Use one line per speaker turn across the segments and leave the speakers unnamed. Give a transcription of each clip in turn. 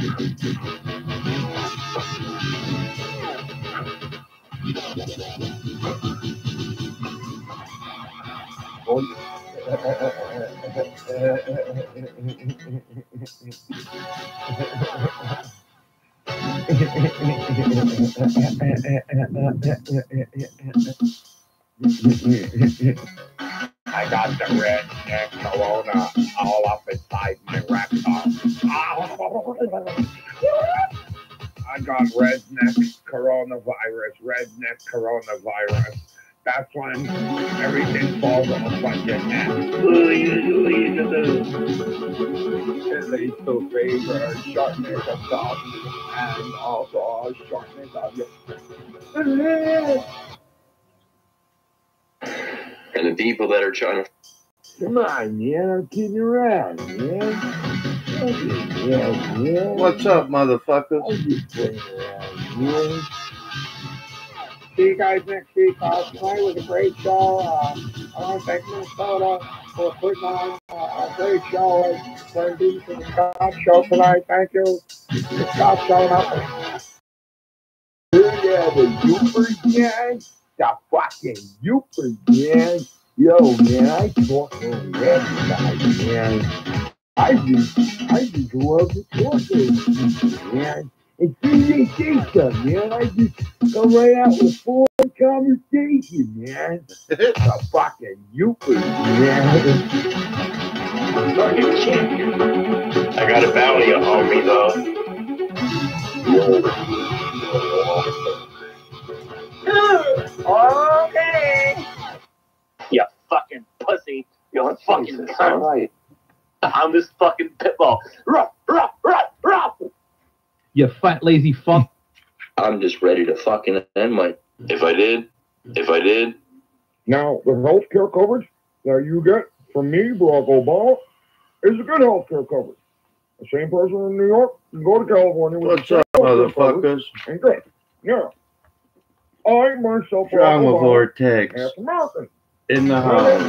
I got the redneck corona all up inside my rectum. I got redneck coronavirus. That's when everything falls off like your neck. It leads to fever, shortness of tongue, and also shortness of your...
And the people that are trying to...
Come on, man, I'm kidding around, man. Yeah.
What's up, motherfucker?
I'm just playing around, man. See you guys next week. Tonight was a great show. I want to thank Minnesota for putting on a great show. It turned into the Scott Show tonight. Thank you. The Scott showing up. Yeah, the Youpers, man. The fucking Youpers, man. Yo, man, I talk over everybody, man. I just love to talk to people, man. As soon as they say something, man, I just go right out with full conversation, man. The fucking Youpers, man.
Fucking champion. I got a bounty on me, though.
Okay.
You fucking pussy. You're fucking cunt. Right. I'm this fucking pitbull. Ruff.
You fat lazy fuck.
I'm just ready to fucking end my... If I did.
Now, the healthcare coverage that you get from me, Barack Obama, is a good healthcare coverage. The same person in New York can go to California with
What's up, motherfuckers?
And good. Yeah. I myself
Drama vortex.
half American.
In the house.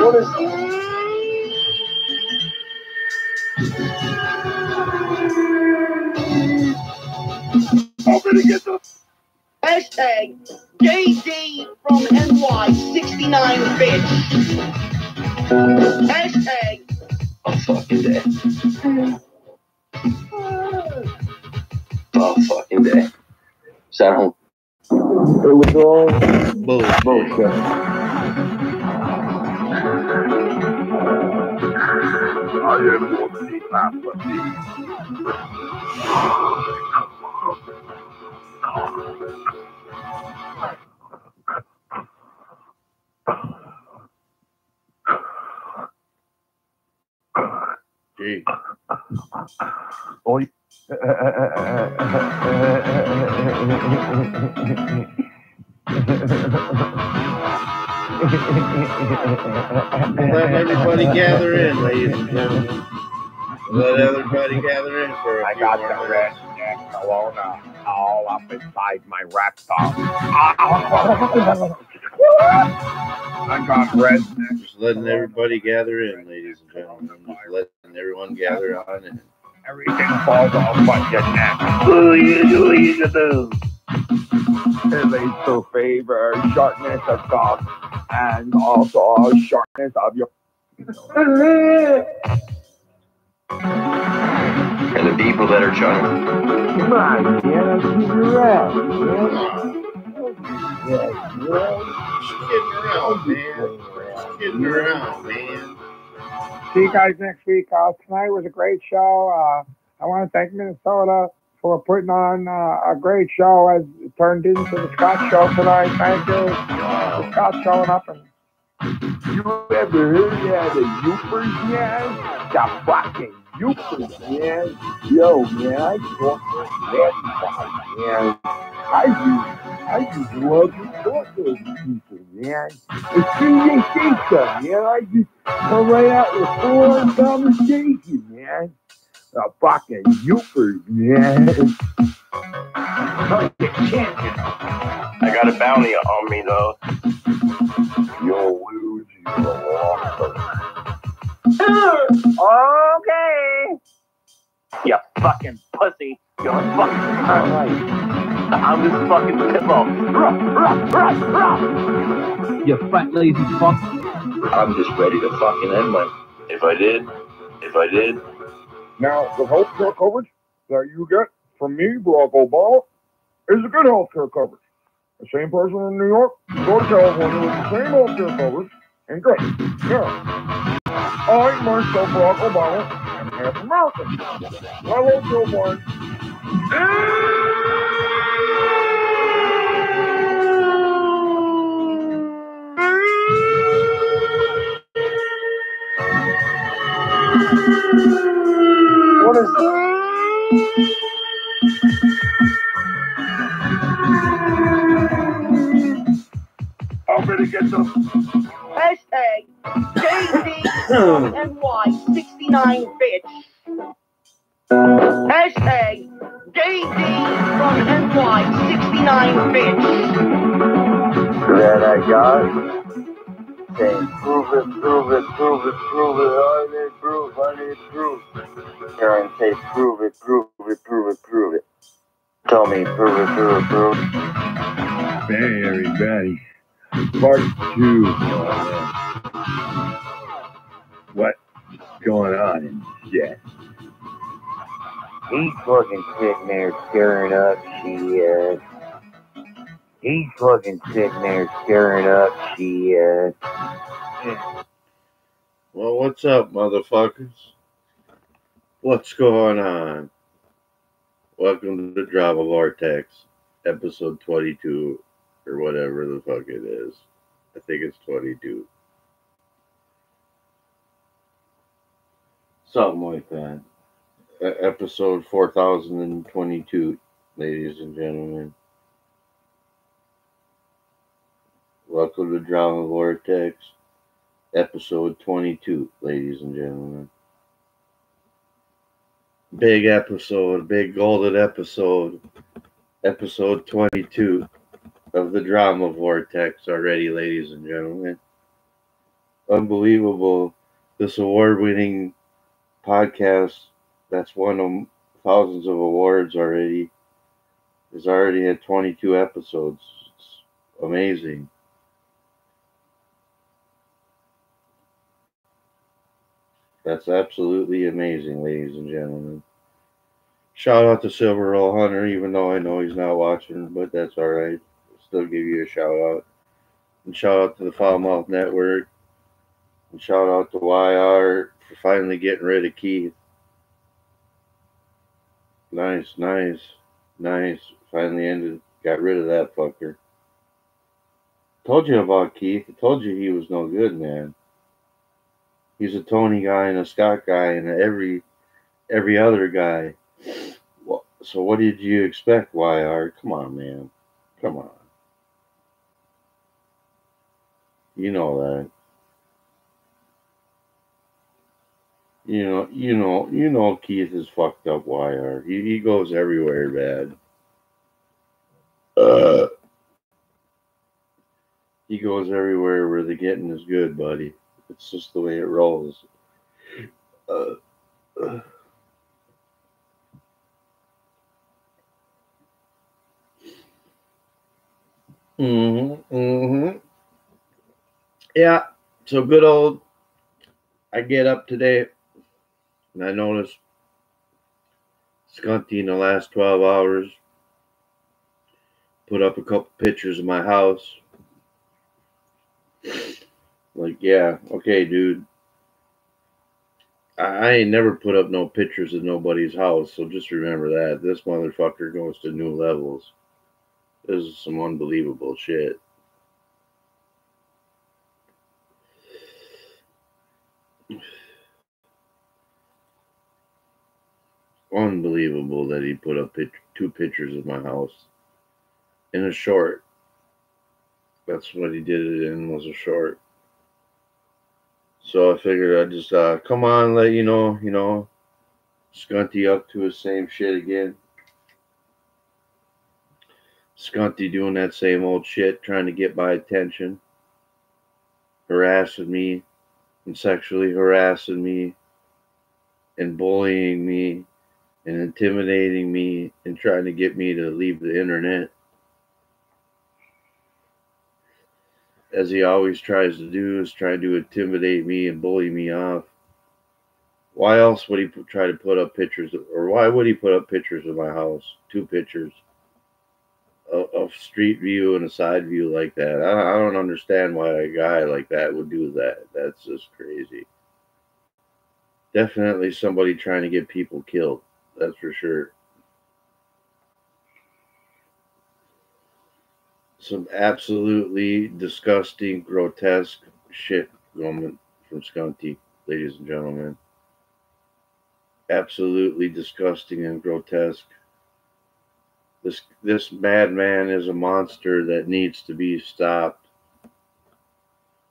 What is that?
I'm gonna get the
Hashtag JD from NY69 bitch. Hashtag
I'm fucking dead. Oh, fucking day. Sound
It was all
Bullshit.
I am already apathy.
Gee.
Oi.
Let everybody gather in, ladies and gentlemen. Let everybody gather in for a
I
few
got
more
the
minutes.
redneck corona all up inside my rectum. I got redneck.
Just letting everybody gather in, ladies and gentlemen. Just letting everyone gather on in.
Everything falls off but your neck. It leads to fever, shortness of tongue, and also shortness of your...
and the people that are trying to...
Come on, man, I'm kidding around, man.
Kidding around, man.
See you guys next week. Tonight was a great show. I want to thank Minnesota for putting on a great show as it turned into the Scott Show tonight. Thank you. The Scott showing up. And you ever heard of the Youpers, man? The fucking Youpers, man. Yo, man, I talk to everybody, man. I just love to talk to those people, man. As soon as they say something, man, I just go right out with full conversation, man. The fucking Youpers, man.
I got a bounty on me, though.
You'll lose, you lost.
Okay.
You fucking pussy. You're a fucking cunt. I'm this fucking pitbull.
You fat lazy fuck.
I'm just ready to fucking end my. If I did.
Now, the healthcare coverage that you get from me, Barack Obama, is a good healthcare coverage. The same person in New York, go to California with the same healthcare coverage, and good. Yeah. I, myself, Barack Obama, am half American. I love Joe Biden.
What is that?
I'm gonna get them.
Hashtag JD69 bitch. Hashtag JD69 bitch.
That I got. Saying, prove it, honey, prove. Karen say, prove it. Tell me, prove it.
Hey, everybody. Part 2. What's going on in chat?
He's fucking sitting there stirring up shit. He's fucking sitting there stirring up shit.
Well, what's up, motherfuckers? What's going on? Welcome to Drama Vortex, episode 22, or whatever the fuck it is. I think it's 22. Something like that. Episode 4022, ladies and gentlemen. Welcome to Drama Vortex, episode 22, ladies and gentlemen. Big episode, big golden episode, episode 22 of the Drama Vortex already, ladies and gentlemen. Unbelievable. This award-winning podcast that's won thousands of awards already is already at 22 episodes. It's amazing. That's absolutely amazing, ladies and gentlemen. Shout out to Silver Roll Hunter, even though I know he's not watching, but that's all right. I'll still give you a shout out. And shout out to the Foulmouth Network. And shout out to YR for finally getting rid of Keith. Nice. Finally got rid of that fucker. Told you about Keith. I told you he was no good, man. He's a Tony guy and a Scott guy and every other guy. So what did you expect, YR? Come on, man. Come on. You know that. You know Keith is fucked up, YR. He goes everywhere bad. He goes everywhere where the getting is good, buddy. It's just the way it rolls. Yeah, so good old. I get up today and I notice Scunty in the last 12 hours put up a couple pictures of my house. Like, yeah, okay, dude. I ain't never put up no pictures of nobody's house, so just remember that. This motherfucker goes to new levels. This is some unbelievable shit. Unbelievable that he put up 2 pictures of my house in a short. That's what he did it in, was a short. So I figured I'd just come on, let you know, Scunty up to his same shit again. Scunty doing that same old shit, trying to get my attention, harassing me and sexually harassing me and bullying me and intimidating me and trying to get me to leave the internet, as he always tries to do, is trying to intimidate me and bully me off. Why else would he try to put up pictures, or why would he put up pictures of my house? 2 pictures, a street view and a side view like that. I don't understand why a guy like that would do that. That's just crazy. Definitely somebody trying to get people killed. That's for sure. Some absolutely disgusting, grotesque shit going from Scunty, ladies and gentlemen. Absolutely disgusting and grotesque. This madman is a monster that needs to be stopped.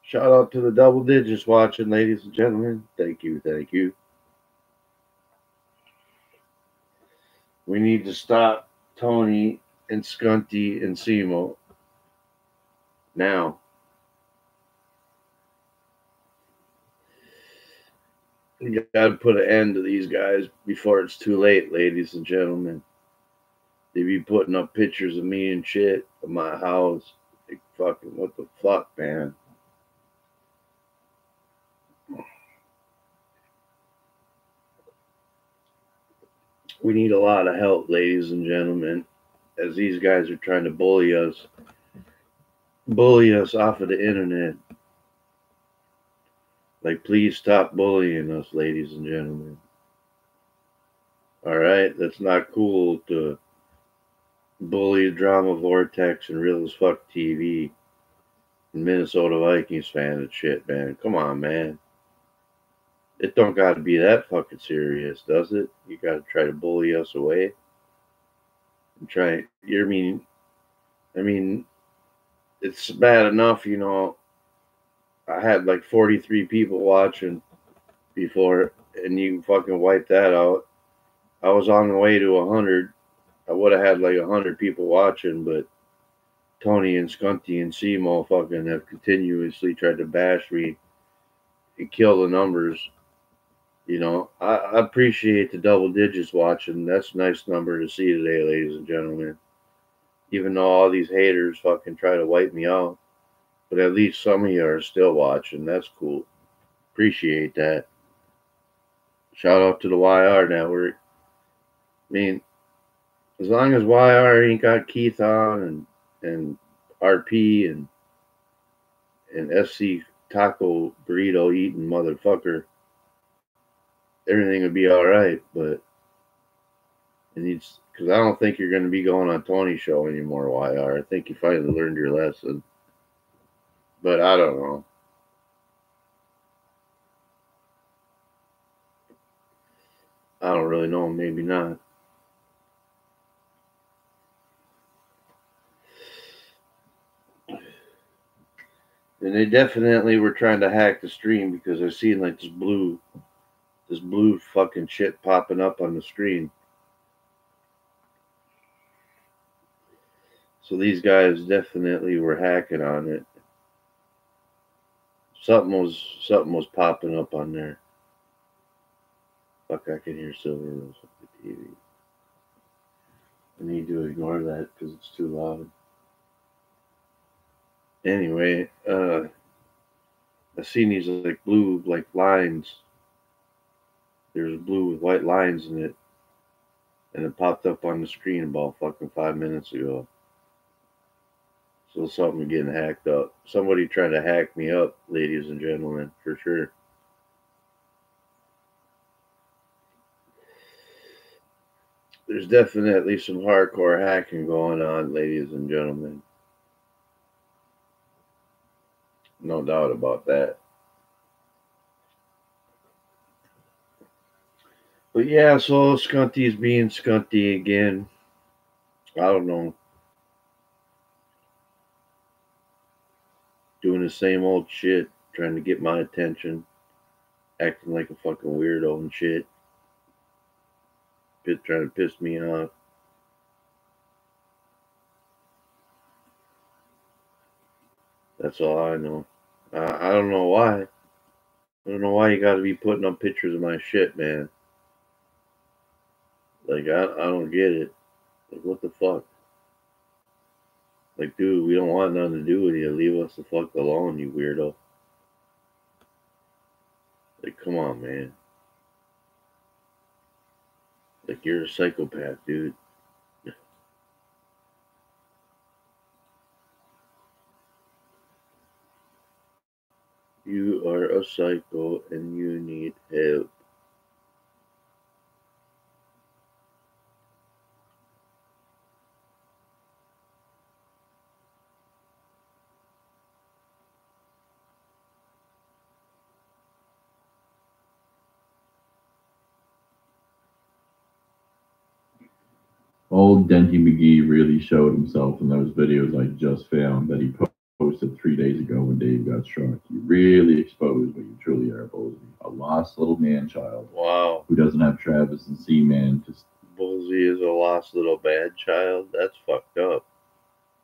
Shout out to the double digits watching, ladies and gentlemen. Thank you, thank you. We need to stop Tony and Scunty and Simo now. We got to put an end to these guys before it's too late, ladies and gentlemen. They be putting up pictures of me and shit of my house. Like, fucking, what the fuck, man? We need a lot of help, ladies and gentlemen, as these guys are trying to bully us off of the internet. Like, please stop bullying us, ladies and gentlemen. All right, that's not cool to bully Drama Vortex and Real as Fuck TV and Minnesota Vikings fan and shit, man. Come on, man. It don't got to be that fucking serious, does it? You got to try to bully us away. And try. I mean, it's bad enough, you know. I had like 43 people watching before, and you fucking wipe that out. I was on the way to 100. I would have had like 100 people watching, but Tony and Scunty and Simo fucking have continuously tried to bash me and kill the numbers. You know, I appreciate the double digits watching. That's a nice number to see today, ladies and gentlemen. Even though all these haters fucking try to wipe me out. But at least some of you are still watching. That's cool. Appreciate that. Shout out to the YR network. I mean, as long as YR ain't got Keith on and RP and SC taco burrito eating motherfucker, everything would be all right. But it needs, because I don't think you're going to be going on Tony's show anymore, YR. I think you finally learned your lesson. But I don't know. I don't really know. Maybe not. And they definitely were trying to hack the stream because I seen like this blue fucking shit popping up on the screen. So these guys definitely were hacking on it. Something was popping up on there. Fuck, I can hear Silver Rose on the TV. I need to ignore that because it's too loud. Anyway, I seen these like blue like lines. There's blue with white lines in it, and it popped up on the screen about fucking 5 minutes ago. So something getting hacked up. Somebody trying to hack me up, ladies and gentlemen, for sure. There's definitely some hardcore hacking going on, ladies and gentlemen. No doubt about that. But yeah, so Scunty's being Scunty again. I don't know. Doing the same old shit, trying to get my attention, acting like a fucking weirdo and shit. Trying to piss me off. That's all I know. I don't know why. I don't know why you got to be putting up pictures of my shit, man. Like, I don't get it. Like, what the fuck? Like, dude, we don't want nothing to do with you. Leave us the fuck alone, you weirdo. Like, come on, man. Like, you're a psychopath, dude. You are a psycho and you need help.
Old Denty McGee really showed himself in those videos I just found that he posted 3 days ago when Dave got struck. You really exposed what you truly are, Bosey. A lost little man-child.
Wow.
Who doesn't have Travis and C-Man to...
Bosey is a lost little bad child? That's fucked up.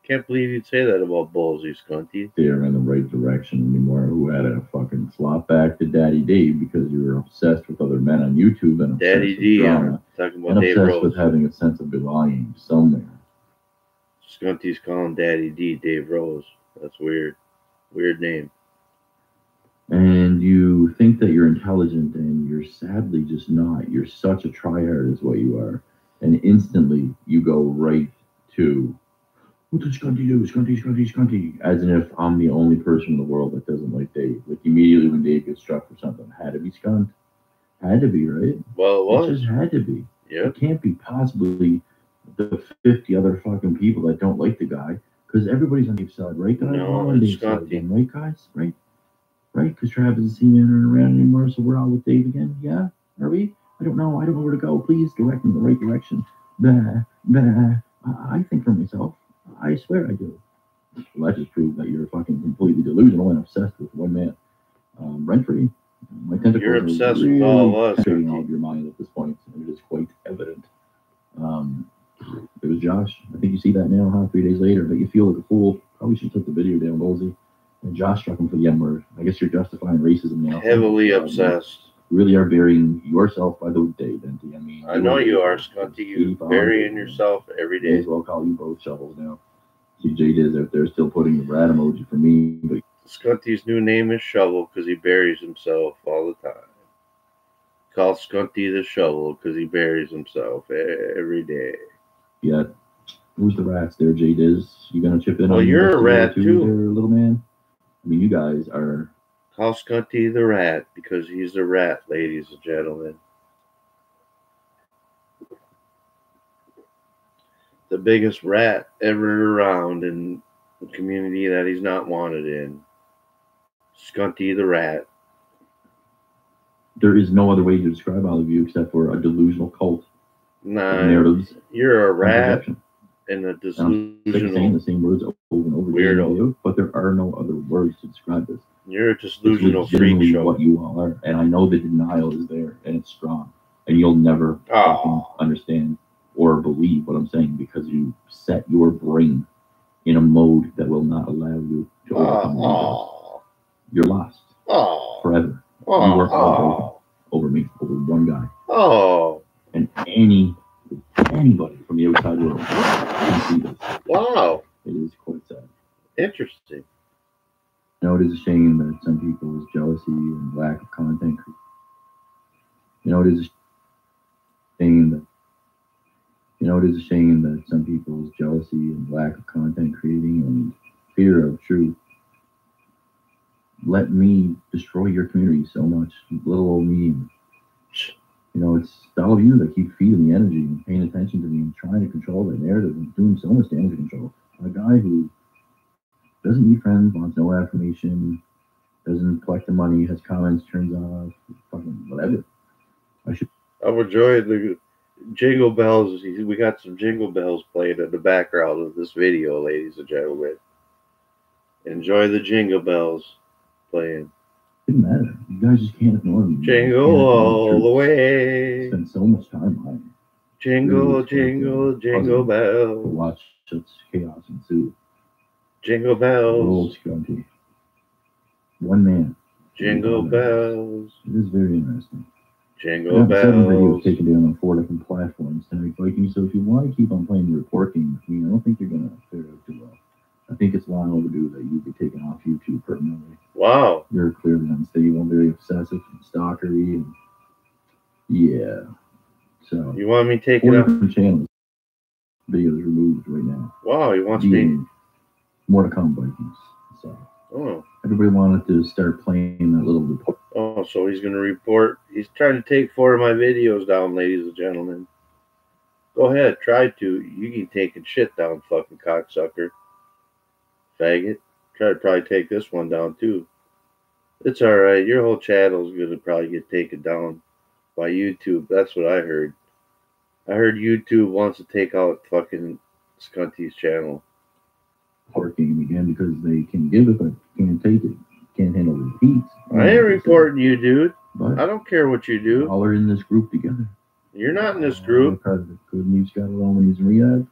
Can't believe you'd say that about Ballsy, Scunty.
Steer in the right direction anymore. Who had a fucking flop back to Daddy Dave because you were obsessed with other men on YouTube and obsessed
Daddy
with
D,
drama,
talking about
and
Dave
obsessed
Rose.
with having a sense of belonging somewhere.
Scunty's calling Daddy D Dave Rose. That's weird. Weird name.
And you think that you're intelligent, and you're sadly just not. You're such a tryhard is what you are. And instantly you go right to, what does Scunty do? Scunty. As in if I'm the only person in the world that doesn't like Dave. Like immediately when Dave gets struck for something, had to be Scunt. Had to be, right?
Well, it was.
It just had to be.
Yeah.
It can't be possibly the 50 other fucking people that don't like the guy, because everybody's on Dave's side, right, guys?
No,
we're all on
it's
Dave's side
Scunty.
again, right, guys? Right? Because Travis and C-Man aren't around anymore, so we're all with Dave again. Yeah? Are we? I don't know where to go. Please direct me in the right direction. I think for myself. I swear I do. Well, that just proves that you're fucking completely delusional and obsessed with one man. Rent-free. My tentacles
You're obsessed
are
with all of us,
penetrating
Scunty.
all of your mind at this point, and it is quite evident. It was Josh. I think you see that now, huh? 3 days later, that you feel like a fool. Probably should have took the video down, Ballsy. And Josh struck him for the N-word. I guess you're justifying racism now.
Heavily obsessed.
You really are burying yourself by the day, Denti. I mean,
I know you are, Scunty. You're burying yourself every
May
day.
as well call you both shovels now. See, Jade is out there still putting the rat emoji for me, but
Scunty's new name is Shovel because he buries himself all the time. Call Scunty the Shovel because he buries himself every day.
yeah. Who's the rats there, Jade is? You gonna chip in
Well,
on the
you're a rat,
investigator
too.
there, little man? I mean, you guys are...
Call Scunty the Rat because he's a rat, ladies and gentlemen. The biggest rat ever around in the community that he's not wanted in. Scunty the Rat.
There is no other way to describe all of you except for a delusional cult of
Nah,
narratives
you're a
and
rat
projection.
and a
And I'm sick of saying
delusional.
the same words over and over
Weirdo.
again to you, but there are no other words to describe this.
You're a
It's
delusional freak
legitimately
show.
what you all are. And I know the denial is there, and it's strong. And you'll never fucking understand or believe what I'm saying because you set your brain in a mode that will not allow you to overcome any of this. You're lost forever. You are all over me, over one guy. And anybody from the outside world can see this.
Wow.
It is quite sad.
Interesting.
You know, it is a shame that some people's jealousy and lack of content. You know, it is a shame that. You know, it is a shame that some people's jealousy and lack of content creating and fear of truth let me destroy your community so much. Little old me. You know, it's all of you that keep feeding the energy and paying attention to me and trying to control that narrative and doing so much damage control. A guy who doesn't need friends, wants no affirmation, doesn't collect the money, has comments, turns off, fucking whatever.
I'm enjoying the jingle bells. We got some jingle bells playing in the background of this video, ladies and gentlemen. Enjoy the jingle bells playing.
It doesn't matter. You guys just can't ignore me.
Jingle all the way.
Spend so much time on it.
Jingle, jingle, jingle
To
bell.
watch such chaos ensue.
Jingle
Roll
bells.
Scunty. One man.
Jingle bells.
It is very interesting.
Jingle bells.
7 videos taken down on 4 different platforms tonight, Viking. So if you want to keep on playing the report game with me, I don't think you're going to fare out too well. I think it's long overdue that you be taken off YouTube permanently.
Wow.
You're clearly unstable, very obsessive and stalkery. And yeah. So
you want me taking
4
off
different channels? Videos removed right now.
Wow, he wants me.
More to come, Vikings. So
oh.
Everybody wanted to start playing that little report.
Oh, so he's going to report. He's trying to take 4 of my videos down, ladies and gentlemen. Go ahead, try to. You can take shit down, fucking cocksucker. Faggot. Try to probably take this one down, too. It's alright. Your whole channel is going to probably get taken down by YouTube. That's what I heard. I heard YouTube wants to take out fucking Scunty's channel.
Report game again because they can give it but can't take it. Can't handle repeats.
I ain't reporting you, dude.
But
I don't care what you do.
All are in this group together.
You're not in this group.
Couldn't leave Scott alone when he's in rehab.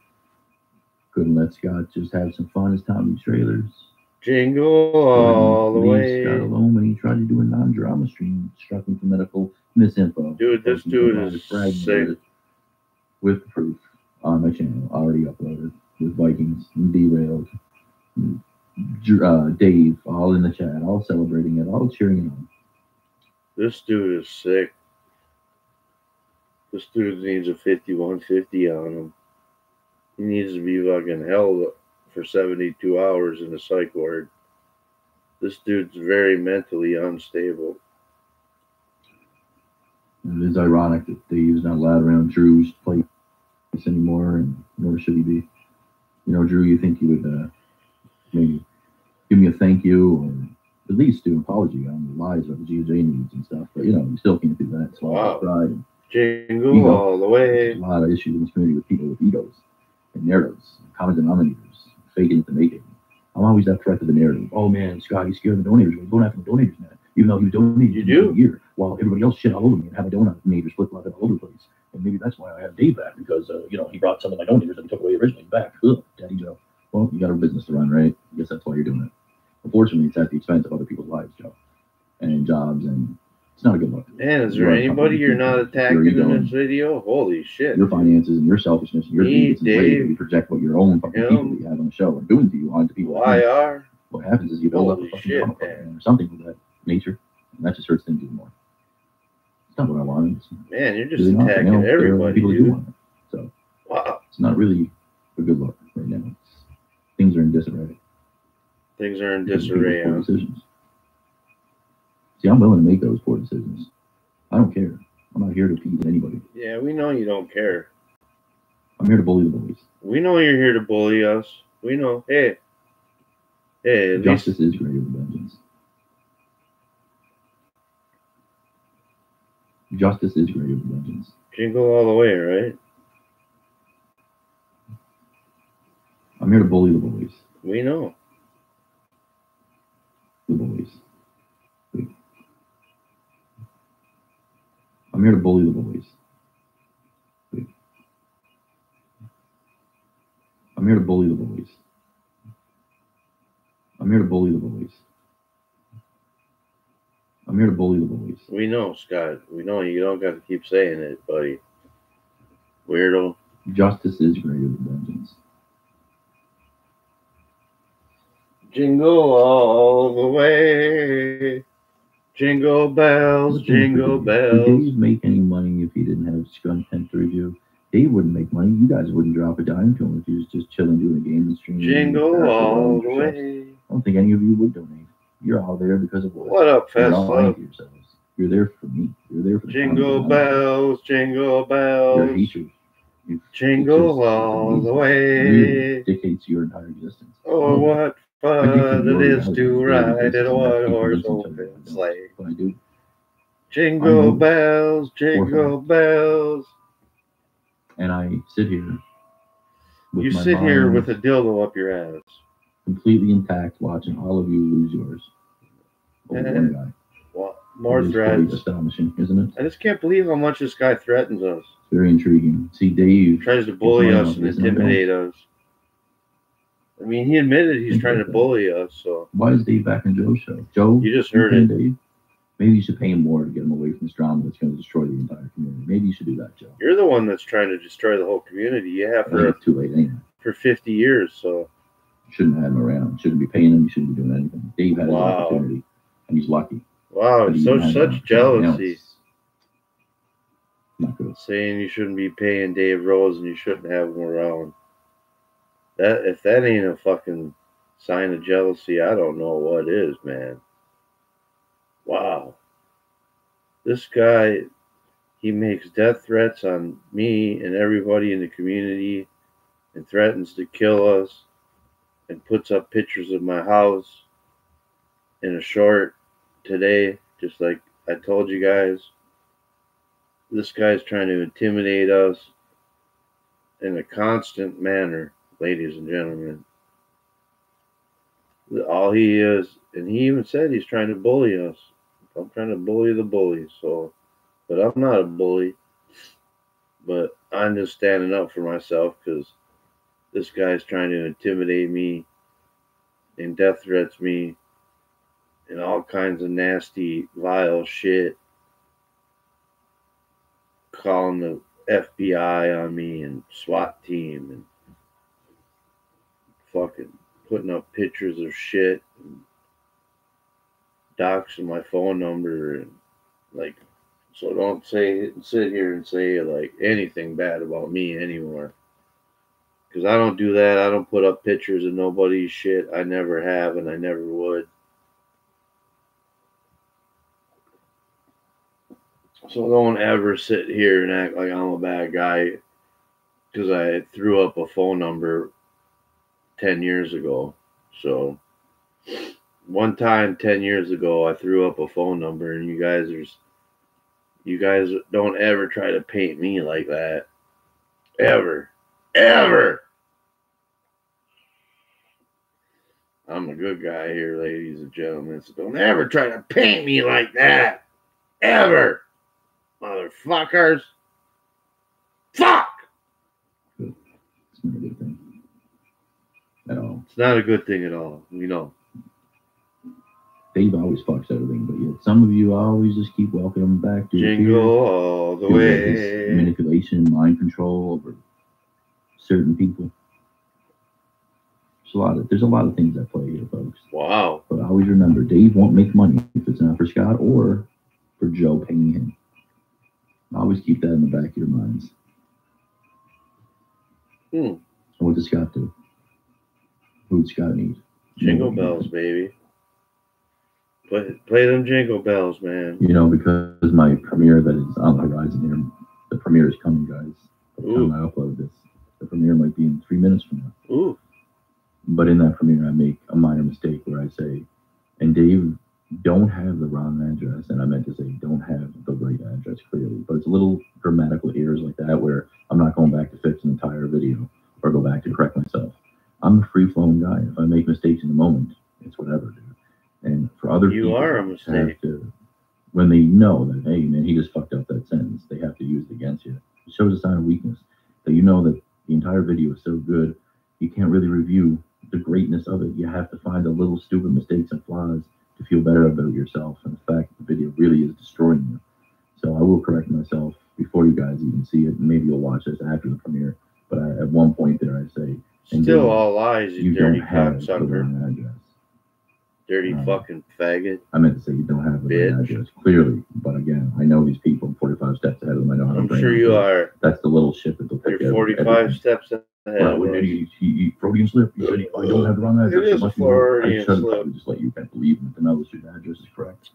Couldn't let Scott just have some fun as Tommy's trailers.
Jingle all the way.
Leave Scott alone when he tried to do a non-drama stream, struggling for medical misinfo.
Dude, this dude is sick.
With proof on my channel, already uploaded. With Vikings, Derailed, Dave, all in the chat, all celebrating it, all cheering it on.
This dude is sick. This dude needs a 5150 on him. He needs to be fucking held for 72 hours in a psych ward. This dude's very mentally unstable.
It is ironic that Dave's not allowed around Drew's place anymore, and nor should he be. You know, Drew, you think you would maybe give me a thank you or at least do an apology on the lies about the GJ needs and stuff, but you know, you still can't do that. So
wow.
Pride and
Jingle
ego.
All the way.
There's a lot of issues in this community with people with egos and narratives, and common denominators, faking it to make it. I'm always that threat to the narrative. Oh man, Scott, he's scared of the donators. We're going after the donators, man. Even though he was donating a year while everybody else shit all over me and had my donators flip flop all over the place. And maybe that's why I have Dave back, because you know, he brought some of my donators that he took away originally back. Ugh, Daddy Joe. Well, you got a business to run, right? I guess that's why you're doing it. Unfortunately, it's at the expense of other people's lives, Joe, and jobs, and it's not a good look.
Man, is there anybody you're not attacking in this video? Holy shit.
Your finances and your selfishness and your deeds and ways that you project what your own fucking people that you have on the show are doing to you onto people. What happens is you build up a fucking drama or something of that nature, and that just hurts things even more. It's not what I want.
Man, you're just attacking everybody,
people
dude.
Do want it. So wow. It's not really a good look right now. Things are in disarray.
Things are in disarray.
Decisions. See, I'm willing to make those poor decisions. I don't care. I'm not here to appease anybody.
Yeah, we know you don't care.
I'm here to bully the bullies.
We know you're here to bully us. We know. Hey, at
justice is greater than vengeance. Justice is greater than vengeance.
Jingle all the way, right?
I'm here to bully the bullies.
We know.
The bullies. I'm here to bully the bullies. I'm here to bully the bullies. I'm here to bully the bullies. I'm here to bully the bullies.
We know, Scott. We know you don't got to keep saying it, buddy. Weirdo.
Justice is greater than vengeance.
Jingle all the way. Jingle bells, jingle bells.
Did Dave make any money if he didn't have content to review? Dave wouldn't make money. You guys wouldn't drop a dime to him if he was just chilling doing a game and streaming.
Jingle all the way.
I don't think any of you would donate. You're all there because of
what up, Fest?
You're all lying to yourselves. You're there for me. You're there for the
jingle bells, jingle bells.
Your hatred.
Jingle all the way.
Really dictates your entire existence.
Oh, what fun it is to ride in a one-horse open sleigh.
But I do.
Jingle bells, jingle bells.
And I sit here.
You sit here with a dildo up your ass.
Completely intact, watching all of you lose yours. Over one guy.
Well, more threats.
Astonishing, isn't it?
I just can't believe how much this guy threatens us.
It's very intriguing. See, Dave
tries to bully us and intimidate us. I mean, he admitted he's trying to bully us. So
why is Dave back on Joe's show? Joe,
you just heard it.
Dave? Maybe you should pay him more to get him away from this drama that's going to destroy the entire community. Maybe you should do that, Joe.
You're the one that's trying to destroy the whole community. You have for
it's too late anyway.
For 50 years, so
you shouldn't have him around. You shouldn't be paying him. You shouldn't be doing anything. Dave had his opportunity, and he's lucky.
Wow, such jealousy.
Not good.
Saying you shouldn't be paying Dave Rose and you shouldn't have him around. That if that ain't a fucking sign of jealousy, I don't know what is, man. Wow. This guy, he makes death threats on me and everybody in the community and threatens to kill us and puts up pictures of my house in a short today, just like I told you guys. This guy's trying to intimidate us in a constant manner, ladies and gentlemen. All he is, and he even said he's trying to bully us. I'm trying to bully the bullies, so, but I'm not a bully. But I'm just standing up for myself because this guy's trying to intimidate me and death threats me and all kinds of nasty, vile shit. Calling the FBI on me and SWAT team and fucking putting up pictures of shit and doxing my phone number and like, so don't sit here and say like anything bad about me anymore. Because I don't do that. I don't put up pictures of nobody's shit. I never have and I never would. So don't ever sit here and act like I'm a bad guy because I threw up a phone number 10 years ago. So one time 10 years ago I threw up a phone number and you guys don't ever try to paint me like that. Ever. Ever. I'm a good guy here, ladies and gentlemen. So don't ever try to paint me like that. Ever. Motherfuckers. Fuck!
It's not a good thing at all.
It's not a good thing at all. You know.
Dave always fucks everything, but yet some of you always just keep welcoming him back to
Jingle all the way.
Manipulation, mind control over certain people. There's a lot of things at play here, folks.
Wow.
But always remember, Dave won't make money if it's not for Scott or for Joe paying him. Always keep that in the back of your minds. So what does Scott do? Who would Scott need?
Jingle bells, baby. Play them jingle bells, man.
You know, because my premiere that is on the horizon here, the premiere is coming, guys. By the time I upload this, the premiere might be in 3 minutes from now.
Ooh.
But in that premiere, I make a minor mistake where I say, and Dave, don't have the wrong address. And I meant to say, don't have the right address clearly. But it's a little grammatical errors like that where I'm not going back to fix an entire video or go back to correct myself. I'm a free-flowing guy. If I make mistakes in the moment, it's whatever, dude. And for other people,
you are a mistake.
When they know that, hey, man, he just fucked up that sentence, they have to use it against you. It shows a sign of weakness that you know that the entire video is so good, you can't really review the greatness of it. You have to find the little stupid mistakes and flaws to feel better about yourself and the fact that the video really is destroying you. So I will correct myself before you guys even see it, and maybe you'll watch this after the premiere. But at one point there, I say,
still all lies, you dirty cocksucker.
Address.
Dirty fucking faggot.
I meant to say you don't have the right address, clearly. But again, I know these people 45 steps ahead of them. I know how to
I'm sure you are.
That's the little shit that they'll take.
You're 45 steps ahead.
Well, he Freudian slip. He said, I don't have the wrong address.
It is a Freudian slip.
Just let you believe him to know that your address is correct.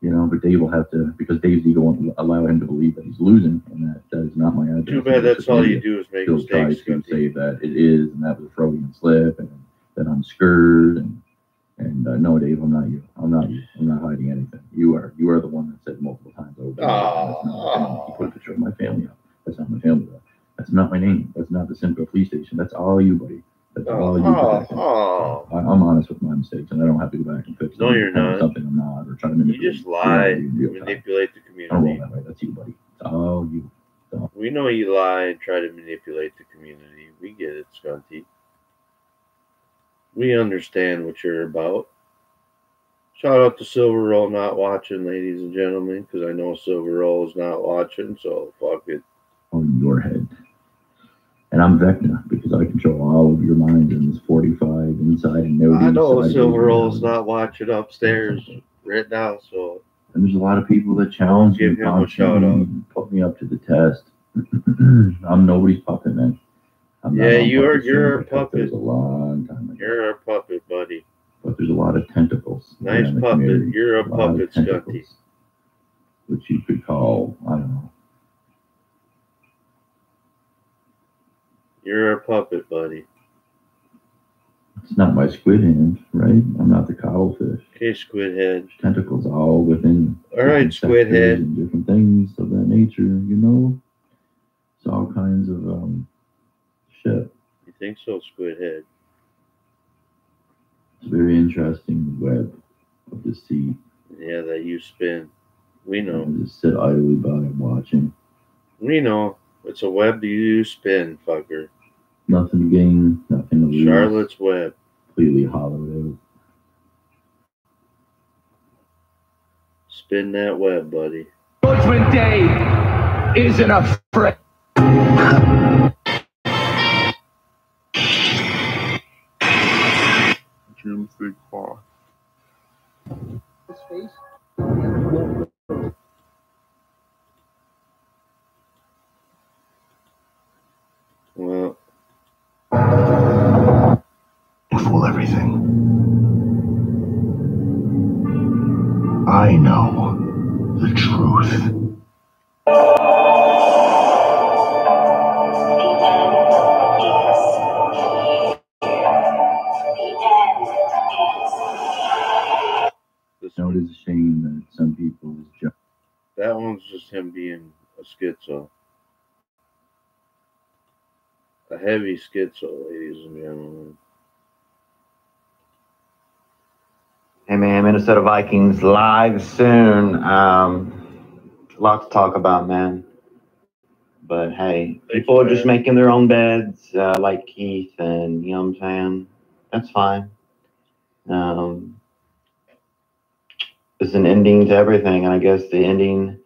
You know, but Dave will have to, because Dave's ego won't allow him to believe that he's losing, and that is not my address.
Too bad that's all you do is make mistakes.
He'll try to say that it is, and that was a Freudian slip, and that I'm scared, and no, Dave, I'm not you. I'm not you. I'm not hiding anything. You are the one that said multiple times over. He put a picture of my family up. That's not my family. That's not my name. That's not the Simcoe Police Station. That's all you, buddy. That's all you. I'm honest with my mistakes, and I don't have to go back and fix them.
No, you're not.
Something I'm not, or trying to manipulate.
You just lie. You manipulate the community.
I don't roll that way. That's you, buddy. It's all you.
We know you lie and try to manipulate the community. We get it, Scunty. We understand what you're about. Shout out to Silver Roll not watching, ladies and gentlemen, because I know Silver Roll is not watching, so fuck it.
On your head. And I'm Vecna because I control all of your minds in this 45 inside and no.
I know Silver Roll's not watching upstairs right now, so.
And there's a lot of people that challenge me,
give him a shout out,
and put me up to the test. I'm nobody's puppet, man.
Yeah, you're a puppet.
A long time ago.
You're a puppet, buddy.
But there's a lot of tentacles.
Nice puppet. You're a puppet, Scotty.
Which you could call, I don't know.
You're a puppet, buddy.
It's not my squid hand, right? I'm not the cuttlefish.
Okay, squid head.
Tentacles all within.
All right, squid head.
And different things of that nature, you know. It's all kinds of shit.
You think so, squid head?
It's a very interesting web of deceit.
Yeah, that you spin. We know.
I just sit idly by watching.
We know. It's a web you spin, fucker.
Nothing to gain, nothing to lose.
Charlotte's Web.
Completely hollowed out.
Spin that web, buddy.
Judgment Day isn't a friend.
Jim's Big Claw.
His face.
Well.
Fool everything. I know the truth.
No, it is a shame that some people just.
That one's just him being a schizo. A heavy schizo, ladies and gentlemen.
Hey man, Minnesota Vikings live soon. Lot to talk about, man. But hey, people are just making their own beds, like Keith, and you know what I'm saying? That's fine. There's an ending to everything, and I guess the ending.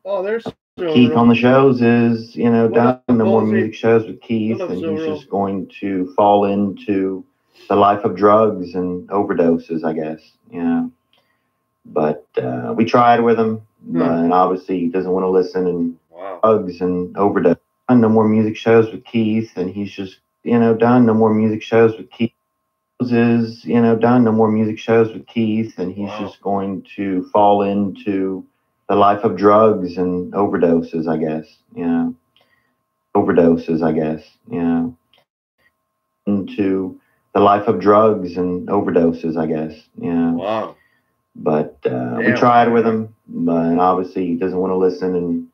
Oh, there's
Keith on the shows is, you know, done. No more music shows with Keith, and he's just going to fall into the life of drugs and overdoses, I guess, you know. But we tried with him, but obviously he doesn't want to listen, and drugs and overdose. No more music shows with Keith, and he's just, you know, done. No more music shows with Keith. Is, you know, done. No more music shows with Keith, and he's just going to fall into the life of drugs and overdoses, I guess, you know. Overdoses, I guess, you know. Into the life of drugs and overdoses, I guess, you know.
Wow.
But we tried with him, but obviously he doesn't want to listen, and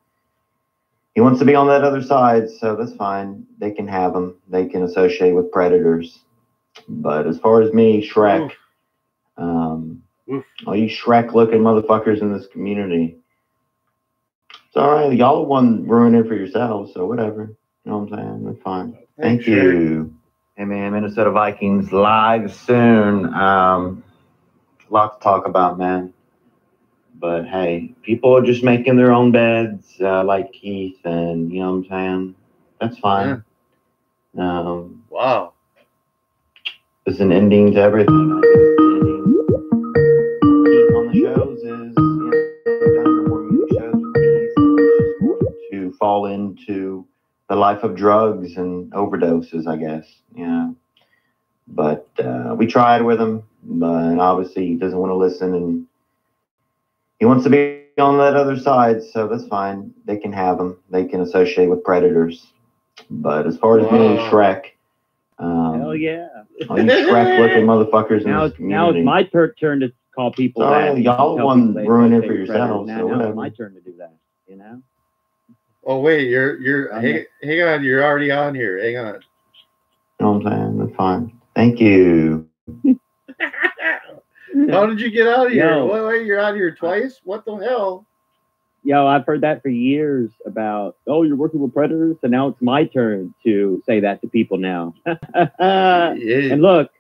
he wants to be on that other side, so that's fine. They can have him. They can associate with predators. But as far as me, Shrek, all you Shrek-looking motherfuckers in this community, it's all right. Y'all the one ruining it for yourselves, so whatever. You know what I'm saying? That's fine. Thank you. Hey, man, Minnesota Vikings live soon. Lot to talk about, man. But hey, people are just making their own beds, like Keith, and you know what I'm saying? That's fine.
Wow.
There's an ending to everything. I guess the ending Keith on the shows is, you know, done. No more music shows with Keith. He's just going to fall into the life of drugs and overdoses, I guess, you know. But we tried with him, but obviously he doesn't want to listen, and he wants to be on that other side, so that's fine. They can have him. They can associate with predators. But as far as me, Shrek,
hell yeah.
All you Shrek-looking motherfuckers in this community.
Now it's my turn to call people that.
Y'all the one ruining it for yourselves.
Now it's my turn to do that, you know?
Oh, wait, hang on, you're already on here. Hang on.
You know what I'm saying? That's fine. Thank you.
How did you get out of here? Wait, you're out here twice? What the hell?
Yo, I've heard that for years about, oh, you're working with predators, and now it's my turn to say that to people now. And look,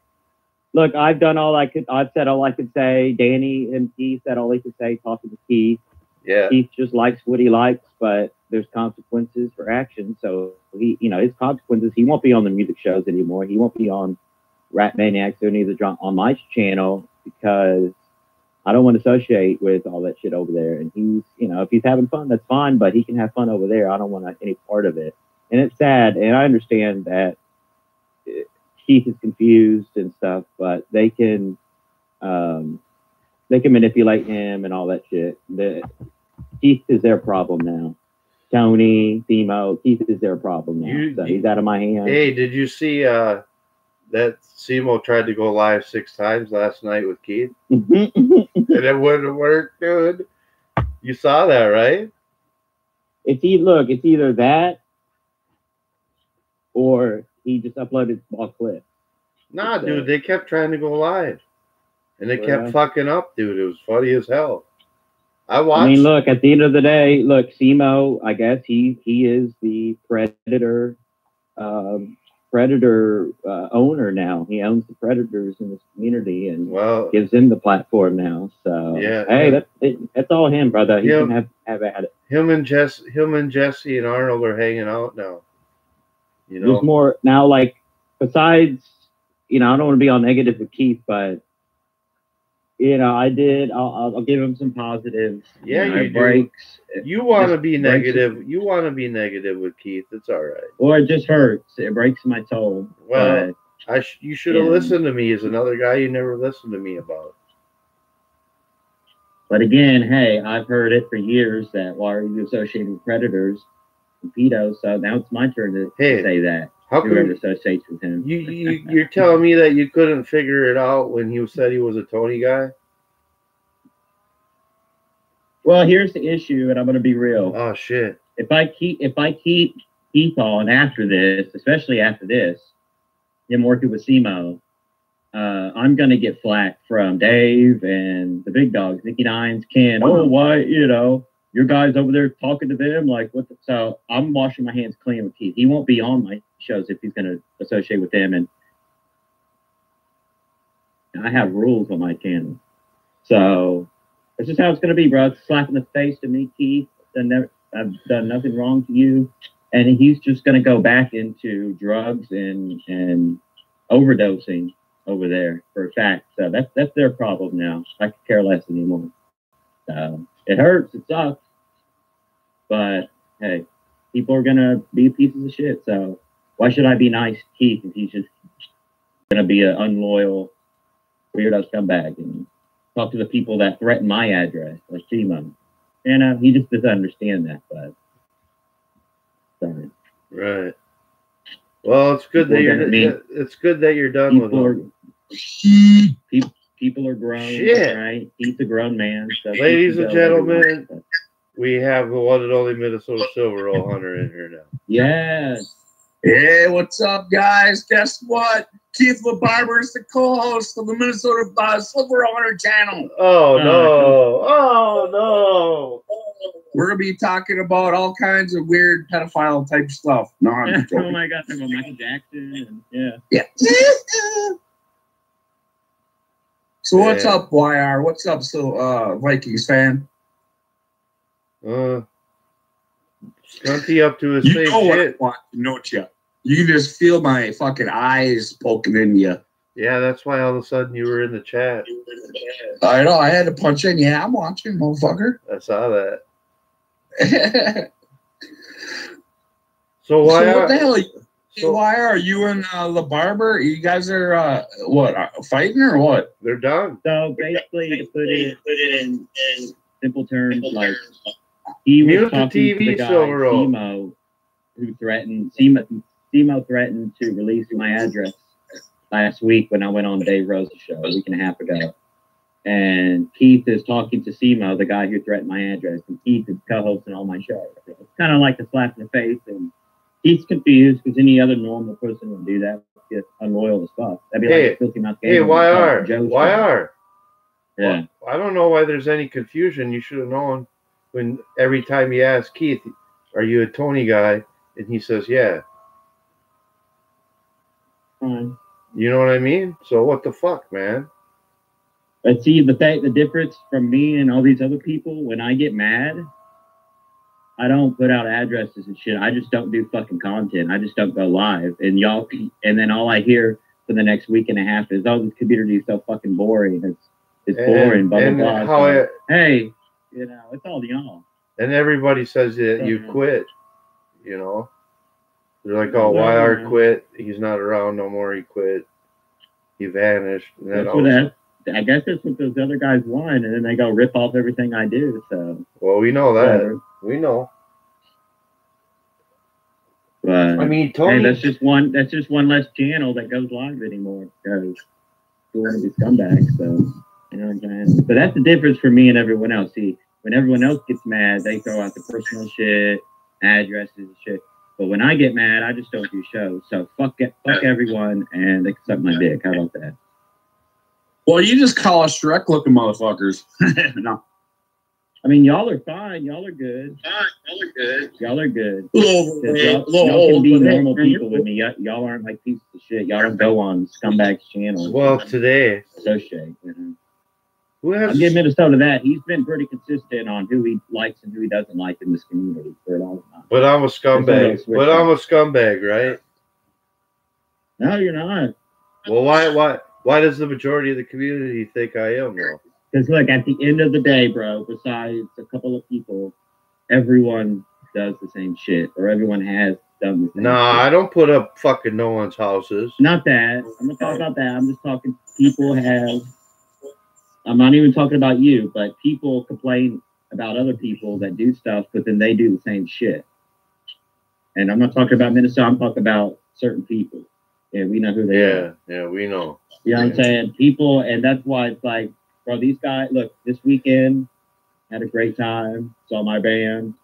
Look, I've done all I could. I've said all I could say. Danny and Keith said all they could say. Talking to Keith.
Yeah.
Keith just likes what he likes, but there's consequences for action. So he, his consequences. He won't be on the music shows anymore. He won't be on Rat Maniacs or any of the drunk on my channel because I don't want to associate with all that shit over there. And he's, if he's having fun, that's fine, but he can have fun over there. I don't want any part of it. And it's sad, and I understand that Keith is confused and stuff, but they can manipulate him and all that shit. Keith is their problem now. Tony, Themo, Keith is their problem now. So he's out of my hands.
Hey, did you see that Simo tried to go live 6 times last night with Keith? And it wouldn't work, dude. You saw that, right?
It's either that or he just uploaded small clips.
Nah, dude, they kept trying to go live. And they kept fucking up, dude. It was funny as hell. I watched.
Look, at the end of the day, Simo, I guess he is the predator owner now. He owns the predators in this community and gives them the platform now. So that's all him, brother. He can have at it.
Him and Jesse and Arnold are hanging out now.
There's more now. Like besides, I don't want to be all negative with Keith, but I'll give him some positives.
Yeah, you breaks. You want to be negative. You want to be negative with Keith. It's all right.
Well, it just hurts. It breaks my soul.
Well, you should have listened to me. As another guy you never listened to me about.
But again, hey, I've heard it for years that why are you associating with predators and pedos? So now it's my turn to say that. Whoever associates with him.
You're telling me that you couldn't figure it out when he said he was a Tony guy?
Well, here's the issue, and I'm going to be real.
Oh shit!
If I keep Keith on after this, especially after this, him working with Simo, I'm going to get flack from Dave and the big dogs, Nikki Nines, Ken. Oh, why your guys over there talking to them like what? So I'm washing my hands clean with Keith. He won't be on my shows if he's going to associate with them, and I have rules on my channel. So that's just how it's going to be, bro. It's a slap in the face to me, Keith. I've done nothing wrong to you, and he's just going to go back into drugs and overdosing over there for a fact. So that's their problem now. I could care less anymore. It hurts. It sucks. But, hey, people are going to be pieces of shit. So why should I be nice to Keith if he's just going to be an unloyal weirdo scumbag and talk to the people that threaten my address, like Simo? He just doesn't understand that. But sorry.
Right. Well, it's good that you're done with
it. People are grown, right? He's a grown man. So
ladies and gentlemen, we have the one and only Minnesota Silver Roll Hunter in here now.
Yes.
Hey, what's up, guys? Guess what? Keith LaBarber is the co-host of the Minnesota Silver Roll Hunter channel.
Oh, no. Oh, no.
We're going to be talking about all kinds of weird pedophile type stuff. No, I'm just joking.
Oh, my God. About Michael Jackson. And,
yeah. So what's up, YR? What's up, Vikings fan?
Stunty up to his
face.
You
know what I want to know you. You can just feel my fucking eyes poking in you.
Yeah, that's why all of a sudden you were in the chat.
I know. I had to punch in. Yeah, I'm watching, motherfucker.
I saw that. So what
the hell? Why are you and LaBarber? You guys are fighting or what?
They're done.
So basically, to put it in simple terms, like he was talking to the guy Simo, who threatened Simo threatened to release my address last week when I went on Dave Rose's show a week and a half ago. And Keith is talking to Simo, the guy who threatened my address, and Keith is co-hosting all my shows. It's kind of like a slap in the face, and he's confused because any other normal person would do that. Get unloyal as fuck. That'd be like a filthy mouth game.
Hey, YR.
Yeah.
Well, I don't know why there's any confusion. You should have known when every time you ask Keith, "Are you a Tony guy?" and he says, "Yeah."
Fine.
You know what I mean? So what the fuck, man?
But see, the difference from me and all these other people, when I get mad, I don't put out addresses and shit. I just don't do fucking content. I just don't go live. And then all I hear for the next week and a half is, oh, this community is so fucking boring. It's boring, blah, blah, blah. Hey, you know, it's all y'all.
And everybody says that you quit, you know. They're like, oh, YR quit. He's not around no more. He quit. He vanished. And
I guess that's what those other guys want, and then they go rip off everything I do. So,
well, we know that. We know.
But
I mean, Tony,
hey, that's just one less channel that goes live anymore because we want to be scumbags. So, you know what I'm saying? But that's the difference for me and everyone else. See, when everyone else gets mad, they throw out the personal shit, addresses and shit. But when I get mad, I just don't do shows. So fuck everyone, and they can suck my dick. How about that?
Well, you just call us Shrek-looking motherfuckers. No.
I mean, y'all are fine. Y'all are good. Y'all are good. Y'all can be normal people with me. Y'all aren't like pieces of shit. Y'all don't go on scumbags channels.
Well, today.
Associate, you know. I'll give Minnesota that. He's been pretty consistent on who he likes and who he doesn't like in this community for a long time.
But I'm a scumbag. But I'm a scumbag, right?
No, you're not.
Well, why does the majority of the community think I am, though?
Because look, at the end of the day, bro, besides a couple of people, everyone does the same shit, or everyone has done the same shit.
I don't put up fucking no one's houses.
Not that. I'm not talking about that. I'm just talking people have. I'm not even talking about you, but people complain about other people that do stuff, but then they do the same shit. And I'm not talking about Minnesota. I'm talking about certain people. Yeah, we know who they are.
Yeah, we know.
You know what I'm saying? People, and that's why it's like, bro, these guys, look, this weekend, had a great time, saw my band.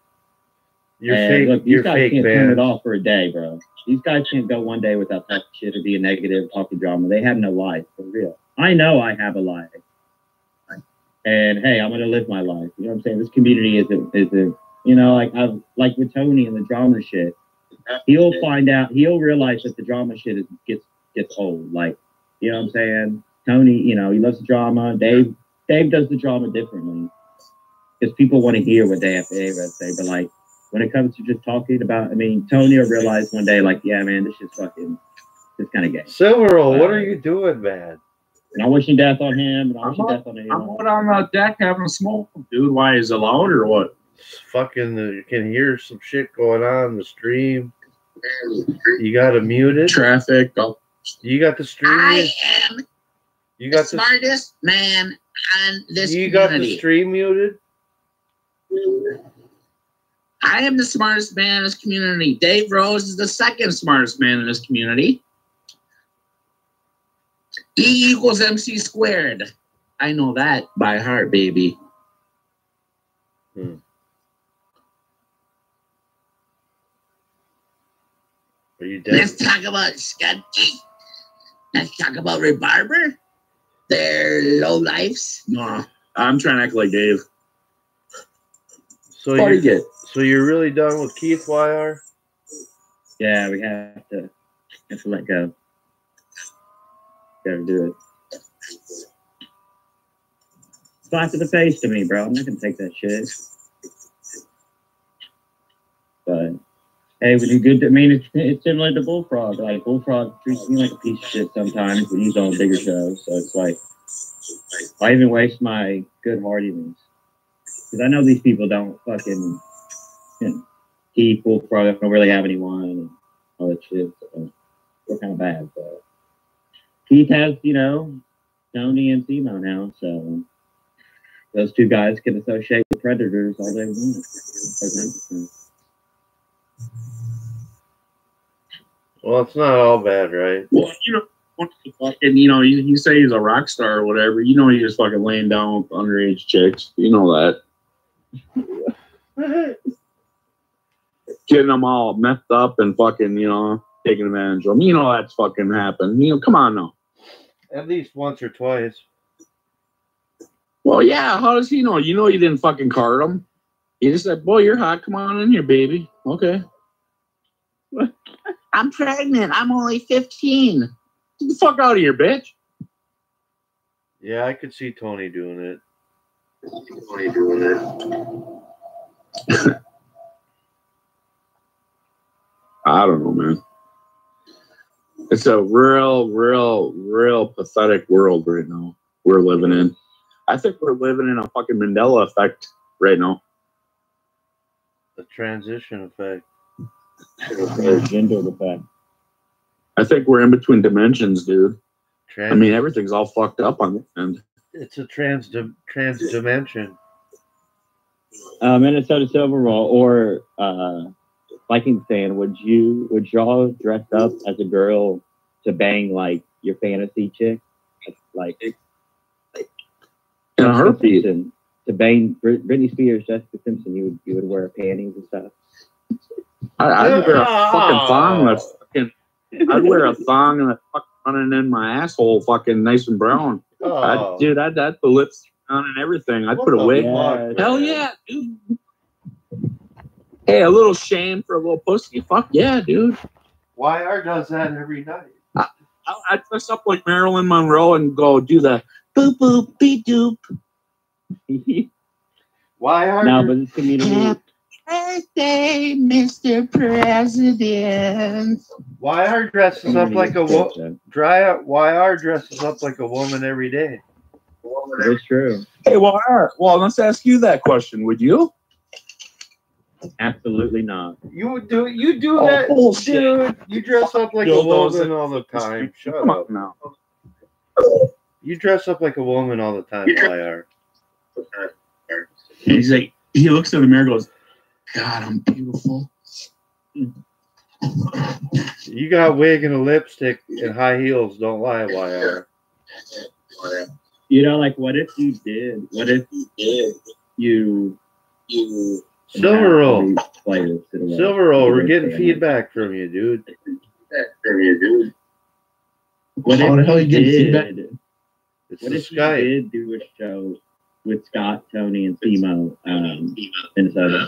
These guys can't turn it off for a day, bro. These guys can't go one day without talking shit or being negative, talking drama. They have no life, for real. I know I have a life. And hey, I'm gonna live my life. You know what I'm saying? This community is a you know, like with Tony and the drama shit. He'll realize that the drama shit gets old. Like, you know what I'm saying? Tony, you know, he loves the drama. Dave does the drama differently. Because people want to hear what they have to say. But like when it comes to just talking about, I mean, Tony will realize one day, like, yeah, man, this shit's fucking it's kind of gay.
Silverroll, what are you doing, man?
And I'm wishing death on him, and I'm wishing death on him.
I'm out on the deck having a smoke, dude. Why, is it loud or what?
Fucking, you can hear some shit going on in the stream. You got to mute it.
Traffic.
You got the stream.
I am
you got
the smartest man on this community.
You got the stream muted?
I am the smartest man in this community. Dave Rose is the second smartest man in this community. E equals MC squared. I know that by heart, baby.
Are you dead?
Let's talk about Skunky. Let's talk about Rebarber. They're low lives.
No, I'm trying to act like Dave.
So you're really done with Keith YR?
Yeah, we have to let go. Gotta do it. Slap to the face to me, bro. I'm not gonna take that shit. But hey, when you're good, I mean, it's similar to Bullfrog. Like Bullfrog treats me like a piece of shit sometimes when he's on bigger shows. So it's like I even waste my good heartedness because I know these people don't fucking keep Bullfrog. Don't really have anyone and all that shit. So we're kind of bad, but. Keith has, you know, Tony and Timo now, so those two guys can associate with predators all they want.
Well, it's not all bad, right?
Well, you know, fucking, you know, you say he's a rock star or whatever. You know, he's just fucking laying down with underage chicks. You know that. Getting them all messed up and fucking, you know, taking advantage of them. You know that's fucking happened. You know, come on now.
At least once or twice.
Well, yeah. How does he know? You know you didn't fucking card him. He just said, boy, you're hot. Come on in here, baby. Okay.
I'm pregnant. I'm only 15.
Get the fuck out of here, bitch.
Yeah, I could see Tony doing it.
I don't know, man. It's a real pathetic world right now we're living in. I think we're living in a fucking Mandela effect right now.
The transition effect.
Gender effect.
I think we're in between dimensions, dude. I mean, everything's all fucked up on the end.
It's a trans dimension.
Minnesota Silver Roll or Viking fan, would y'all dress up as a girl to bang like your fantasy chick? Like
in a heartbeat.
To bang Britney Spears, Jessica Simpson, you would wear panties and stuff.
I'd wear a fucking thong. I'd wear a thong and a fucking running in my asshole, fucking nice and brown. Dude, I'd the lips on and everything. I'd put a wig. Hell yeah, dude. Hey, a little shame for a little pussy. Fuck yeah, dude.
YR does that every night.
I'd dress up like Marilyn Monroe and go do the boop boop beep doop.
YR.
No, but it's community.
Birthday, Mr. President.
YR dresses up like a woman. YR dresses up like a woman every day.
That's true.
Hey, well, let's ask you that question. Would you?
Absolutely not.
You do that,
bullshit.
dude. You dress up like a woman all the time. Shut up.
Now.
You dress up like a woman all the time, YR.
He's like, he looks in the mirror and goes, God, I'm beautiful.
You got wig and a lipstick and high heels. Don't lie, YR.
You know, like, what if you did? What if you
Silver Roll. Silver Roll, we're getting feedback from you, dude.
What
How the hell
if
you
you
getting feedback?
did?
It's
What
the
if you
Skype.
did do a show with Scott, Tony, and Timo, Minnesota?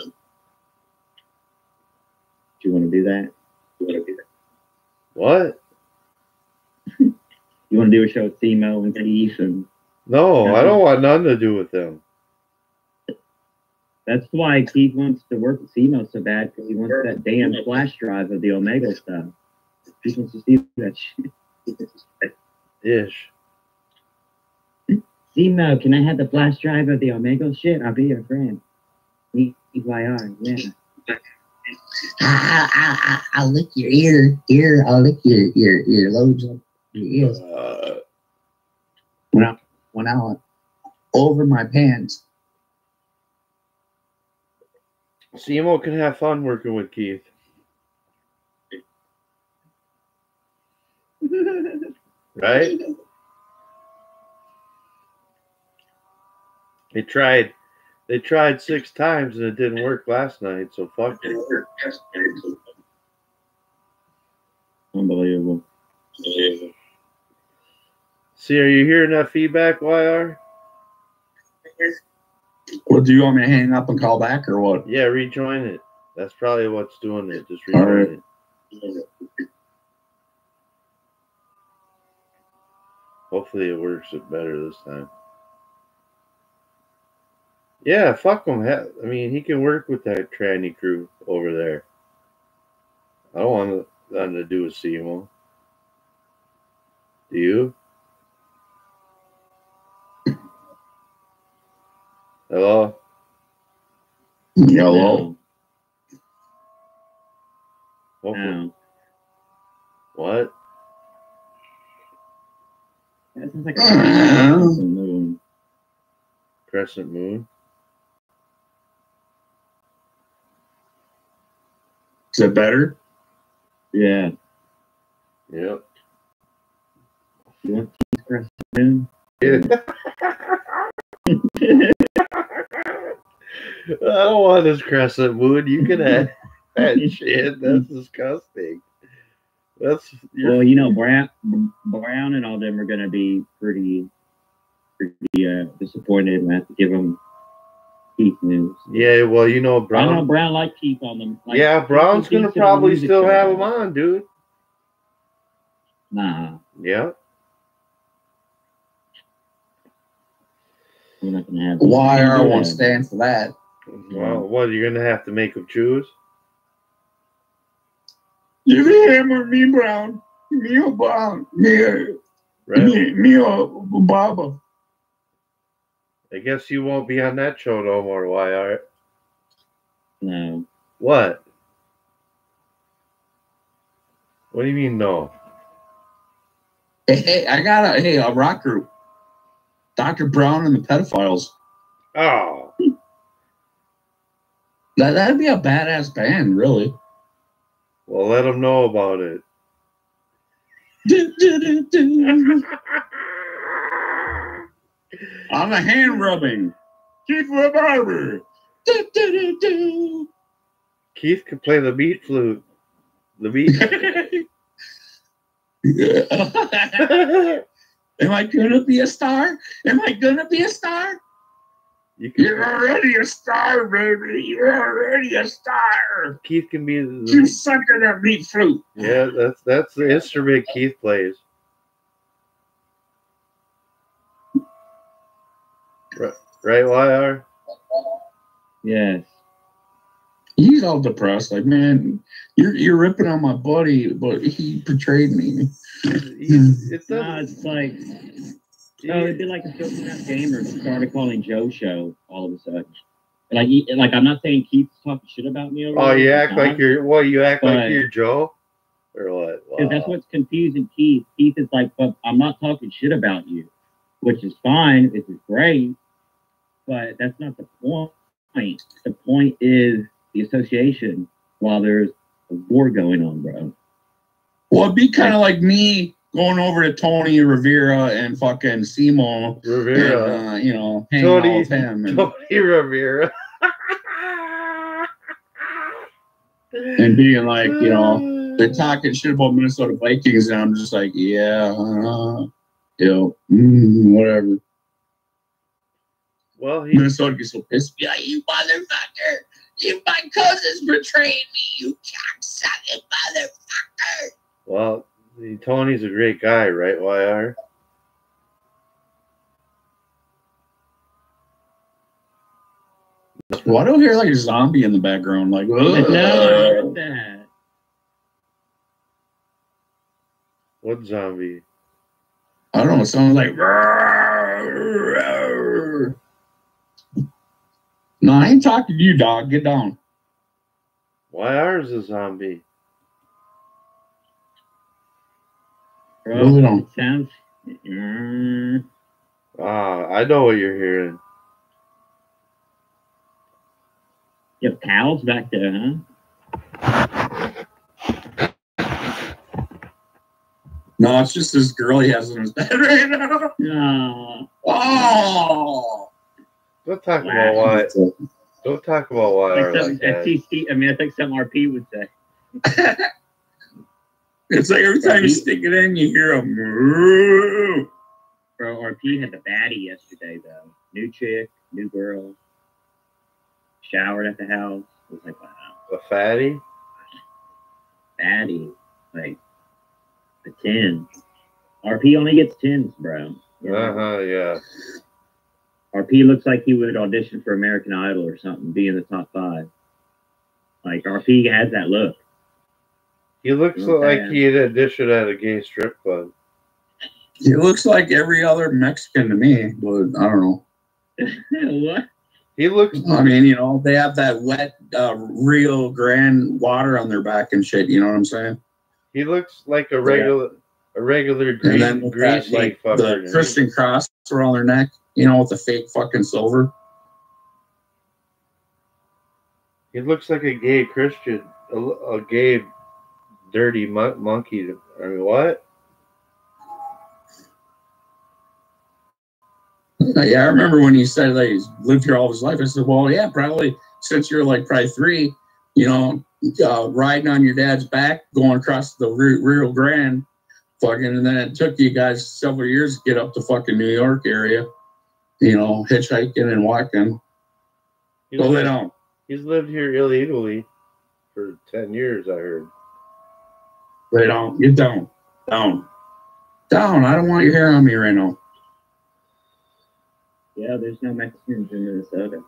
Do you want to do that?
What?
You want to do a show with Timo and Keith? And
No, I don't want nothing to do with them.
that's why Keith wants to work with Timo so bad, because he wants that damn flash drive of the Omega stuff. He wants to see that shit.
Ish.
Timo, can I have the flash drive of the Omega shit? I'll be your friend. EYR, yeah.
I'll lick your ear. I'll lick your lobes of your ears. When I over my pants.
Simo can have fun working with Keith. Right? They tried 6 times and it didn't work last night, so fuck it.
Unbelievable.
See, are you hearing that feedback, YR?
Well, do you want me to hang up and call back or what?
Yeah, rejoin it. That's probably what's doing it. Just rejoin it. Hopefully it works it better this time. Yeah, fuck him. I mean, he can work with that tranny crew over there. I don't want nothing to do with Simo. Do you? Hello?
Hello?
No. What?
That sounds like a crescent moon.
Crescent moon?
Is that better?
Yeah.
Yep.
You want Keith's crescent moon?
Yeah. I don't want this crescent moon. You can have that shit. That's disgusting.
Well, you know, Brown and all them are going to be pretty disappointed and have to give them Keith news.
Yeah, well, you know, Brown.
I know Brown like Keith on them. Like,
yeah, Brown's going to probably still have him on, dude.
Nah.
Yeah.
You're not gonna have
YR won't stand for that.
Well, what are you gonna have to make them choose?
You him or me, Brown? Me or Brown? Me or Baba?
I guess you won't be on that show no more, YR.
No.
What? What do you mean no?
Hey, I got a rock group. Dr. Brown and the Pedophiles.
Oh.
That'd be a badass band, really.
Well, let them know about it.
On the hand rubbing. Keith the Barber.
Keith could play the beat flute. The beat.
Am I gonna be a star? Am I gonna be a star? You're already a star, baby. You're already a star.
Keith can be
You suck at that beat flute.
Yeah, that's the instrument Keith plays. Right, YR?
Yes.
He's all depressed. Like, man, you're ripping on my buddy, but he betrayed me.
It's like, it'd be like a filthy gamer started calling Joe show all of a sudden. Like I'm not saying Keith's talking shit about me.
Oh, you act like you're like you're Joe, or what?
Because that's what's confusing Keith. Keith is like, but I'm not talking shit about you, which is fine. Which is great, but that's not the point. The point is the association while there's a war going on, bro.
Well, it'd be kind of like me going over to Tony Rivera and fucking Simo
Rivera,
and, hanging out with him.
Tony Rivera.
And being like, they're talking shit about Minnesota Vikings, and I'm just like, whatever.
Well,
Minnesota gets so pissed. Yeah, you motherfucker! My cousins betrayed me, you cocksucking motherfucker!
Well, Tony's a great guy, right, YR?
Why do I hear like a zombie in the background? Like,
What zombie?
I don't know. It sounds like. No, I ain't talking to you, dog. Get down.
YR's a zombie.
Bro, it sounds.
I know what you're hearing.
You have cows back there, huh?
No, it's just this girl he has in his bed right now.
No.
Oh.
Don't talk about why. Don't talk about YR like that.
I think something RP would say.
It's like every time you stick it in, you hear a moo.
Bro, RP had the baddie yesterday, though. New chick, new girl. Showered at the house. It was like, wow.
A fatty?
Baddie. Like, a 10. RP only gets 10s, bro.
Yeah.
RP looks like he would audition for American Idol or something, be in the top 5. Like, RP has that look.
He looks like he'd audition at a gay strip club.
He looks like every other Mexican to me, but I don't know.
What?
He looks.
I mean, they have that wet Rio Grande water on their back and shit. You know what I'm saying?
He looks like a regular greasy,
and then
greasy
like
fucker.
The Christian cross around their neck, with the fake fucking silver.
He looks like a gay Christian, a gay dirty monkey. I mean, what?
Yeah, I remember when he said that he's lived here all his life. I said, well, yeah, probably since you're like probably 3, riding on your dad's back, going across the Rio Grande, fucking, and then it took you guys several years to get up to fucking New York area, hitchhiking and walking. Go lay down.
He's lived here illegally for 10 years, I heard.
Lay down. Get down. Down. Down. I don't want your hair on me right now.
Yeah, there's no Mexicans in Minnesota.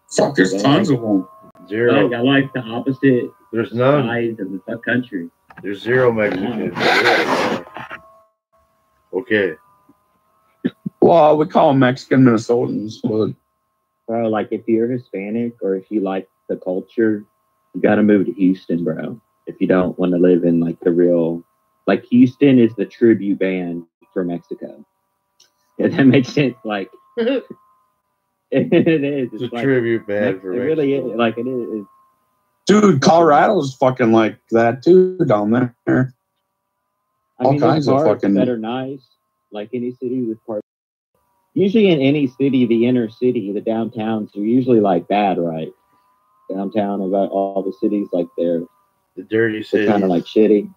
Fuck, there's tons of them.
Zero.
Like, I like the opposite
There's none.
sides of the country.
There's zero Mexicans. Zero. Okay.
Well, we call them Mexican Minnesotans. But
Bro, like if you're Hispanic or if you like the culture, you gotta move to Houston, bro. If you don't want to live in like the real, like Houston is the tribute band for Mexico. If that makes sense, like it is.
It's a
like,
tribute band for
it
Mexico.
really is. Like it is.
dude, Colorado's fucking like that too down there.
I mean, there's parts that are nice, like any city with parts. Usually in any city, the inner city, the downtowns are usually like bad, right? Downtown, about all the cities, like they're
the dirty cities,
kind of like shitty.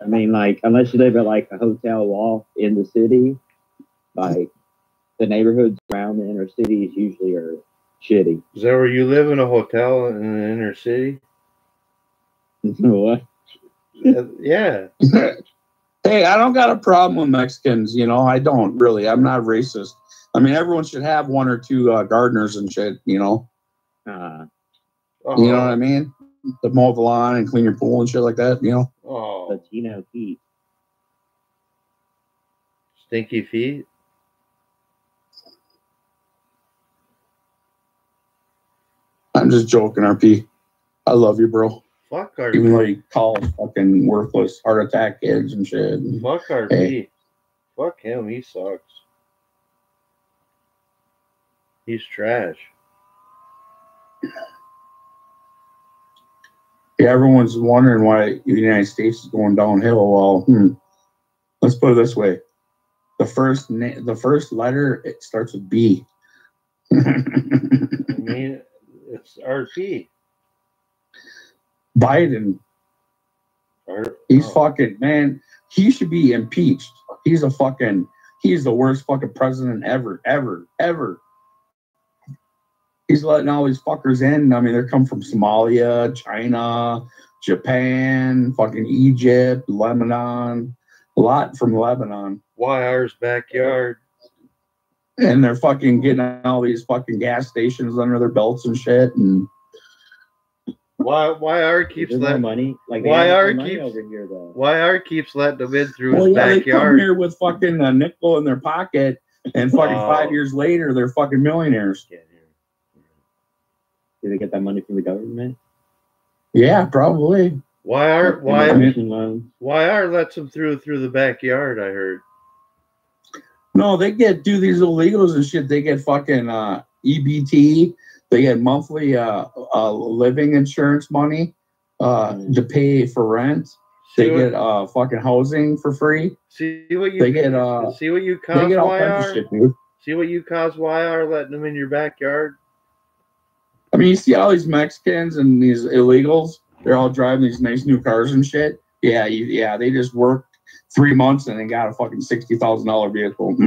I mean, like unless you live at like a hotel wall in the city, like the neighborhoods around the inner cities usually are shitty.
Is that where you live, in a hotel in the inner city?
What?
Yeah.
Hey, I don't got a problem with Mexicans, you know. I don't really. I'm not racist. I mean, everyone should have one or two gardeners and shit, you know. You know what I mean? To mow the lawn and clean your pool and shit like that, you know.
Latino feet.
Stinky feet.
I'm just joking, RP. I love you, bro.
Fuck RP.
Even though you call them fucking worthless heart attack kids and shit.
Fuck RP.
Hey.
Fuck him. He sucks. He's trash.
Yeah, everyone's wondering why the United States is going downhill. Well, let's put it this way: the first letter, it starts with B.
I mean, it's RP.
Biden. He's fucking, man. He should be impeached. He's the worst fucking president ever. He's letting all these fuckers in. I mean, they come from Somalia, China, Japan, fucking Egypt, Lebanon, a lot from Lebanon.
YR's backyard.
And they're fucking getting all these fucking gas stations under their belts and shit. And
YR keeps letting
money. Like
YR
money
keeps
over here though.
YR keeps letting them in through
well,
his
yeah, they come
backyard.
here with fucking a nickel in their pocket, and fucking 5 years later, they're fucking millionaires.
Do they get that money from the government?
Yeah, probably.
YR lets them through the backyard, I heard.
No, they do these illegals and shit. They get fucking EBT. They get monthly living insurance money to pay for rent. They get fucking housing for free.
See what you
they get
see what you cause
they get all
YR.
kinds of shit, dude.
See what you cause YR letting them in your backyard.
I mean, you see all these Mexicans and these illegals. They're all driving these nice new cars and shit. Yeah, they just worked 3 months and then got a fucking $60,000 vehicle.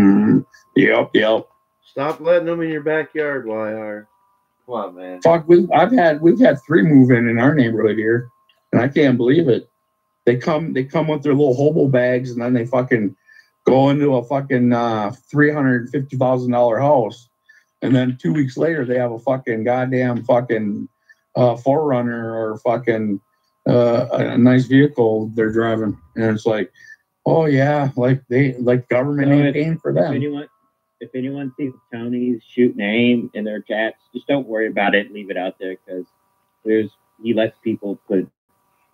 Yep.
Stop letting them in your backyard, YR. Come on, man.
Fuck, we've had 3 move in our neighborhood here, and I can't believe it. They come with their little hobo bags, and then they fucking go into a fucking $350,000 house, and then 2 weeks later they have a fucking goddamn fucking Forerunner or fucking a nice vehicle they're driving, and it's like, oh yeah, like government ain't paying for them.
If anyone sees Tony's shoot name in their chats, just don't worry about it. Leave it out there because he lets people put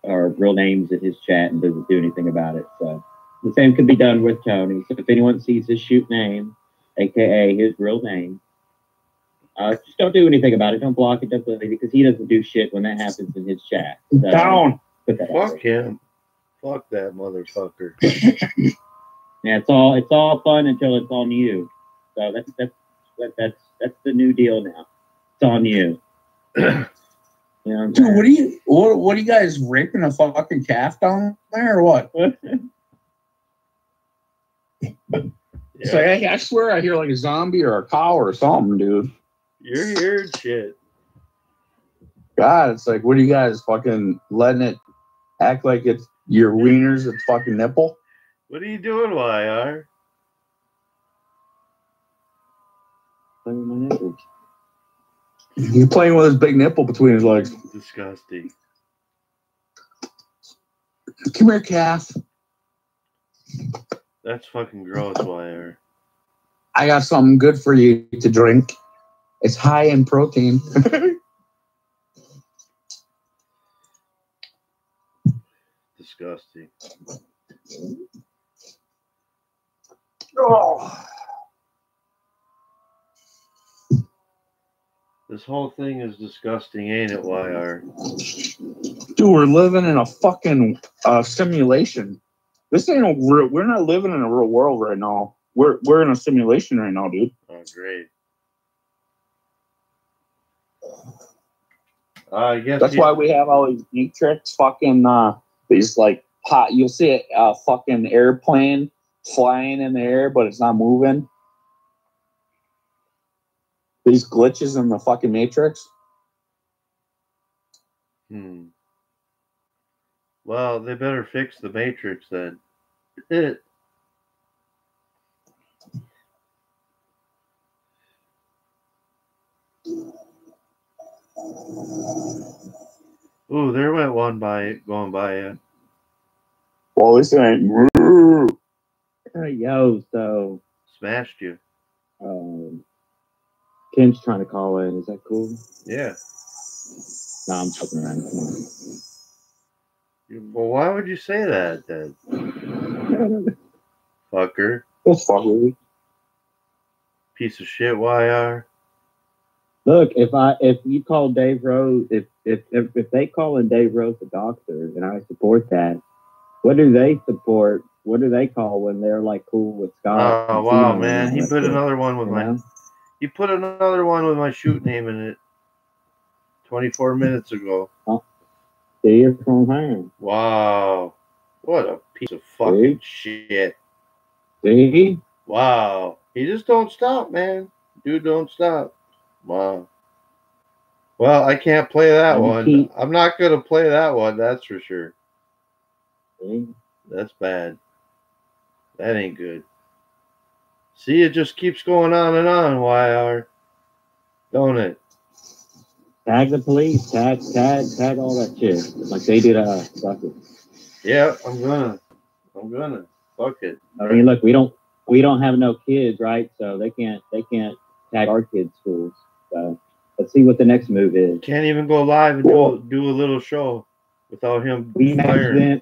real names in his chat and doesn't do anything about it. So the same could be done with Tony. So if anyone sees his shoot name, aka his real name, just don't do anything about it. Don't block it. Don't delete it because he doesn't do shit when that happens in his chat. So,
down.
Fuck him. Fuck that motherfucker.
Yeah, it's all fun until it's on you. So that's the new deal now. It's on you. You know,
dude, what are you guys raping a fucking calf down there or what? It's like, I swear I hear like a zombie or a cow or something, dude.
You're hearing shit.
God, it's like, what are you guys fucking letting it act like it's
Your wiener's a fucking nipple.
What are you doing, YR?
Playing with my nipples.
He's playing with his big nipple between his legs.
Disgusting.
Come here, calf.
That's fucking gross, YR.
I got something good for you to drink. It's high in protein.
Disgusting.
Oh.
This whole thing is disgusting, ain't it, YR?
Dude, we're living in a fucking simulation. This ain't a real. We're not living in a real world right now. We're in a simulation right now, dude.
Oh, great. I guess
that's why we have all these matrix fucking these like pot. You'll see a fucking airplane flying in the air, but it's not moving. These glitches in the fucking matrix.
Well, they better fix the matrix then. Ooh, there went one going by you.
Well, this ain't.
Yo, so
smashed you.
Ken's trying to call in. Is that cool?
Yeah.
No, I'm fucking around. Come on.
Well, why would you say that then? Fucker.
Fucker.
Piece of shit, YR.
Look, if you call Dave Rose, if they call in Dave Rose a doctor, and I support that, what do they support? What do they call when they're like cool with Scott?
Oh wow, man! He put another one with my. He put another one with my shoot name in it. 24 minutes ago.
Oh, see you from home.
Wow, what a piece of fucking shit.
See?
Wow, he just don't stop, man. Dude, don't stop. Wow. Well, I can't play that one. I'm not gonna play that one. That's for sure. That's bad. That ain't good. See, it just keeps going on and on, YR. Don't it?
Tag the police. Tag all that shit. Like they did Bucket.
Yeah, I'm gonna. Fuck it.
I mean, look, we don't have no kids, right? So they can't tag our kids' schools. So let's see what the next move is.
Can't even go live and do a little show without him.
We match their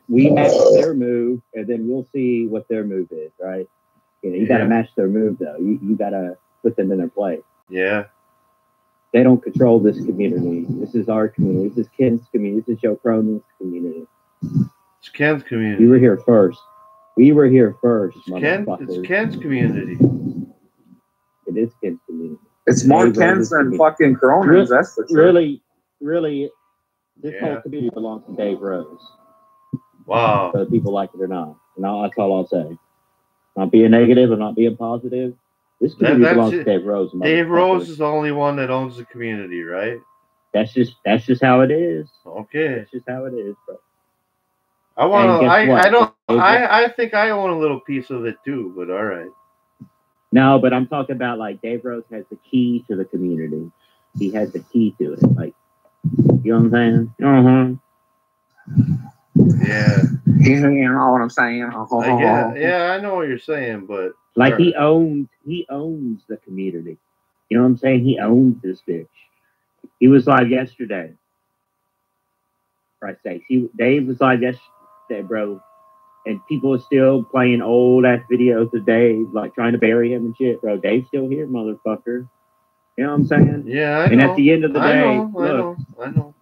move, and then we'll see what their move is, right? You know, you got to match their move, though. You got to put them in their place.
Yeah.
They don't control this community. This is our community. This is Ken's community. This is Joe Cronin's community.
It's Ken's community.
We were here first.
It's Ken's community.
It is Ken's community.
It's more Ken's than fucking Cronin's, that's for sure.
Really, this whole community belongs to Dave Rose.
Wow.
Whether people like it or not. And that's all I'll say. I'm not being negative. I'm not being positive. This community belongs to Dave Rose.
Dave Rose is the only one that owns the community, right?
That's just how it is.
Okay.
That's just how it is, bro.
I think I own a little piece of it too, but all right.
No, but I'm talking about like Dave Rose has the key to the community. He has the key to it. Like, you know what I'm saying?
Yeah.
You know what I'm saying?
Yeah, I know what you're saying, but
like he owns the community. You know what I'm saying? He owns this bitch. He was live yesterday. For Christ's sake. Dave was live yesterday, bro. And people are still playing old ass videos of Dave, like trying to bury him and shit, bro. Dave's still here, motherfucker. You know what I'm saying?
Yeah,
I know. At the end of the day,
I know.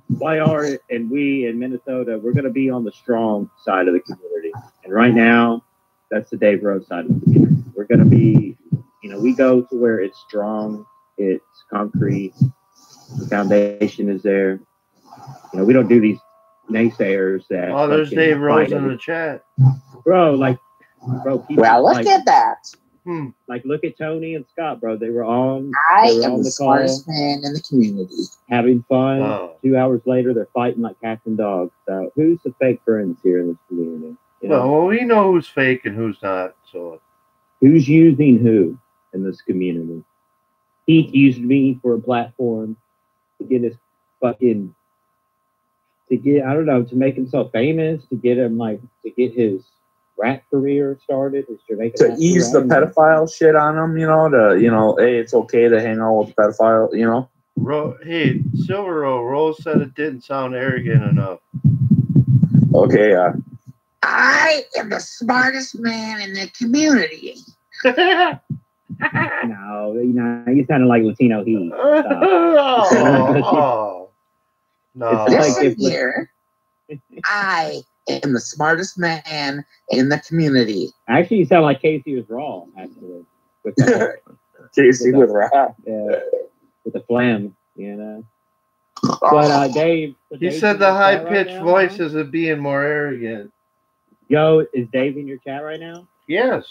YR and we in Minnesota, we're going to be on the strong side of the community. And right now, that's the Dave Rose side of the community. We're going to be, we go to where it's strong, it's concrete, the foundation is there. We don't do these naysayers that.
Oh, there's Dave Rose in the chat.
Bro,
well, look at that.
Like, look at Tony and Scott, bro. They were on.
I
They were
am
on
the
the
smartest
call,
man in the community.
having fun.
Oh.
2 hours later, they're fighting like cats and dogs. So, who's the fake friends here in this community? You know?
Well, we know who's fake and who's not. So
Who's using who in this community? He used me for a platform to get his fucking, to get, I don't know, to make himself famous, to get him like, to get his rap career started, his Jamaican
To
rap
ease
career.
the pedophile shit on them, you know, hey, it's okay to hang out with pedophile, you know.
Hey, Silver Rose said it didn't sound arrogant enough.
Okay,
I am the smartest man in the community.
No, you know, you sounded like Latino Heat.
No.
Listen here. I am the smartest man in the community.
Actually, you sound like Casey was wrong, actually. With the,
Casey with rap.
Yeah, with the phlegm, you know. But Dave.
He said the high-pitched voices of being more arrogant.
Yo, is Dave in your chat right now?
Yes.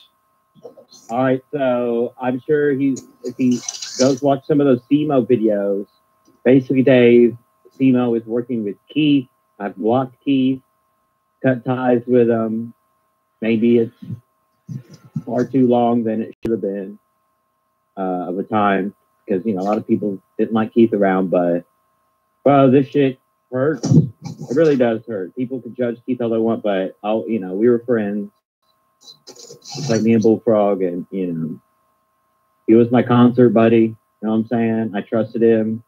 All right, so I'm sure if he goes watch some of those SEMO videos, basically Dave, SEMO is working with Keith. I've blocked Keith, cut ties with him. Maybe it's far too long than it should have been of a time, because, you know, a lot of people didn't like Keith around, but, bro, this shit hurts. It really does hurt. People can judge Keith all they want, but, you know, we were friends. It's like me and Bullfrog, and, you know, he was my concert buddy. You know what I'm saying? I trusted him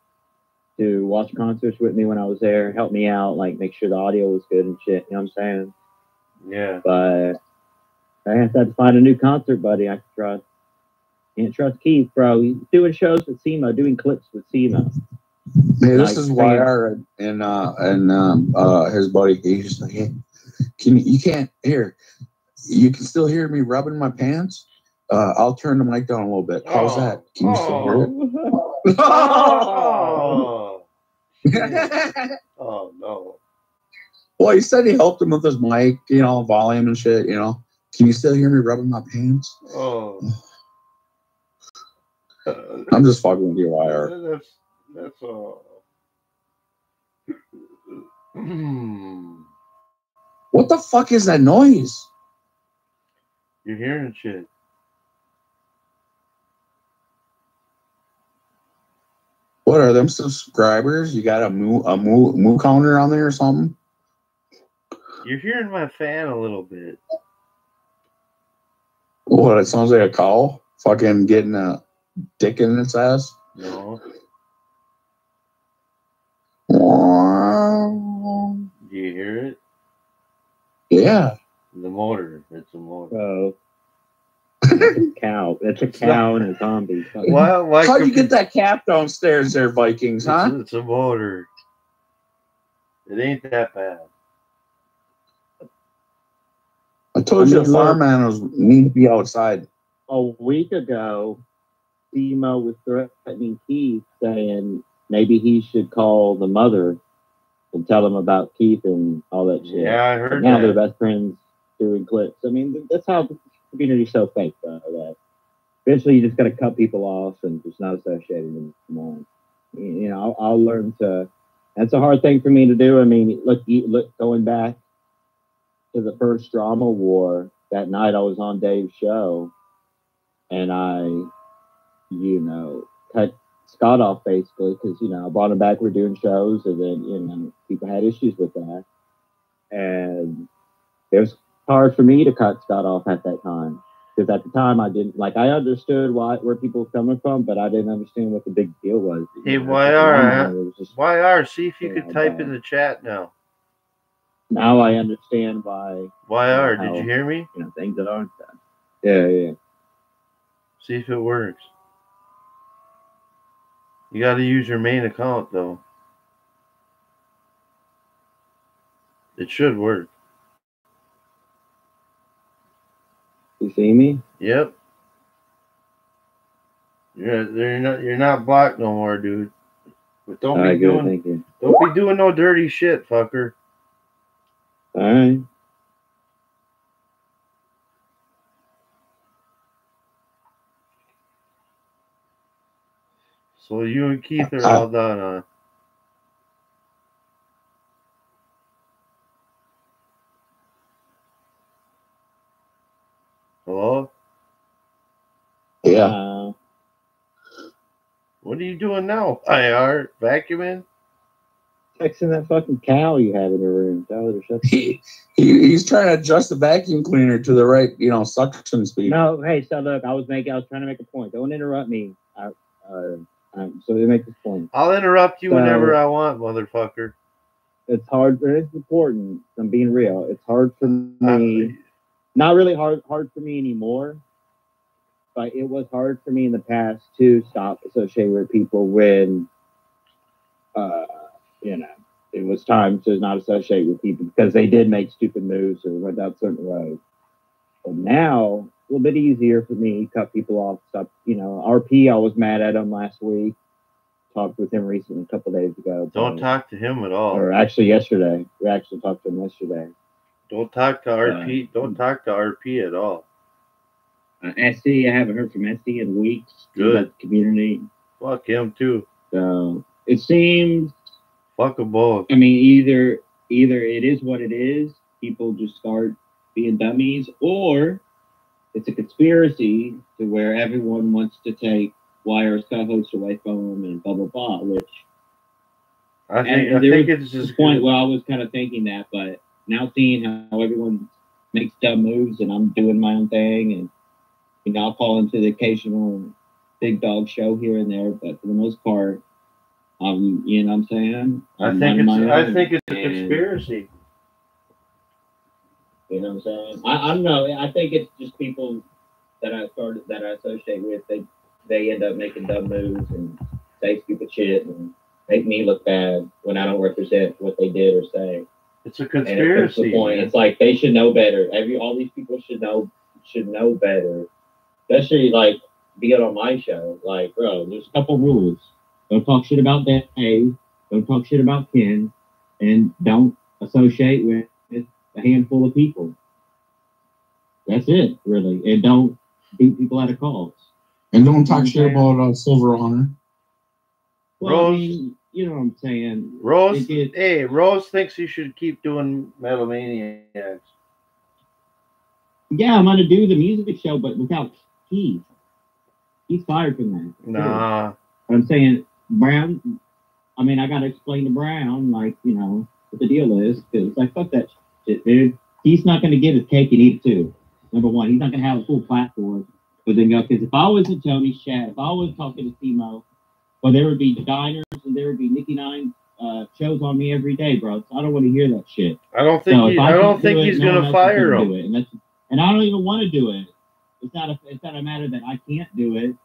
to watch concerts with me when I was there, help me out, like make sure the audio was good and shit. You know what I'm saying?
Yeah.
But I have to find a new concert buddy I can trust. Can't trust Keith, bro. He's doing shows with SEMO, doing clips with SEMO.
Hey, this is YR and his buddy. He's like, hey, you can't hear. You can still hear me rubbing my pants. I'll turn the mic down a little bit. How's that? Can you still hear it?
Oh no.
Well, he said he helped him with his mic, you know, volume and shit. You know, can you still hear me rubbing my pants?
Oh.
I'm just fucking with you, YR.
That's
What the fuck is that noise?
You're hearing shit.
What are them subscribers? You got a moo counter on there or something?
You're hearing my fan a little bit.
What? It sounds like a cow fucking getting a dick in its ass.
No. Do you hear it?
Yeah.
The motor. It's a motor.
Oh. It's a cow. It's a cow and a zombie.
Why
How'd you get that cap downstairs there, Vikings, huh?
It's a motor. It ain't that bad.
I told you the fireman was need to be outside.
A week ago, SEMO was threatening Keith, saying maybe he should call the mother and tell him about Keith and all that shit.
Yeah, I heard
but now
that.
they're best friends doing clips. I mean, that's how the community's so fake, though, that eventually you just got to cut people off and just not associate them anymore. You know, I'll learn to. That's a hard thing for me to do. I mean, look, going back to the first drama war, that night I was on Dave's show, and I, you know, cut Scott off basically because, you know, I brought him back, we're doing shows, and then, you know, people had issues with that. And it was hard for me to cut Scott off at that time. Because at the time I didn't, like, I understood where people were coming from, but I didn't understand what the big deal was.
Hey,
You know,
YR, see if you could type in the chat now.
Now I understand why.
YR, did you hear me?
You know, things that aren't done. Yeah.
See if it works. You got to use your main account, though. It should work.
You see me?
Yep. You're not blocked no more, dude. But don't be doing no dirty shit, fucker.
All right.
So you and Keith are all done, huh? Hello?
Yeah.
What are you doing now, IR? Vacuuming?
Fixing that fucking cow you have in your room. Tell her to shut
He's trying to adjust the vacuum cleaner to the right, suction speed.
No, hey, so look, I was trying to make a point. Don't interrupt me. So to make this point.
I'll interrupt you whenever I want, motherfucker.
It's hard, and it's important. I'm being real. It's hard for me. Not really hard for me anymore, but it was hard for me in the past to stop associating with people when, it was time to not associate with people because they did make stupid moves or went down certain roads. But now, a little bit easier for me, cut people off. Stop, RP, I was mad at him last week. Talked with him recently, a couple days ago.
Don't talk to him at all.
Or actually yesterday. We actually talked to him yesterday.
Don't talk to RP. Don't talk to RP at all.
SD, I haven't heard from SD in weeks.
Good.
Community.
Fuck him too.
So it seems.
Fuck them both.
I mean, either it is what it is. People just start being dummies, or it's a conspiracy to where everyone wants to take Wire's co-host away from him and blah blah blah. Which
I think it's just
the point where I was kind of thinking that, but now seeing how everyone makes dumb moves and I'm doing my own thing, and I'll call into the occasional big dog show here and there, but for the most part, you know what I'm saying?
I think it's a conspiracy.
You know what I'm saying? I don't know. I think it's just people that I associate with. They end up making dumb moves and say stupid shit and make me look bad when I don't represent what they did or say.
It's a conspiracy.
The point. It's like they should know better. All these people should know better. Especially like being on my show. Like, bro, there's a couple rules. Don't talk shit about Dave. Don't talk shit about Ken. And don't associate with a handful of people. That's it, really. And don't beat people out of calls.
And don't talk shit about Silver Honor.
Well, Rose, I mean, you know what I'm saying.
Rose thinks you should keep doing Metal Maniacs.
Yeah, I'm going to do the music show, but without Keith. He's fired from that.
Nah.
I'm saying, Brown, I mean, I got to explain to Brown, like, what the deal is. Because it's like, fuck that shit, dude. He's not going to get his cake and eat it, too. Number one, he's not going to have a full platform. But then go, because if I was in Tony's chat, if I was talking to Timo, well, there would be diners and there would be Nicky Nine shows on me every day, bro. So I don't want to hear that shit.
I don't think he's going to fire him.
And I don't even want to do it. It's not a matter that I can't do it,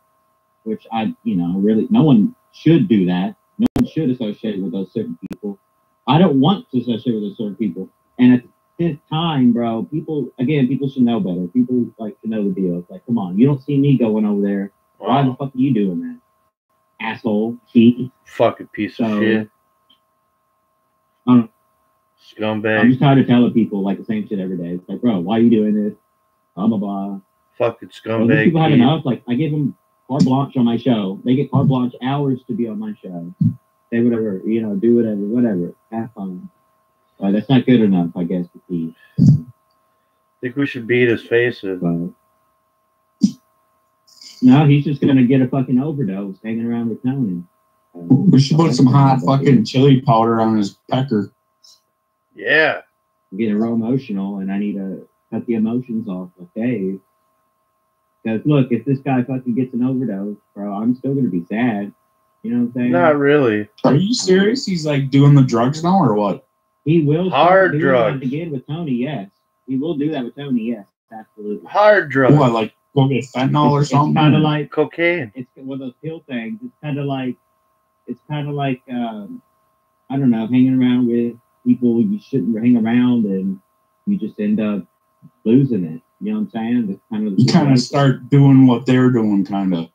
which really, no one should do that. No one should associate with those certain people. I don't want to associate with those certain people. And at this time, bro, people should know better. People like to know the deal. It's like, come on, you don't see me going over there. Why the fuck are you doing that? Asshole, cheat.
Fucking piece of shit. Scumbag.
I'm just tired of telling people like the same shit every day. It's like, bro, why are you doing this? Blah, blah, blah.
Fucking scumbag.
Well, people have enough. Like, I give them carte blanche on my show. They get carte blanche hours to be on my show. Say whatever, do whatever. Have fun. That's not good enough, I guess, to keep.
I think we should beat his face in.
No, he's just going to get a fucking overdose hanging around with Tony.
We should put some hot fucking chili powder on his pecker.
Yeah.
I'm getting real emotional, and I need to cut the emotions off of Dave. Because, look, if this guy fucking gets an overdose, bro, I'm still going to be sad. You know what I'm saying?
Not really.
Are you serious? He's, like, doing the drugs now, or what?
He will
hard drugs
again with Tony. Yes, he will do that with Tony. Yes, absolutely.
Hard drugs.
What, like go get fentanyl or something?
It's kind of like
cocaine.
It's one of those pill things. It's kind of like I don't know, hanging around with people you shouldn't hang around, and you just end up losing it. You know what I'm saying? It's
you kind of start doing what they're doing, kind of.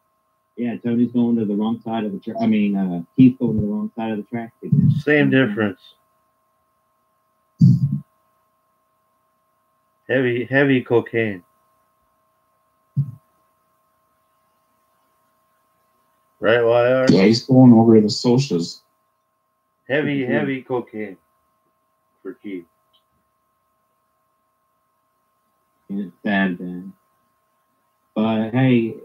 Yeah, Tony's going to the wrong side of the track. I mean, Keith's going to the wrong side of the track again.
Same difference. Heavy cocaine. Right, YR?
Yeah, he's going over the socials.
Heavy cocaine for Keith.
It's bad, man. But hey,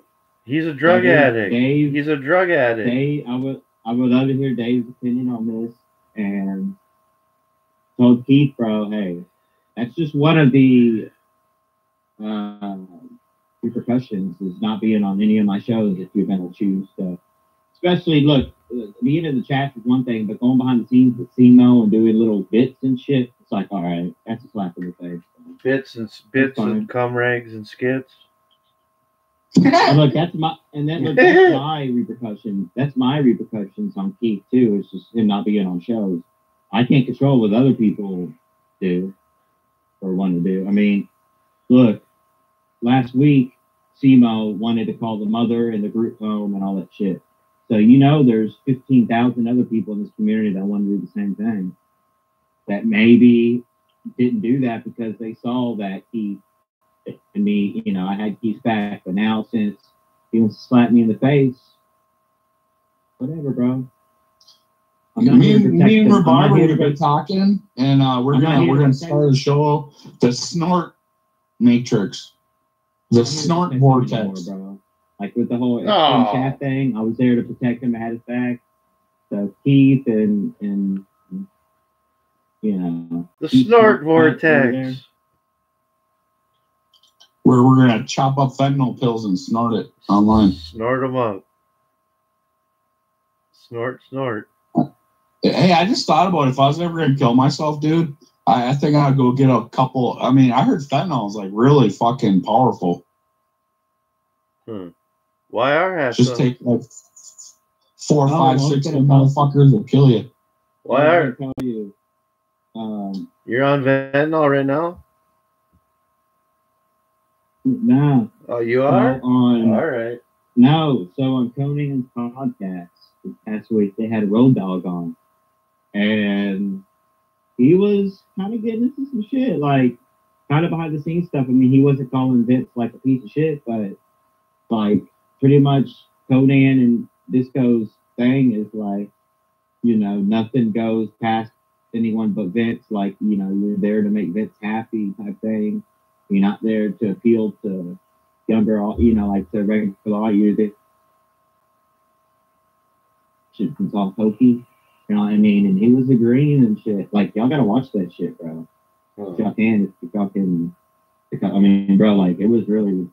he's a drug addict.
Dave,
he's a drug addict.
Dave, I would love to hear Dave's opinion on this. And told Keith, bro, hey, that's just one of the repercussions is not being on any of my shows if you're gonna choose to. Especially, look, being in the chat is one thing, but going behind the scenes with SEMO and doing little bits and shit, it's like, all right, that's a slap in the face.
Bits and cum rags and skits.
And look, that's my repercussion. That's my repercussions on Keith too. It's just him not being on shows. I can't control what other people do or want to do. I mean, look, last week SEMO wanted to call the mother and the group home and all that shit. So there's 15,000 other people in this community that want to do the same thing. That maybe didn't do that because they saw that Keith and me, I had Keith's back. But now since he wants to slap me in the face, whatever, bro.
Me and Rebarber have been talking, and we're gonna start a show, the Snort Matrix, the Snort Vortex.
Bro. Like with the whole chat thing, I was there to protect him. I had his back. So Keith and
the Snort Vortex.
Where we're gonna chop up fentanyl pills and snort it online.
Snort them up. Snort.
Hey, I just thought about it. If I was ever gonna kill myself, dude, I think I'd go get a couple. I mean, I heard fentanyl is like really fucking powerful.
YR has
just take like 4, 5, 6 motherfuckers will kill you.
YR, you're on fentanyl right now?
No.
Oh, you are?
All
right.
No. So on Conan's podcast this past week, they had Road Dogg on. And he was kind of getting into some shit, like kind of behind the scenes stuff. I mean, he wasn't calling Vince like a piece of shit, but like pretty much Conan and Disco's thing is like, nothing goes past anyone but Vince. Like, you're there to make Vince happy type thing. You're not there to appeal to younger, like to regular audience. It's all hokey. You know what I mean? And he was agreeing and shit. Like, y'all gotta watch that shit, bro. If y'all can, I mean, bro, like, it was really,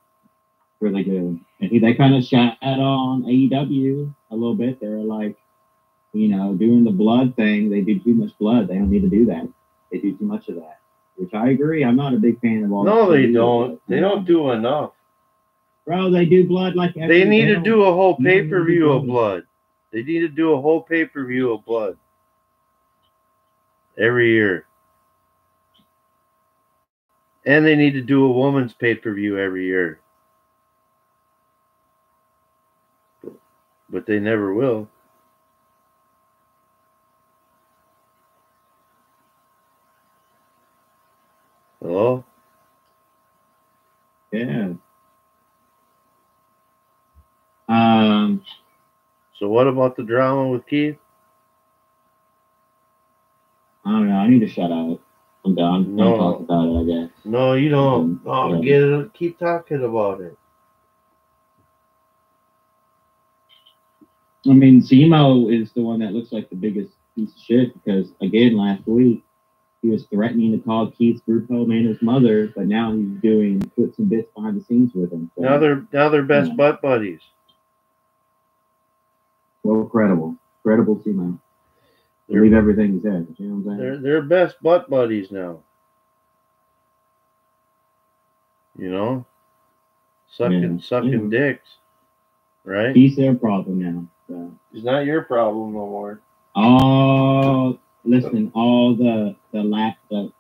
really good. And they kind of shot on AEW a little bit. They were like, doing the blood thing. They do too much blood. They don't need to do that. They do too much of that. Which I agree. I'm not a big fan of all that.
No, they don't. They don't do enough.
Bro, they do blood like every
They need to do a whole pay-per-view of blood. They need to do a whole pay-per-view of blood every year. And they need to do a woman's pay-per-view every year. But they never will. Hello?
Yeah.
So what about the drama with Keith?
I don't know. I need to shut up. I'm done.
No.
Don't talk about it, I guess.
No, you don't. Oh, get it. Keep talking about it.
I mean, SEMO is the one that looks like the biggest piece of shit because, again, last week, he was threatening to call Keith's group home and his mother, but now he's doing clips and bits behind the scenes with him. So,
now they're best butt buddies.
Well, credible SEMO. Believe everything he said. You know what I'm saying?
They're best butt buddies now. Sucking dicks, right?
He's their problem now. So.
It's not your problem no more.
Oh, listen, all the lashback.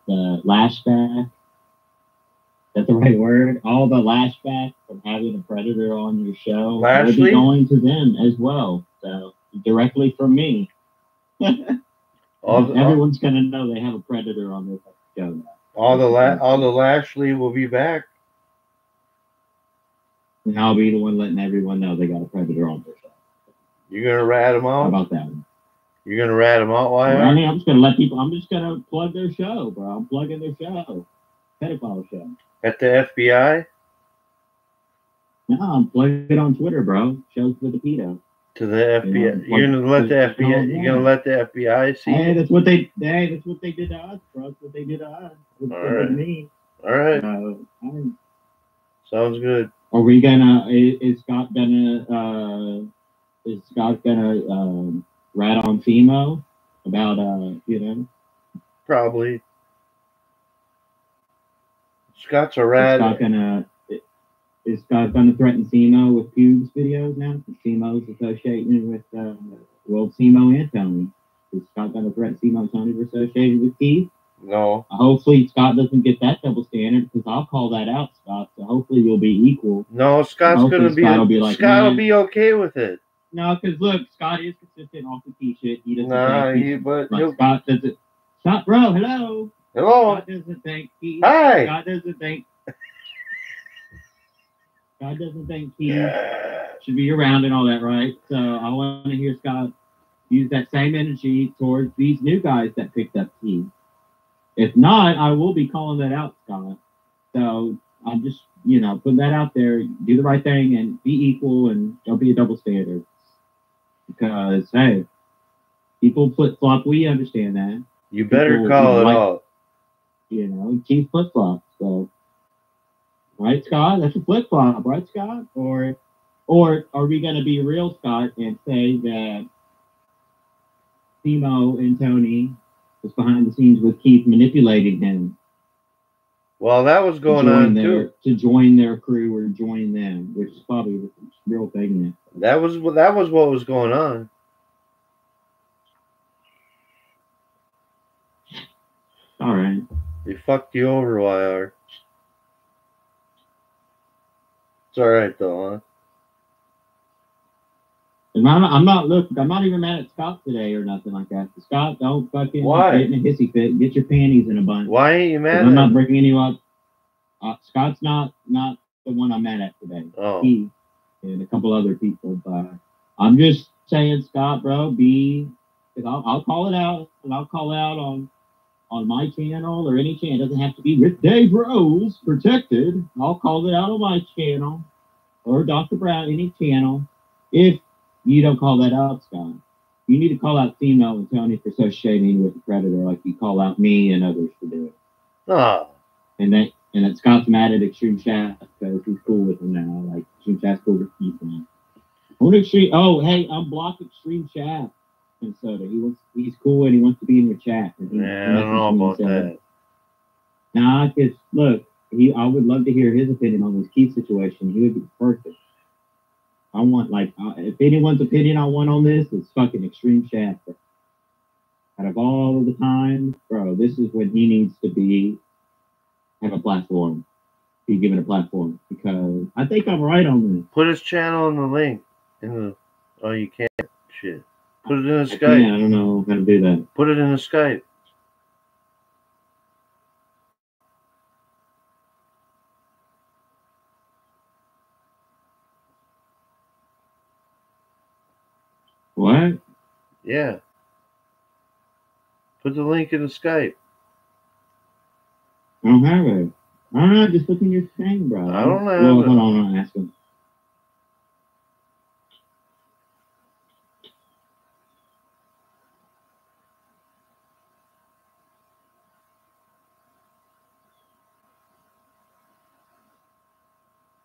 That's the right word. All the lashback from having a predator on your show will be going to them as well. So directly from me. Everyone's gonna know they have a predator on their show now.
All the Lashley will be back.
And I'll be the one letting everyone know they got a predator on their show.
You're gonna rat them out?
How about that?
You're gonna rat them out? Why?
I mean, I'm just gonna let people. I'm just gonna plug their show, bro. I'm plugging their show, pedophile show.
At the FBI?
No, I'm plugging it on Twitter, bro. Shows for the pedo.
To the FBI? You're gonna let the FBI? You're gonna let the FBI see?
Hey, that's what they. Hey, that's what they did to us, bro. That's what they did to us. That's what they did to me.
All right. Sounds good.
Are we gonna? Is Scott gonna? Is Scott gonna rat on FEMO about you know?
Probably. Scott's a rat.
Is Scott gonna threaten FEMO with pubes videos now? FEMO's associated with FEMO and Tony. Is Scott gonna threaten FEMO and Tony for associated with Keith?
No.
Hopefully Scott doesn't get that double standard because I'll call that out, Scott. So hopefully we'll be equal.
No, Scott's gonna be. Scott will be okay with it.
No, because look, Scott is consistent off the key shit. He doesn't. Scott doesn't. Scott, bro, hello.
Hello.
Scott doesn't think he.
Hi.
Scott doesn't think. Scott doesn't think he should be around and all that, right? So I want to hear Scott use that same energy towards these new guys that picked up Keith. If not, I will be calling that out, Scott. So I'm just, putting that out there. Do the right thing and be equal and don't be a double standard. Because, hey, people flip-flop. We understand that.
You better people, call it out.
Keith flip-flop. So, right, Scott? That's a flip-flop, right, Scott? Or are we going to be real, Scott, and say that Timo and Tony was behind the scenes with Keith manipulating him?
Well, that was going on too.
To join their crew or join them, which is probably the real thing.
That was what was going on.
All right.
They fucked you over, YR. It's all right though, huh?
And I'm not even mad at Scott today or nothing like that. Scott, don't fucking get in a hissy fit. Get your panties in a bunch.
Why ain't you mad at
I'm not breaking anyone up. Scott's not the one I'm mad at today.
Oh.
He and a couple other people. But I'm just saying, Scott, bro, I'll call it out, and I'll call it out on my channel or any channel. It doesn't have to be with Dave Rose Protected. I'll call it out on my channel or Dr. Brown, any channel. If you don't call that out, Scott, you need to call out Timo and Tony for associating with the Predator like you call out me and others for doing.
Oh.
And that Scott's mad at Extreme Shaft because he's cool with him now. Like, Extreme Shaft's cool with Keith now. Hey, unblock Extreme Shaft, Minnesota. He's cool and he wants to be in your chat.
I don't know about that.
Nah, because look, I would love to hear his opinion on this Keith situation. He would be perfect. I want, if anyone's opinion I want on this, it's fucking Extreme Shaft. Out of all of the time, bro, this is when he needs to have a platform. Be given a platform. Because I think I'm right on this.
Put his channel in the link. Oh, you can't. Shit. Put it in the Skype.
Yeah, I don't know how to do that.
Put it in the Skype.
What?
Yeah. Put the link in the Skype.
I don't have it. I don't know. Just look in your thing, bro.
I don't have
it.
Hold
on. I'll ask him.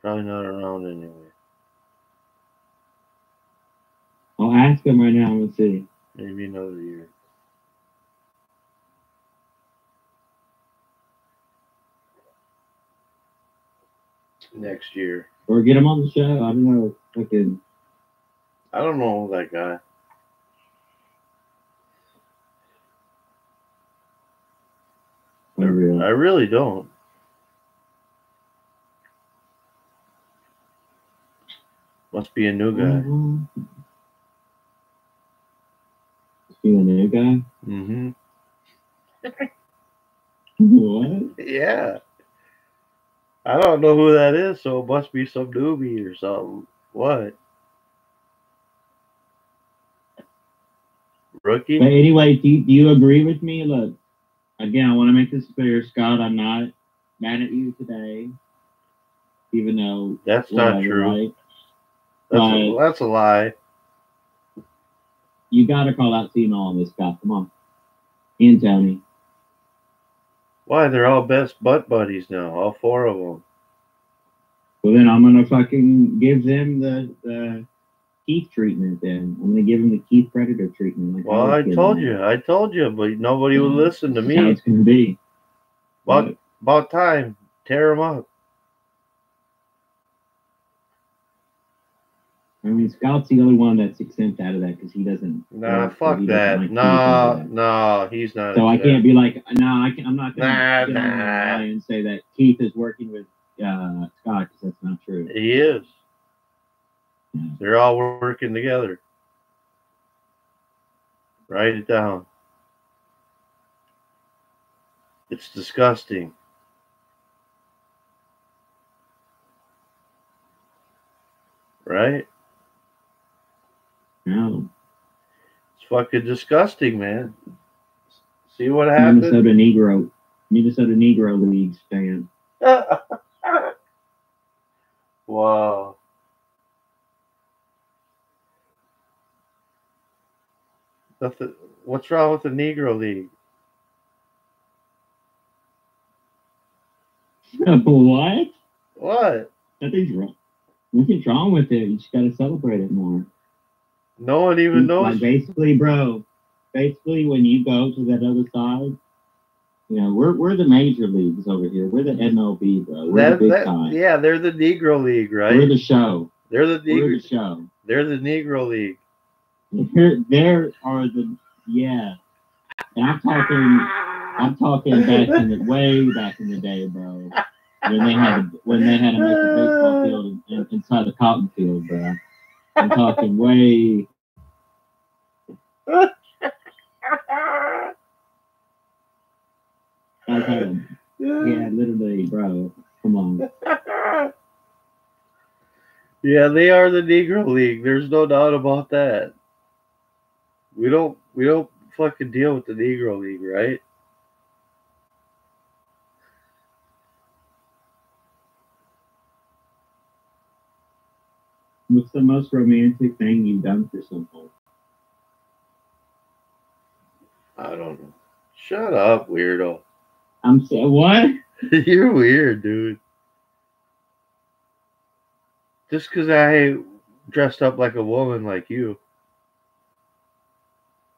Probably not around anyway.
I'll ask him right now. Let's see.
Maybe another year. Next year.
Or get him on the show. I don't know.
I don't know that guy. I really don't. Must be a new guy.
Must be a new guy?
Mm-hmm.
What?
Yeah. I don't know who that is, so it must be some newbie or something. What? Rookie?
But anyway, do you agree with me? Look, again, I want to make this clear, Scott. I'm not mad at you today, even though
that's not true. Right? That's a lie.
You got to call out Tino on this, Scott. Come on. And Tony.
Why? They're all best butt buddies now, all four of them.
Well, then I'm going to fucking give them the Keith treatment then. I'm going to give them the Keith Predator treatment. Like
well, I told you, but nobody would listen to me.
That's how it's going to be.
About time. Tear them up.
I mean, Scott's the only one that's exempt out of that because he doesn't.
Nah, fuck that. Like no, he's not.
So exempt. I can't be like, no, I'm not going to lie and say that Keith is working with Scott because that's not true.
He is. Yeah. They're all working together. Write it down. It's disgusting. Right?
No.
It's fucking disgusting, man. See what happens?
Minnesota Negro Leagues fan.
Wow. What's wrong with the Negro League?
What?
What?
Nothing's wrong. Nothing's wrong with it. You just got to celebrate it more.
No one even knows.
Like basically, bro. Basically, when you go to that other side, you know, we're the major leagues over here. We're the MLB, bro. We're the big time.
Yeah, they're the Negro League, right?
We're the show.
They're the Negro.
We're the show.
They're the Negro League.
There are the and I'm talking way back in the day, bro. When they had to make a baseball field inside a cotton field, bro. I'm talking way. Yeah, literally, bro. Come on.
Yeah, they are the Negro League. There's no doubt about that. We don't fucking deal with the Negro League, right?
What's the most romantic thing you've done for someone?
I don't know. Shut up, weirdo.
I'm saying what?
You're weird, dude. Just because I dressed up like a woman like you.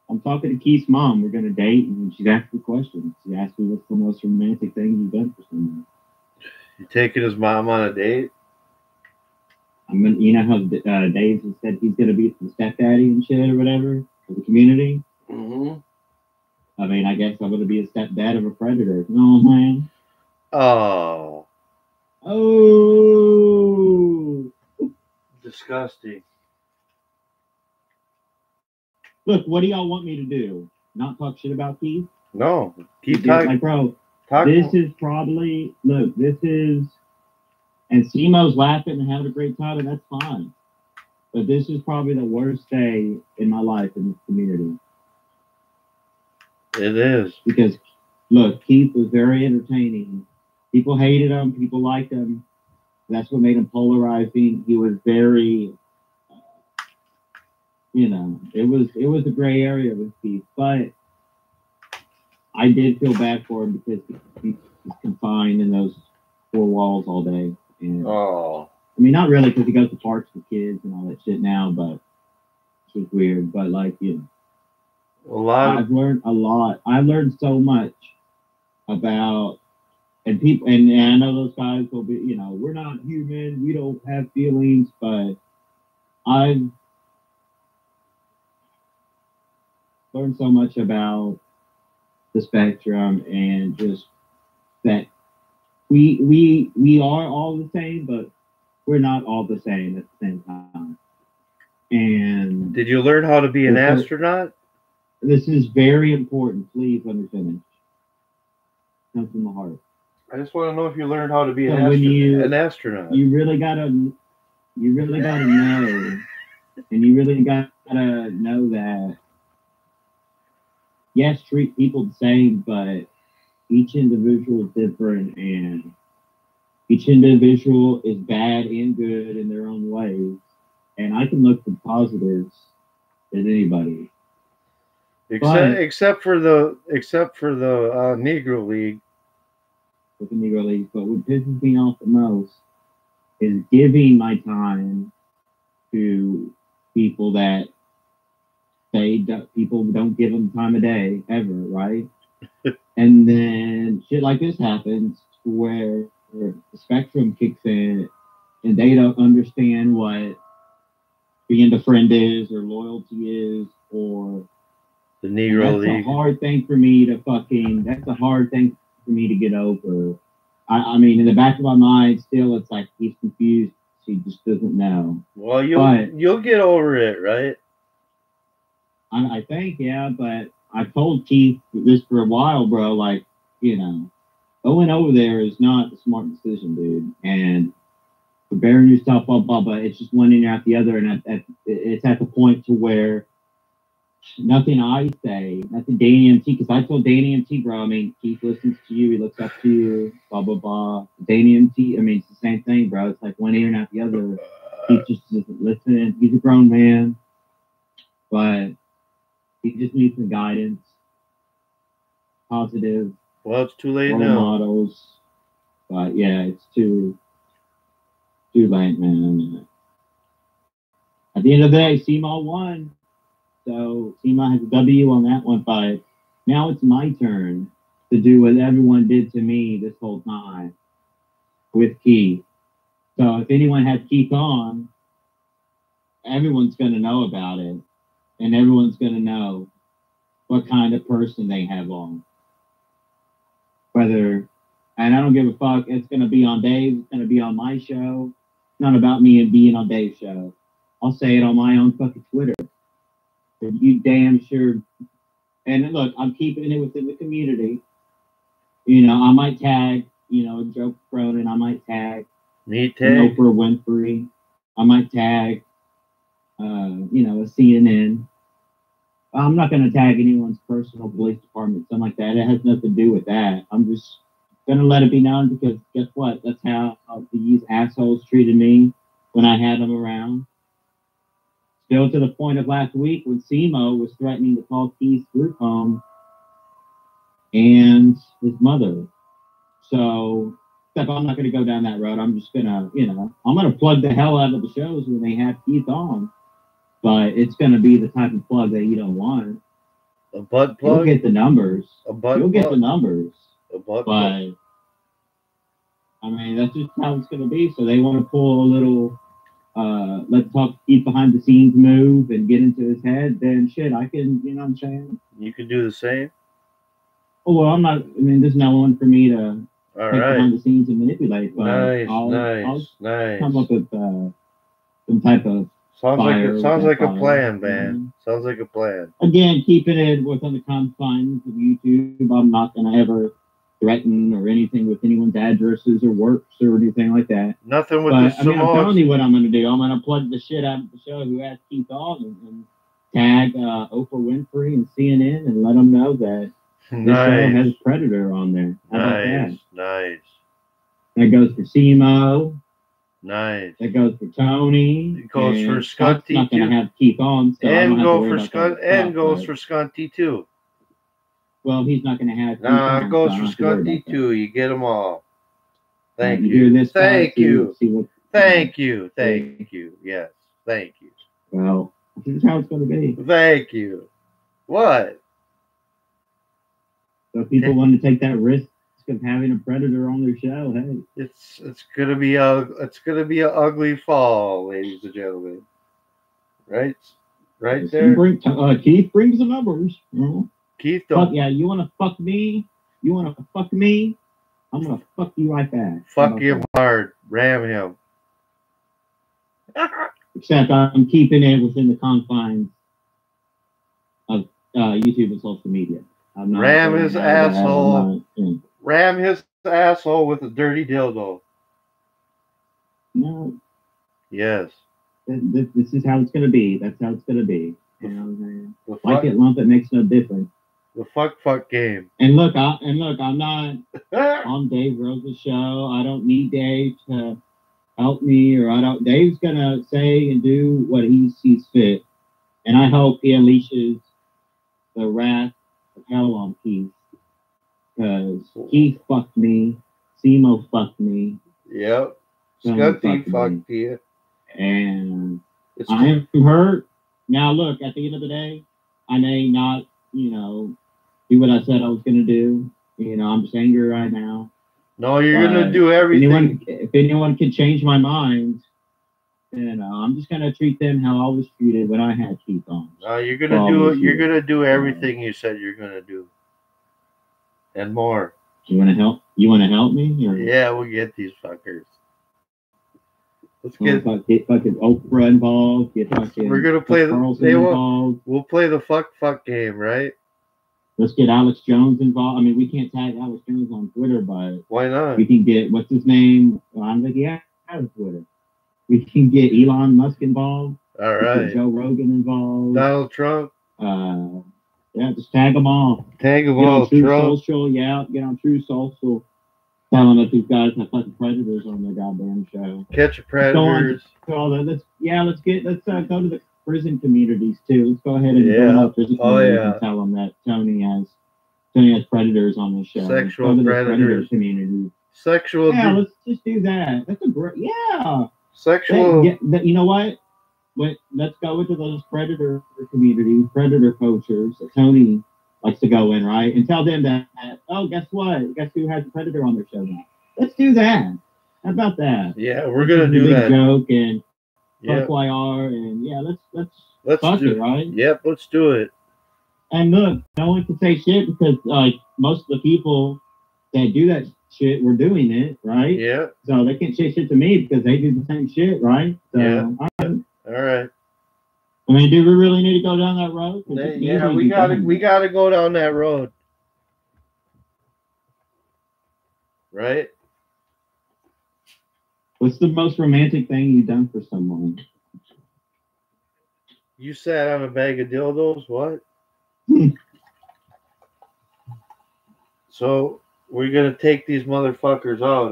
I'm talking to Keith's mom. We're going to date, and she's asked me questions. She asked me what's the most romantic thing you've done for someone.
You taking his mom on a date?
You know how Dave has said he's going to be the stepdaddy and shit or whatever for the community?
Mm-hmm.
I mean, I guess I'm going to be a stepdad of a predator. No, man.
Oh.
Oh.
Disgusting.
Look, what do y'all want me to do? Not talk shit about Keith?
No. Keep talking.
Like, bro, this is probably, look, this is, and Simo's laughing and having a great time, and that's fine. But this is probably the worst day in my life in this community.
It is.
Because, look, Keith was very entertaining. People hated him. People liked him. That's what made him polarizing. He was very, you know, it was a gray area with Keith. But I did feel bad for him because he's confined in those four walls all day. And, I mean, not really because he goes to parks with kids and all that shit now, but it's just weird. But, like, you know. I've learned a lot. I've learned so much about, and people, and I know those guys will be, you know, we're not human, we don't have feelings, but I've learned so much about the spectrum and just that we are all the same, but we're not all the same at the same time. And
did you learn how to be an astronaut?
This is very important. Please let me finish. Comes from the heart.
I just want to know if you learned how to be an astronaut.
You really gotta know, and you really gotta know that yes, treat people the same, but each individual is different, and each individual is bad and good in their own ways. And I can look for positives in anybody.
Except for the Negro League.
With the Negro League, but what pisses me off the most is giving my time to people that people don't give them time of day ever, right? And then shit like this happens where the spectrum kicks in and they don't understand what being a friend is or loyalty is or
the Negro League.
That's a hard thing for me to that's a hard thing for me to get over. I mean, in the back of my mind, still, it's like he's confused. He just doesn't know.
Well, you'll get over it, right?
I think, yeah, but I told Keith this for a while, bro. Like, going over there is not a smart decision, dude. And preparing yourself up, but it's just one in after the other, and it's at the point to where nothing I say, nothing Danny MT, because I told Danny MT, bro, I mean, Keith listens to you, he looks up to you, blah, blah, blah. Danny MT, I mean, it's the same thing, bro. It's like one ear and out the other. Keith just doesn't listen. He's a grown man, but he just needs some guidance, positive.
Well, it's too late
role
now.
Models. But yeah, it's too late, man. At the end of the day, CMA won. So CMA has a W on that one, but now it's my turn to do what everyone did to me this whole time with Keith. So if anyone has Keith on, everyone's going to know about it, and everyone's going to know what kind of person they have on. And I don't give a fuck, it's going to be on Dave, it's going to be on my show. It's not about me and being on Dave's show. I'll say it on my own fucking Twitter. You damn sure. And look, I'm keeping it within the community. I might tag, Joe Cronin. I might tag Oprah Winfrey. I might tag, a CNN. I'm not going to tag anyone's personal police department, something like that. It has nothing to do with that. I'm just going to let it be known because guess what? That's how these assholes treated me when I had them around. Still to the point of last week when SEMO was threatening to call Keith's group home and his mother. So, except I'm not going to go down that road. I'm just going to, I'm going to plug the hell out of the shows when they have Keith on. But it's going to be the type of plug that you don't want.
A butt plug?
You'll get the numbers.
You'll
get the numbers.
A butt
plug. I mean, that's just how it's going to be. So they want to pull a little... let's talk Keith behind the scenes move and get into his head, then shit, I can, you know what I'm saying?
You can do the same?
Oh, well, there's no one for me to take behind the scenes and manipulate, but I'll come up with some type of
Sounds like a plan, man. Sounds like a plan.
Again, keeping it within the confines of YouTube. I'm not going to ever threaten or anything with anyone's addresses or works or anything like that.
Nothing with
I'm telling you what I'm going to do. I'm going to plug the shit out of the show who asked Keith on and tag Oprah Winfrey and CNN and let them know that this show has Predator on there. How about that?
Nice.
That goes for CMO.
Nice.
That goes for Tony.
It goes for Scunty
not going to have Keith on. So
and goes for Scunty too.
Well, he's not going to have.
It goes for Scunty too. You get them all. Thank
you.
you.
Hear this
Thank you.
Thank
you. Thank you. Yes. Thank you.
Well, this is how it's going to be.
Thank you. What?
So if people want to take that risk of having a Predator on their show, hey,
it's gonna be a ugly fall, ladies and gentlemen. Right there.
Keith brings the numbers.
Keith, don't.
Yeah, you want to fuck me? You want to fuck me? I'm gonna fuck you right back.
Fuck him hard. Ram him.
Except I'm keeping it within the confines of YouTube and social media. I'm not
ram his asshole. Ram his asshole with a dirty dildo.
No.
Yes.
This is how it's going to be. That's how it's going to be. You know what I'm saying? Like it, lump it, makes no difference.
The fuck game.
And look, I'm not on Dave Rose's show. I don't need Dave to help me, or Dave's gonna say and do what he sees fit. And I hope he unleashes the wrath of hell on Keith. Because Keith fucked me, Simo fucked me.
Yep. Scotty fucked you.
And I am hurt. Now look, at the end of the day, I may not, do what I said I was gonna do. I'm just angry right now.
No, you're gonna do everything.
If anyone can change my mind, I'm just gonna treat them how I was treated when I had Keith on.
No, you're gonna do it. You're gonna do everything you said you're gonna do, and more.
You wanna help? You wanna help me? Or?
Yeah, we'll get these fuckers. Let's
get fucking Oprah involved. Get fucking.
We're gonna play
involved.
We'll play the fuck game, right?
Let's get Alex Jones involved. I mean, we can't tag Alex Jones on Twitter, but
why not?
We can get what's his name? Well, I don't think he has Twitter. We can get Elon Musk involved.
All right.
Get Joe Rogan involved.
Donald Trump.
Yeah, just tag them all.
Tag them all.
True Social, yeah. Get on True Social. Tell them that these guys have fucking predators on their goddamn show.
Catch a predators.
Let's go to the prison communities too. Let's go ahead and go to prison communities and tell them that Tony has predators on his show.
Sexual predators.
Community.
Sexual.
Yeah, let's just do that. That's a great. Yeah.
Sexual.
You know what? Let's go into those predator communities, predator poachers that Tony likes to go in, right? And tell them that, oh, guess what? Guess who has a predator on their show now? Let's do that. How about that?
Yeah, we're gonna do that.
Joke and fuck YR and let's fuck it, right?
Yep, let's do it.
And look, no one can say shit because like most of the people that do that shit were doing it, right?
Yeah.
So they can't say shit to me because they do the same shit, right? So,
yeah. All right.
I mean, do we really need to go down that road?
Yeah, we gotta go down that road. Right?
What's the most romantic thing you've done for someone?
You sat on a bag of dildos, what? So we're gonna take these motherfuckers out,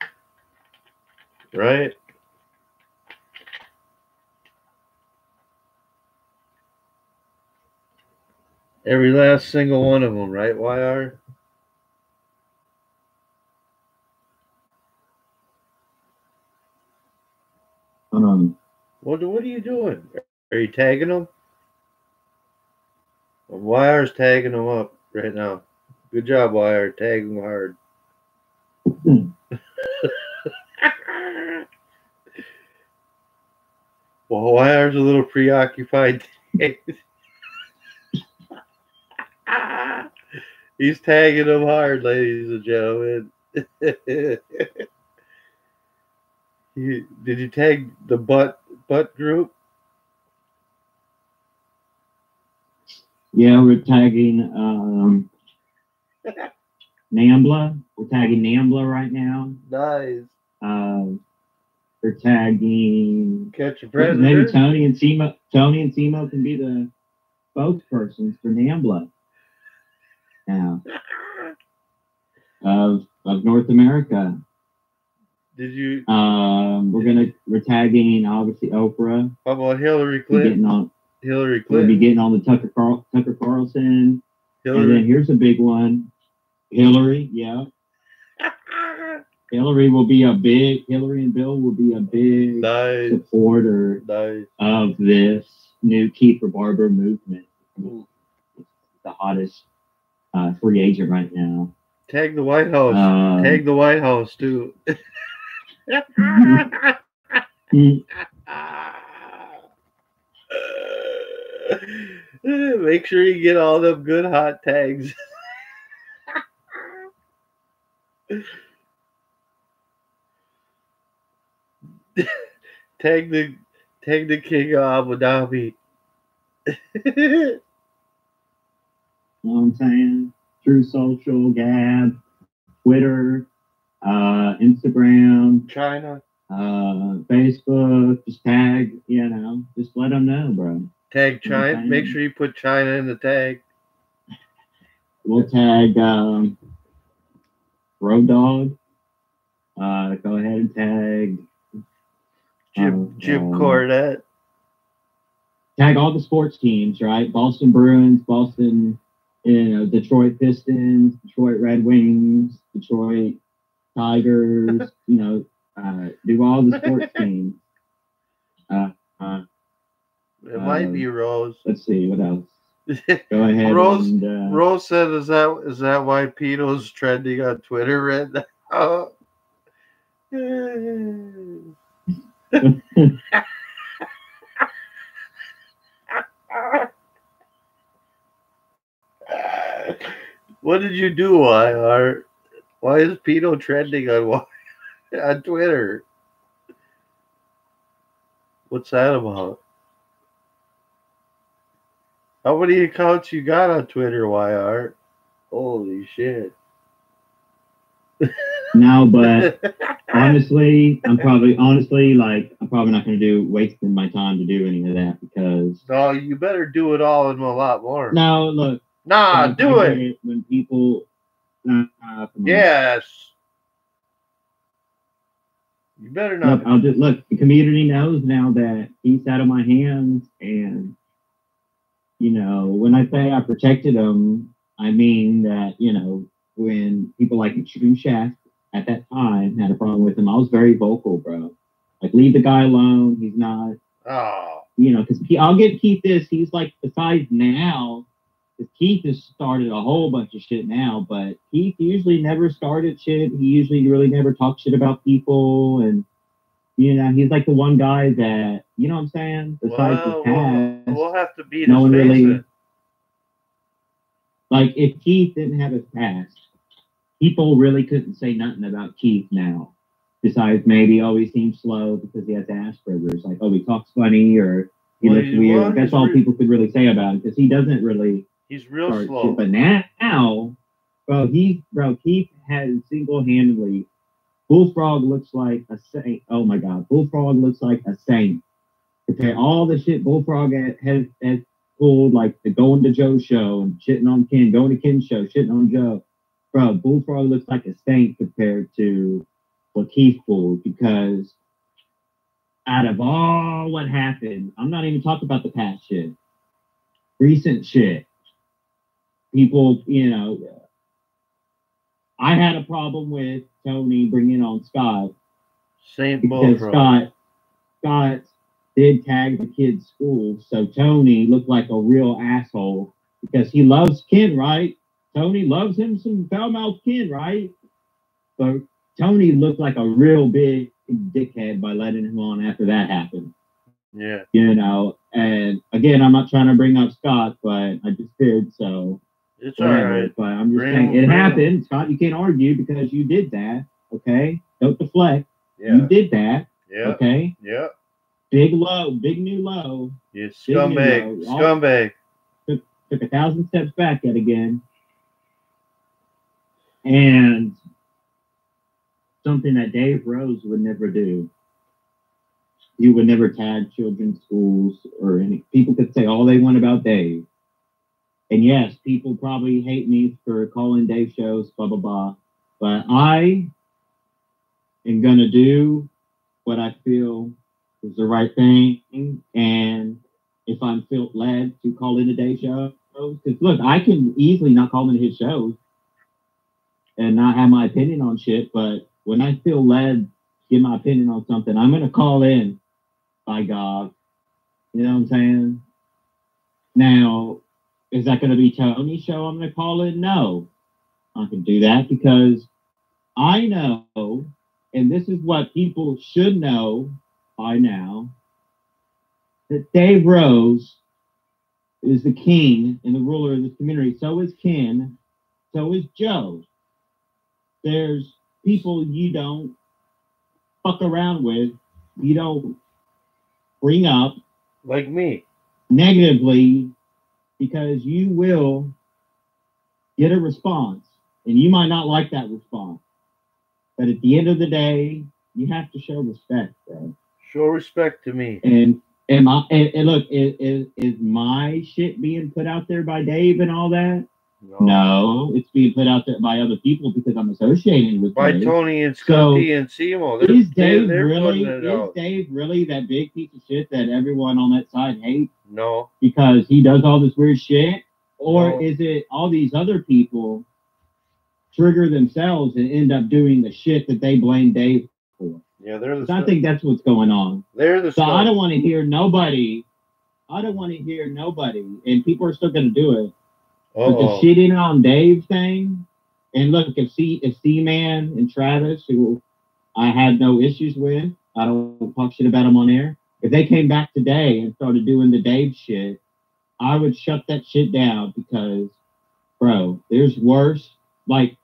huh? Right? Every last single one of them, right, YR? What are you doing? Are you tagging them? YR's tagging them up right now. Good job, YR. Tag them hard. Well, YR's a little preoccupied. He's tagging them hard, ladies and gentlemen. Did you tag the butt group?
Yeah, we're tagging Nambla. We're tagging Nambla right now.
Nice.
We're tagging
Catch a Predator.
Maybe Tony and Simo can be the spokespersons for Nambla now of North America.
Did you?
We're tagging obviously Oprah.
How about Hillary Clinton? Hillary Clinton.
We'll be getting on the Tucker Carlson.
Hillary.
And then here's a big one. Hillary, yeah. Hillary and Bill will be a big supporter of this new Kiefer Barber movement. Ooh. The hottest free agent right now.
Tag the White House. Tag the White House too. Make sure you get all them good hot tags. Tag the king of Abu Dhabi.
You know what I'm saying? True Social, Gab, Twitter, Instagram,
China,
Facebook, just tag, just let them know, bro.
Tag China. Make sure you put China in the tag.
We'll tag Road Dog. Go ahead and tag
Jim Cornette.
Tag all the sports teams, right? Boston Bruins, Boston, Detroit Pistons, Detroit Red Wings, Detroit Tigers. Do all the sports teams.
It might be Rose.
Let's see what else. Go ahead.
Rose said, "Is that why Pito's trending on Twitter right now?" What did you do, YR? Why is Pito trending on Twitter? What's that about? How many accounts you got on Twitter, YR? Holy shit.
No, but honestly, I'm probably not going to do wasting my time to do any of that because.
No, you better do it all and a lot more.
No, look.
Nah, do it.
When people.
Yes. You better not.
Look. The community knows now that he's out of my hands, and when I say I protected him, I mean that when people like Extreme Shaft at that time had a problem with him, I was very vocal, bro. Like, leave the guy alone. He's not.
Oh.
Because I'll give Keith this. He's like the size now. Because Keith has started a whole bunch of shit now, but Keith usually never started shit. He usually really never talked shit about people, and he's like the one guy that what I'm saying. Besides his past,
we'll have to beat
no one
his
really.
face.
Like, if Keith didn't have his past, people really couldn't say nothing about Keith now. Besides maybe, he seems slow because he has Asperger's. Like, he talks funny or he looks weird. That's all people could really say about him because he doesn't really.
He's real slow.
Shit. But now, Keith has single-handedly. Bullfrog looks like a saint. Oh my God, Bullfrog looks like a saint. Compare all the shit Bullfrog has pulled, like the Going to Joe show and shitting on Ken, going to Ken's show, shitting on Joe. Bro, Bullfrog looks like a saint compared to what Keith pulled, because out of all what happened, I'm not even talking about the past shit. Recent shit. People, I had a problem with Tony bringing on Scott. Because Scott did tag the kid's school, so Tony looked like a real asshole because he loves Ken, right? Tony loves him some foul-mouthed Ken, right? But Tony looked like a real big dickhead by letting him on after that happened.
Yeah.
And again, I'm not trying to bring up Scott, but I just did, so.
It's all right.
But I'm just saying, it happened. Scott, you can't argue because you did that, okay? Don't deflect. Yeah. You did that, okay?
Yeah.
Big low, big new low.
You scumbag. Scumbag.
Took 1,000 steps back yet again. And something that Dave Rose would never do. He would never tag children's schools or any. People could say all they want about Dave. And yes, people probably hate me for calling Dave shows, blah, blah, blah. But I am going to do what I feel is the right thing. And if I'm felt led to call in a Dave show, because look, I can easily not call into his shows and not have my opinion on shit. But when I feel led to give my opinion on something, I'm going to call in, by God. You know what I'm saying? Now, is that going to be Tony's show I'm going to call in? No. I can do that because I know, and this is what people should know by now, that Dave Rose is the king and the ruler of this community. So is Ken. So is Joe. There's people you don't fuck around with. You don't bring up.
Like me.
Negatively, because you will get a response. And you might not like that response. But at the end of the day, you have to show respect, bro.
Show respect to me.
And And look, is my shit being put out there by Dave and all that? No, it's being put out there by other people because I'm associated with
by
Dave.
Tony and Scotty and Simo.
Is Dave really that big piece of shit that everyone on that side hates?
No,
because he does all this weird shit, or is it all these other people trigger themselves and end up doing the shit that they blame Dave for?
Yeah, they're the.
I think that's what's going on.
They're the.
So I don't want to hear nobody. I don't want to hear nobody, and people are still going to do it. But the shitting on Dave thing, and look, if C-Man and Travis, who I had no issues with, I don't talk shit about them on air. If they came back today and started doing the Dave shit, I would shut that shit down because, bro, there's worse. Like,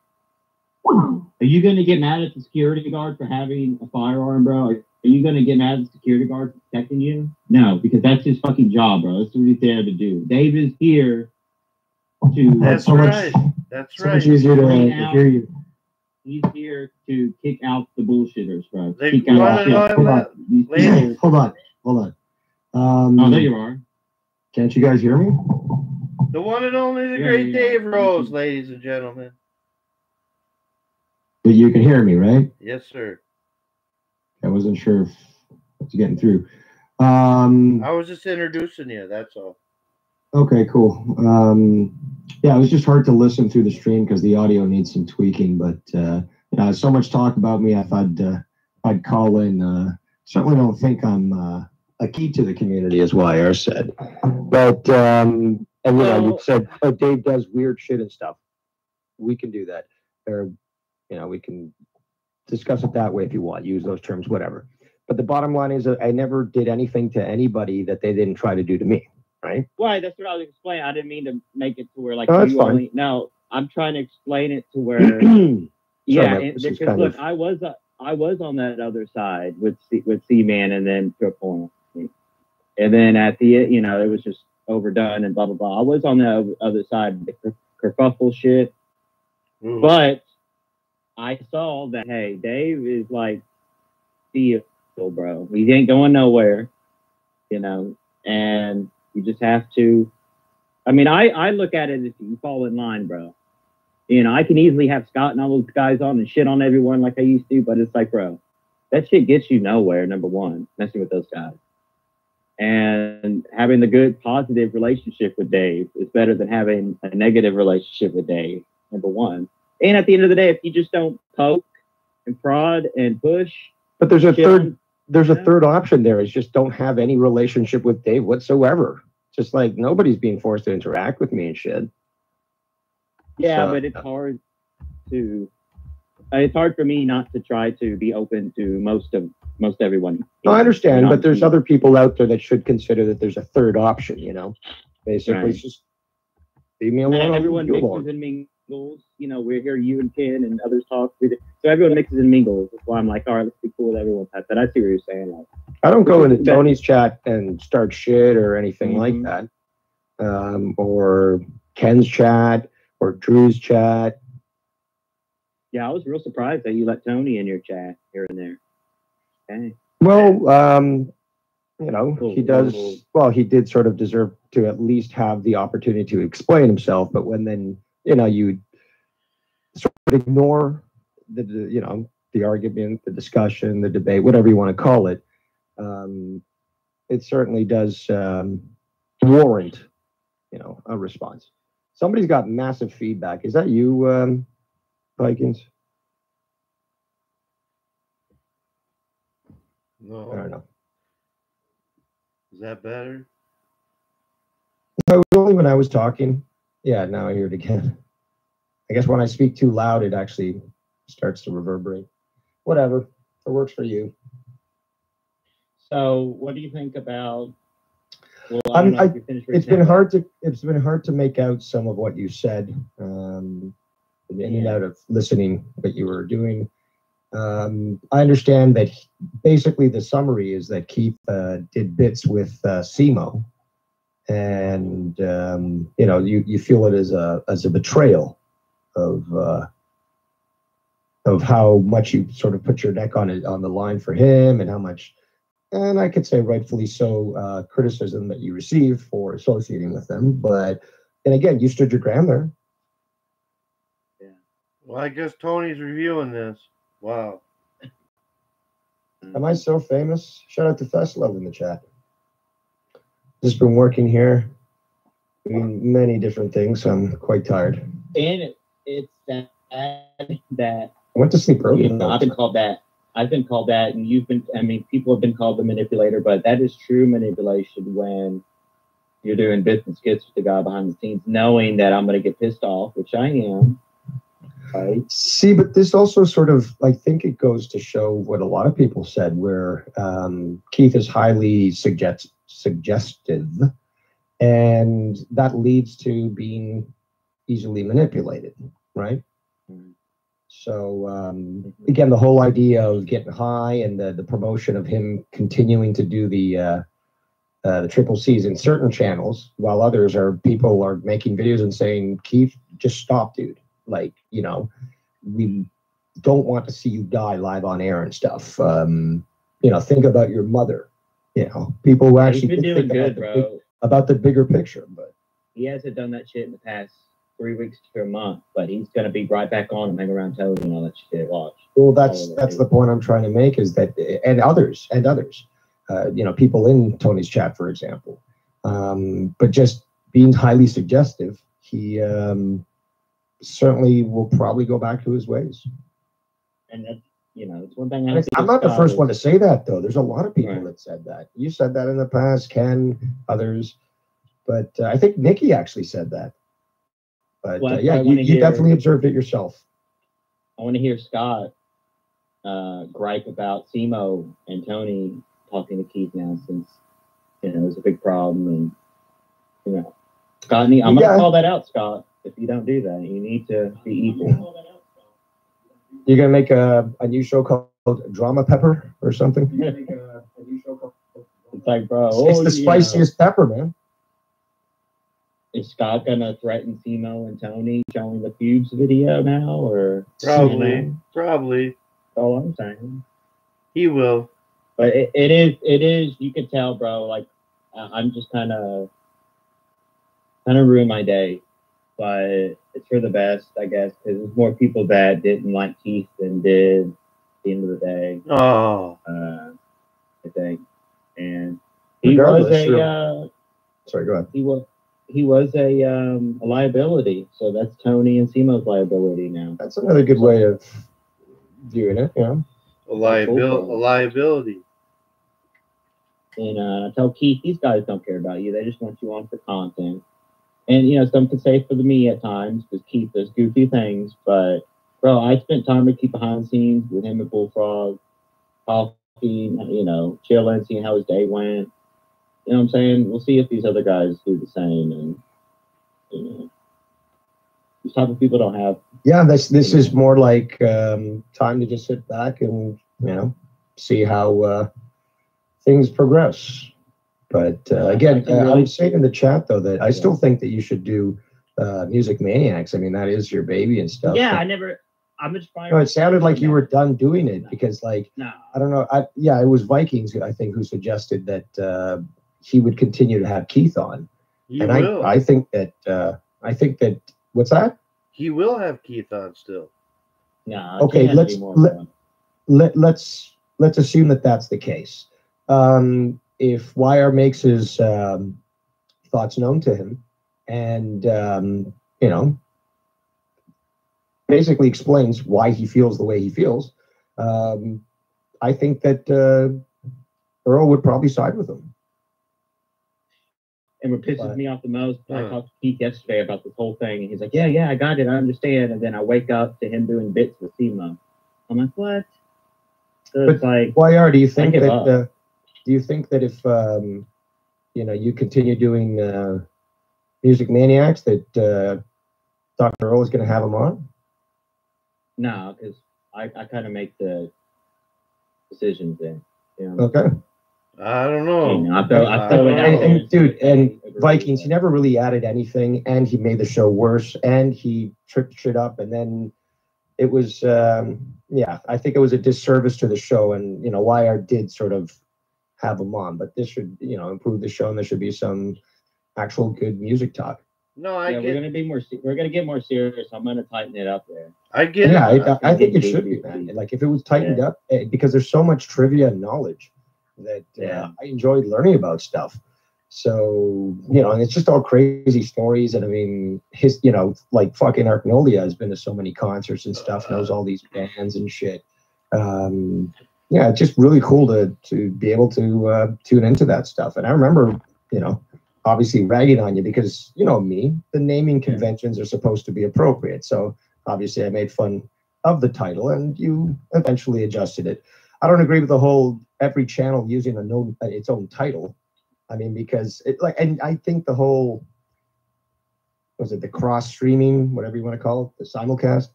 are you going to get mad at the security guard for having a firearm, bro? Are you going to get mad at the security guard for protecting you? No, because that's his fucking job, bro. That's what he's there to do. Dave is here to...
That's right. That's right.
So much easier to hear you.
He's here to kick out the bullshitters, bro.
Hold on.
Oh, there you are.
Can't you guys hear me?
The one and only, the great Dave Rose, ladies and gentlemen.
But you can hear me, right?
Yes, sir.
I wasn't sure if I was getting through.
I was just introducing you, that's all.
Okay, cool. Yeah, it was just hard to listen through the stream because the audio needs some tweaking, but so much talk about me, I thought I'd call in. Certainly don't think I'm a key to the community, as YR said. But, and you said, oh, Dave does weird shit and stuff. We can do that. Or, we can discuss it that way if you want, use those terms, whatever. But the bottom line is I never did anything to anybody that they didn't try to do to me. Right?
Why? That's what I was explaining. I didn't mean to make it to where like
that's fine.
No, I'm trying to explain it to where. Because look, I was on that other side with C-Man and then to a point, and then at the it was just overdone and blah blah blah. I was on the other side, the kerfuffle shit, but I saw that hey, Dave is like, bro, he ain't going nowhere, and. You just have to. I mean, I look at it as you fall in line, bro. I can easily have Scott and all those guys on and shit on everyone like I used to, but it's like, bro, that shit gets you nowhere. Number one, messing with those guys, and having the good, positive relationship with Dave is better than having a negative relationship with Dave. Number one, and at the end of the day, if you just don't poke and prod and push,
but there's a third. There's a third option there is just don't have any relationship with Dave whatsoever. Just like nobody's being forced to interact with me and shit.
Yeah, but it's hard to. It's hard for me not to try to be open to most everyone.
No, I understand, but there's other people out there that should consider that there's a third option. Basically, it's just leave me alone.
Everyone mixes and mingles. We're here, you and Ken and others talk. So everyone mixes and mingles. That's why I'm like, all right, let's be cool with everyone. But I see what you're saying. Like,
I don't go into Tony's chat and start shit or anything like that, or Ken's chat or Drew's chat.
Yeah, I was real surprised that you let Tony in your chat here and there. Okay.
Well, he does. Well, he did sort of deserve to at least have the opportunity to explain himself. But when then you sort of ignore the argument, the discussion, the debate, whatever you want to call it, it certainly does warrant a response. Somebody's got massive feedback. Is that you, Vikings?
No.
I don't know.
Is that better?
No, it was only when I was talking. Yeah, now I hear it again. I guess when I speak too loud, it actually starts to reverberate. Whatever. It works for you.
So, what do you think about? Well,
it's been hard to make out some of what you said. In and out of listening what you were doing. I understand that basically the summary is that Keith did bits with Simo, and you feel it as a betrayal of how much you sort of put your neck on the line for him, and how much and I could say rightfully so, criticism that you received for associating with them. But and again, you stood your ground there.
Well, I guess Tony's reviewing this. Wow.
Am I so famous? Shout out to Festlove in the chat. Just been working here, doing many different things. So I'm quite tired.
And it's sad that
I went to sleep early.
I've been called that. I've been called that, and you've been. I mean, people have been called the manipulator, but that is true manipulation when you're doing business skits with the guy behind the scenes, knowing that I'm going to get pissed off, which I am. Right.
See, but this also sort of, I think it goes to show what a lot of people said, where Keith is highly suggestive, and that leads to being easily manipulated, right? So again, the whole idea of getting high and the promotion of him continuing to do the triple C's in certain channels, while others people are making videos and saying, Keith, just stop, dude. Like, you know, we don't want to see you die live on air and stuff. You know, think about your mother. You know, people who actually think about the bigger picture. But
he hasn't done that shit in the past 3 weeks to a month, but he's going to be right back on and hang around Toad and all that shit. Watch.
Well, that's the point I'm trying to make, is that, and others, you know, people in Tony's chat, for example, but just being highly suggestive, he certainly will probably go back to his ways.
And that's, you know, it's one thing.
I'm not the first one to say that, though. There's a lot of people that said that. You said that in the past, Ken, others, but I think Nikki actually said that. But yeah, you definitely observed it yourself.
I want to hear Scott gripe about Simo and Tony talking to Keith now, since, you know, it's a big problem. And, you know, Scott, I'm going to call that out, Scott. If you don't do that, you need to be equal.
You're going to make a new show called Drama Pepper or something?
It's like, bro.
It's the spiciest pepper, man.
Is Scott going to threaten Simo and Tony showing the Pubes video now? Or
Probably.
That's all I'm saying.
He will.
But it is, you can tell, bro, like, I'm just kind of ruined my day. But it's for the best, I guess, because there's more people that didn't like Keith than did at the end of the day.
Oh.
I think. And he was
sorry, go ahead.
He was a liability. So that's Tony and Simo's liability now.
That's another good way of viewing it, yeah.
A liability.
And I tell Keith, these guys don't care about you. They just want you on for content. And, you know, some could say for me at times, because Keith does goofy things. But, bro, I spent time with Keith behind the scenes with him at Bullfrog, talking, you know, chilling, seeing how his day went. You know what I'm saying? We'll see if these other guys do the same. And, you know, these type of people don't have.
Yeah, this is more like time to just sit back and, you know, see how things progress. But again, I'm saying in the chat, though, that I still think that you should do Music Maniacs. I mean, that is your baby and stuff.
Yeah, I'm inspired.
No, it sounded like you were done doing it because, like, I don't know. It was Vikings, I think, who suggested that he would continue to have Keith on. I think that, what's that?
He will have Keith on still.
No.
Okay, let's assume that that's the case. If YR makes his thoughts known to him and, you know, basically explains why he feels the way he feels, I think that Earl would probably side with him.
And what pisses me off the most, I talked to Keith yesterday about this whole thing, and he's like, yeah, I got it, I understand. And then I wake up to him doing bits with Simo. I'm like, what? So
but
it's like,
YR, do you think that... Do you think that if you know, you continue doing Music Maniacs, that Dr. Earl is going to have him on?
No, because I kind of make the decisions then. You know?
Okay.
I don't know.
You know, I feel
and dude, and Vikings, he never really added anything, and he made the show worse, and he tripped shit up, and then it was, I think it was a disservice to the show, and, you know, YR did sort of have them on. But this should, improve the show, and there should be some actual good music talk.
No,
we're gonna be more. We're gonna get more serious. I'm gonna tighten it up there.
I get
Yeah,
it.
I think it should be, man. Like if it was tightened up, because there's so much trivia and knowledge that I enjoyed learning about stuff. So, and it's just all crazy stories. And I mean, like fucking Arcnolia has been to so many concerts and stuff, knows all these bands and shit. Yeah, it's just really cool to be able to tune into that stuff. And I remember, obviously ragging on you because, me, the naming conventions are supposed to be appropriate. So obviously I made fun of the title and you eventually adjusted it. I don't agree with the whole every channel using its own title. I mean, because and I think the whole, the cross streaming, whatever you want to call it, the simulcast,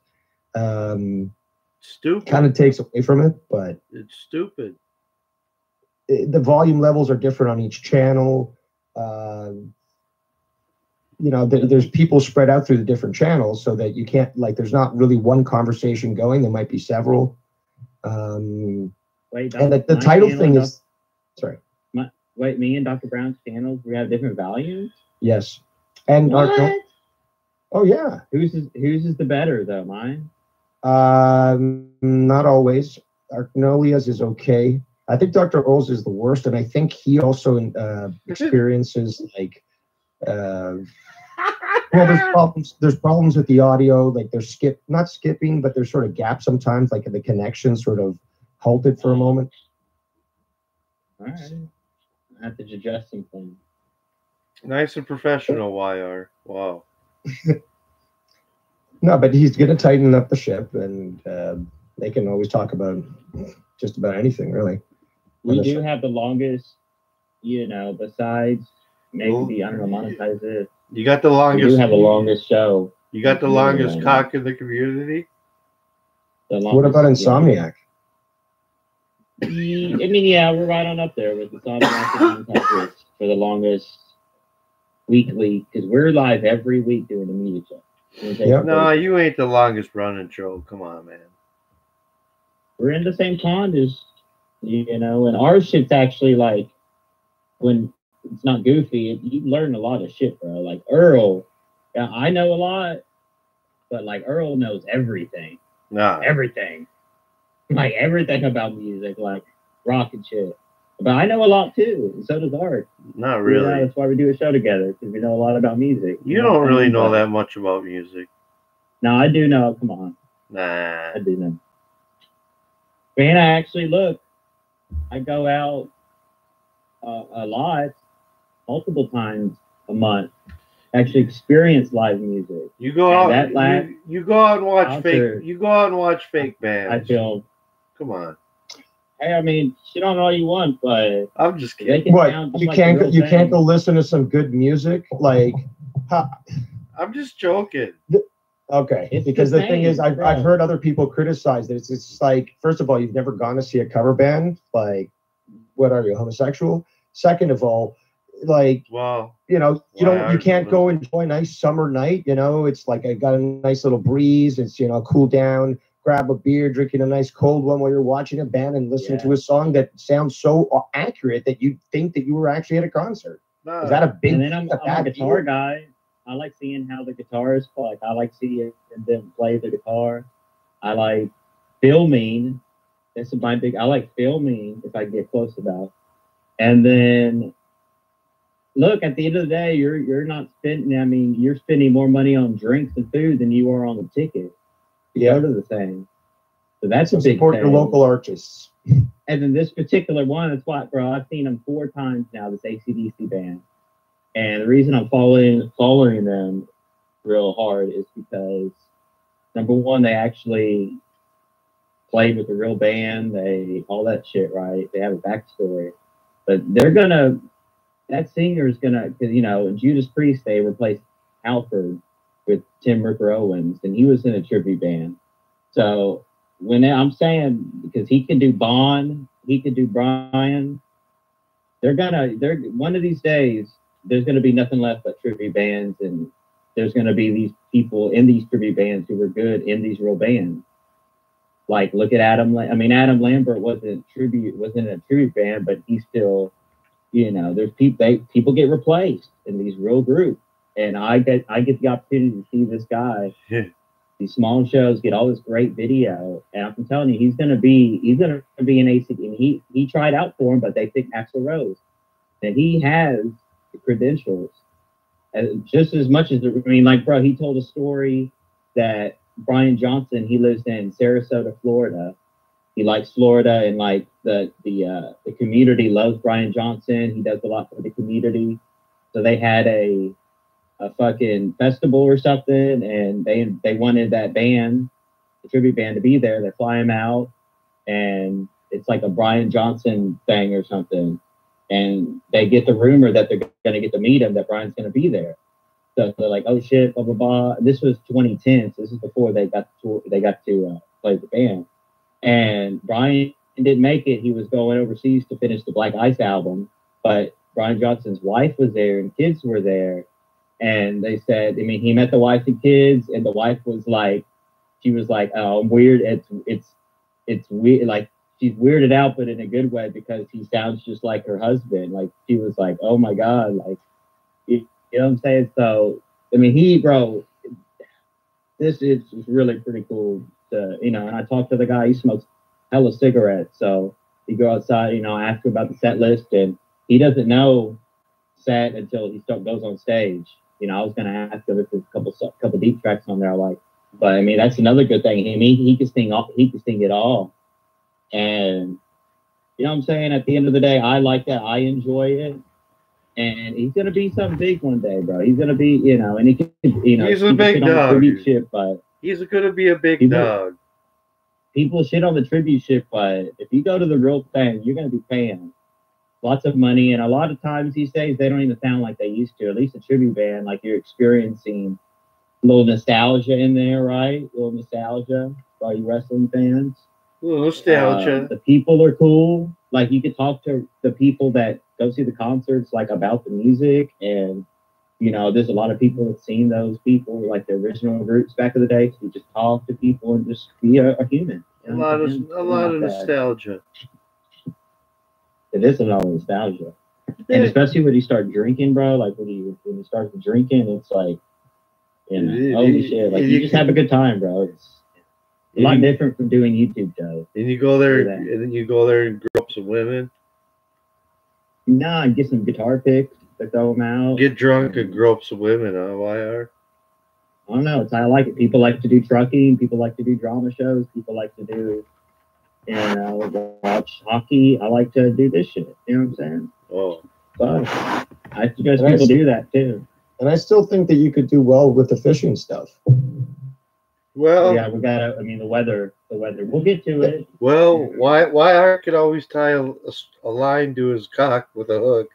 stupid,
kind of takes away from it, but
it's stupid.
The volume levels are different on each channel. There's people spread out through the different channels so that you can't, there's not really one conversation going. There might be several.
Wait,
and the title thing is, sorry.
Wait, me and Dr. Brown's channels, we have different values?
Yes. And
what?
Oh yeah.
Whose is the better though? Mine?
Not always. Arcnolia's is okay. I think Dr. O's is the worst, and I think he also experiences well, there's problems with the audio, like there's not skipping, but there's sort of gaps sometimes, like the connection sort of halted for a moment.
All right. I have to adjust something.
Nice and professional, YR. Wow.
No, but he's going to tighten up the ship, and they can always talk about just about anything, really.
We do have the longest, besides maybe, I don't know, monetize it.
You got the longest.
We do have the longest show.
You got the longest cock in the community?
What about Insomniac?
I mean, yeah, we're right on up there with Insomniac for the longest weekly, because we're live every week doing the music show.
Yep.
No, you ain't the longest running show. Come on, man.
We're in the same pond as, and our shit's actually when it's not goofy, you learn a lot of shit, bro. Like Earl, I know a lot, but Earl knows everything.
Nah.
Everything. Everything about music, rock and shit. But I know a lot too, and so does Art.
Not really.
That's why we do a show together, because we know a lot about music.
You don't really know that much about music.
No, I do know. Come on.
Nah.
I do know. Man, I actually I go out a lot, multiple times a month. Actually experience live music.
You go out. You go out and watch fake. You go out and watch fake bands.
I feel.
Come on.
Hey, I mean, shit on all you want, but
I'm just kidding.
What, you can't go listen to some good music?
I'm just joking.
Okay, because the thing is, I've heard other people criticize that it's first of all, you've never gone to see a cover band. What are you, homosexual? Second of all,
well,
you can't go enjoy a nice summer night. It's I got a nice little breeze. It's cool down. Grab a beer, drinking a nice cold one while you're watching a band and listening to a song that sounds so accurate that you think that you were actually at a concert. Is that a big?
And then I'm a guitar guy. I like seeing how the guitars play. I like seeing them play the guitar. I like filming. That's my big. I like filming if I get close enough. And then, look, at the end of the day, you're not spending. I mean, you're spending more money on drinks and food than you are on the ticket. Go to the thing. So that's a big
support
thing.
Your local artists.
And then this particular one, that's why, bro, I've seen them 4 times now, this AC/DC band. And the reason I'm following them real hard is because, number one, they actually played with a real band. All that shit, right? They have a backstory. But that singer is gonna, because, Judas Priest, they replaced Halford with Tim Ricker Owens, and he was in a tribute band. So when I'm saying, because he can do Bond, he can do Brian, they're one of these days, there's gonna be nothing left but tribute bands, and there's gonna be these people in these tribute bands who were good in these real bands. Like, look at Adam. I mean, Adam Lambert wasn't a tribute band, but he still, you know, there's people get replaced in these real groups, and I get the opportunity to see this guy, these small shows, get all this great video, and I'm telling you, he's gonna be an AC, and he tried out for him, but they picked Axl Rose, and he has the credentials, just as much as like, bro, he told a story that Brian Johnson, he lives in Sarasota, Florida. He likes Florida, and like the community loves Brian Johnson. He does a lot for the community. So they had a fucking festival or something, and they wanted that band, the tribute band, to be there. They fly him out, and it's like a Brian Johnson thing or something. And they get the rumor that they're going to get to meet him, that Brian's going to be there. So they're like, oh shit, blah blah blah. This was 2010, so this is before they got to play the band. And Brian didn't make it. He was going overseas to finish the Black Ice album, but Brian Johnson's wife was there and kids were there. And they said, I mean, he met the wife and kids, and the wife was like, she was like, oh, I'm weird. It's weird. Like, she's weirded out, but in a good way, because he sounds just like her husband. Like, she was like, oh my God. Like, you know what I'm saying? So, I mean, this is really pretty cool to, you know, and I talked to the guy, he smokes hella cigarettes. So you go outside, you know, ask him about the set list, and he doesn't know set until he goes on stage. You know, I was going to ask him if there's a couple deep tracks on there I like, but I mean, that's another good thing. I mean, he can sing it all. And you know what I'm saying? At the end of the day, I like that. I enjoy it. And he's going to be something big one day, bro. He's going to be, you know, and he can, you know,
he's a big dog.
Ship, but
he's going to be a big dog.
People shit on the tribute ship, but if you go to the real thing, you're going to be paying lots of money. And a lot of times these days, they don't even sound like they used to. At least a tribute band, like, you're experiencing a little nostalgia in there, right? A little nostalgia for all you wrestling fans.
A little nostalgia.
The people are cool. Like, you could talk to the people that go see the concerts, like, about the music. And, you know, there's a lot of people that seen those people, like the original groups back in the day. So you just talk to people and just be a human.
You know? A lot of nostalgia.
It is a lot of nostalgia. And especially when you start drinking, bro, like when you start drinking, it's like, you know, holy shit. Like, you just have a good time, bro. It's a lot different from doing YouTube shows.
And you go there, and then you go there and grow up some women.
Nah, get some guitar picks to throw them out.
Get drunk and grow up some women, huh, YR?
I don't know. It's how I like it. People like to do trucking. People like to do drama shows. People like to do, you know, watch hockey. I like to do this shit. You know what I'm saying?
Oh.
But I suggest people do that too.
And I still think that you could do well with the fishing stuff.
Well,
yeah, we gotta. I mean, the weather. We'll get to it.
Well, YR could always tie a line to his cock with a hook.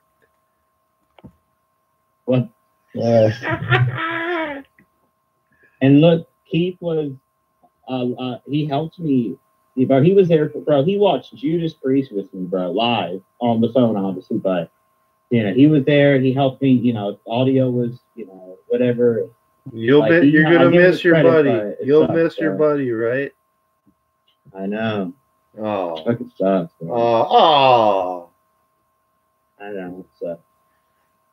What?
Yeah.
And look, Keith was. He helped me. Bro, he was there. Bro, he watched Judas Priest with me, bro, live on the phone, obviously. But you know, he was there. He helped me. You know, audio was, you know, whatever.
You're gonna miss your buddy. You'll miss your buddy, right?
I know.
Oh,
fucking sucks.
Oh.
I know. It sucks.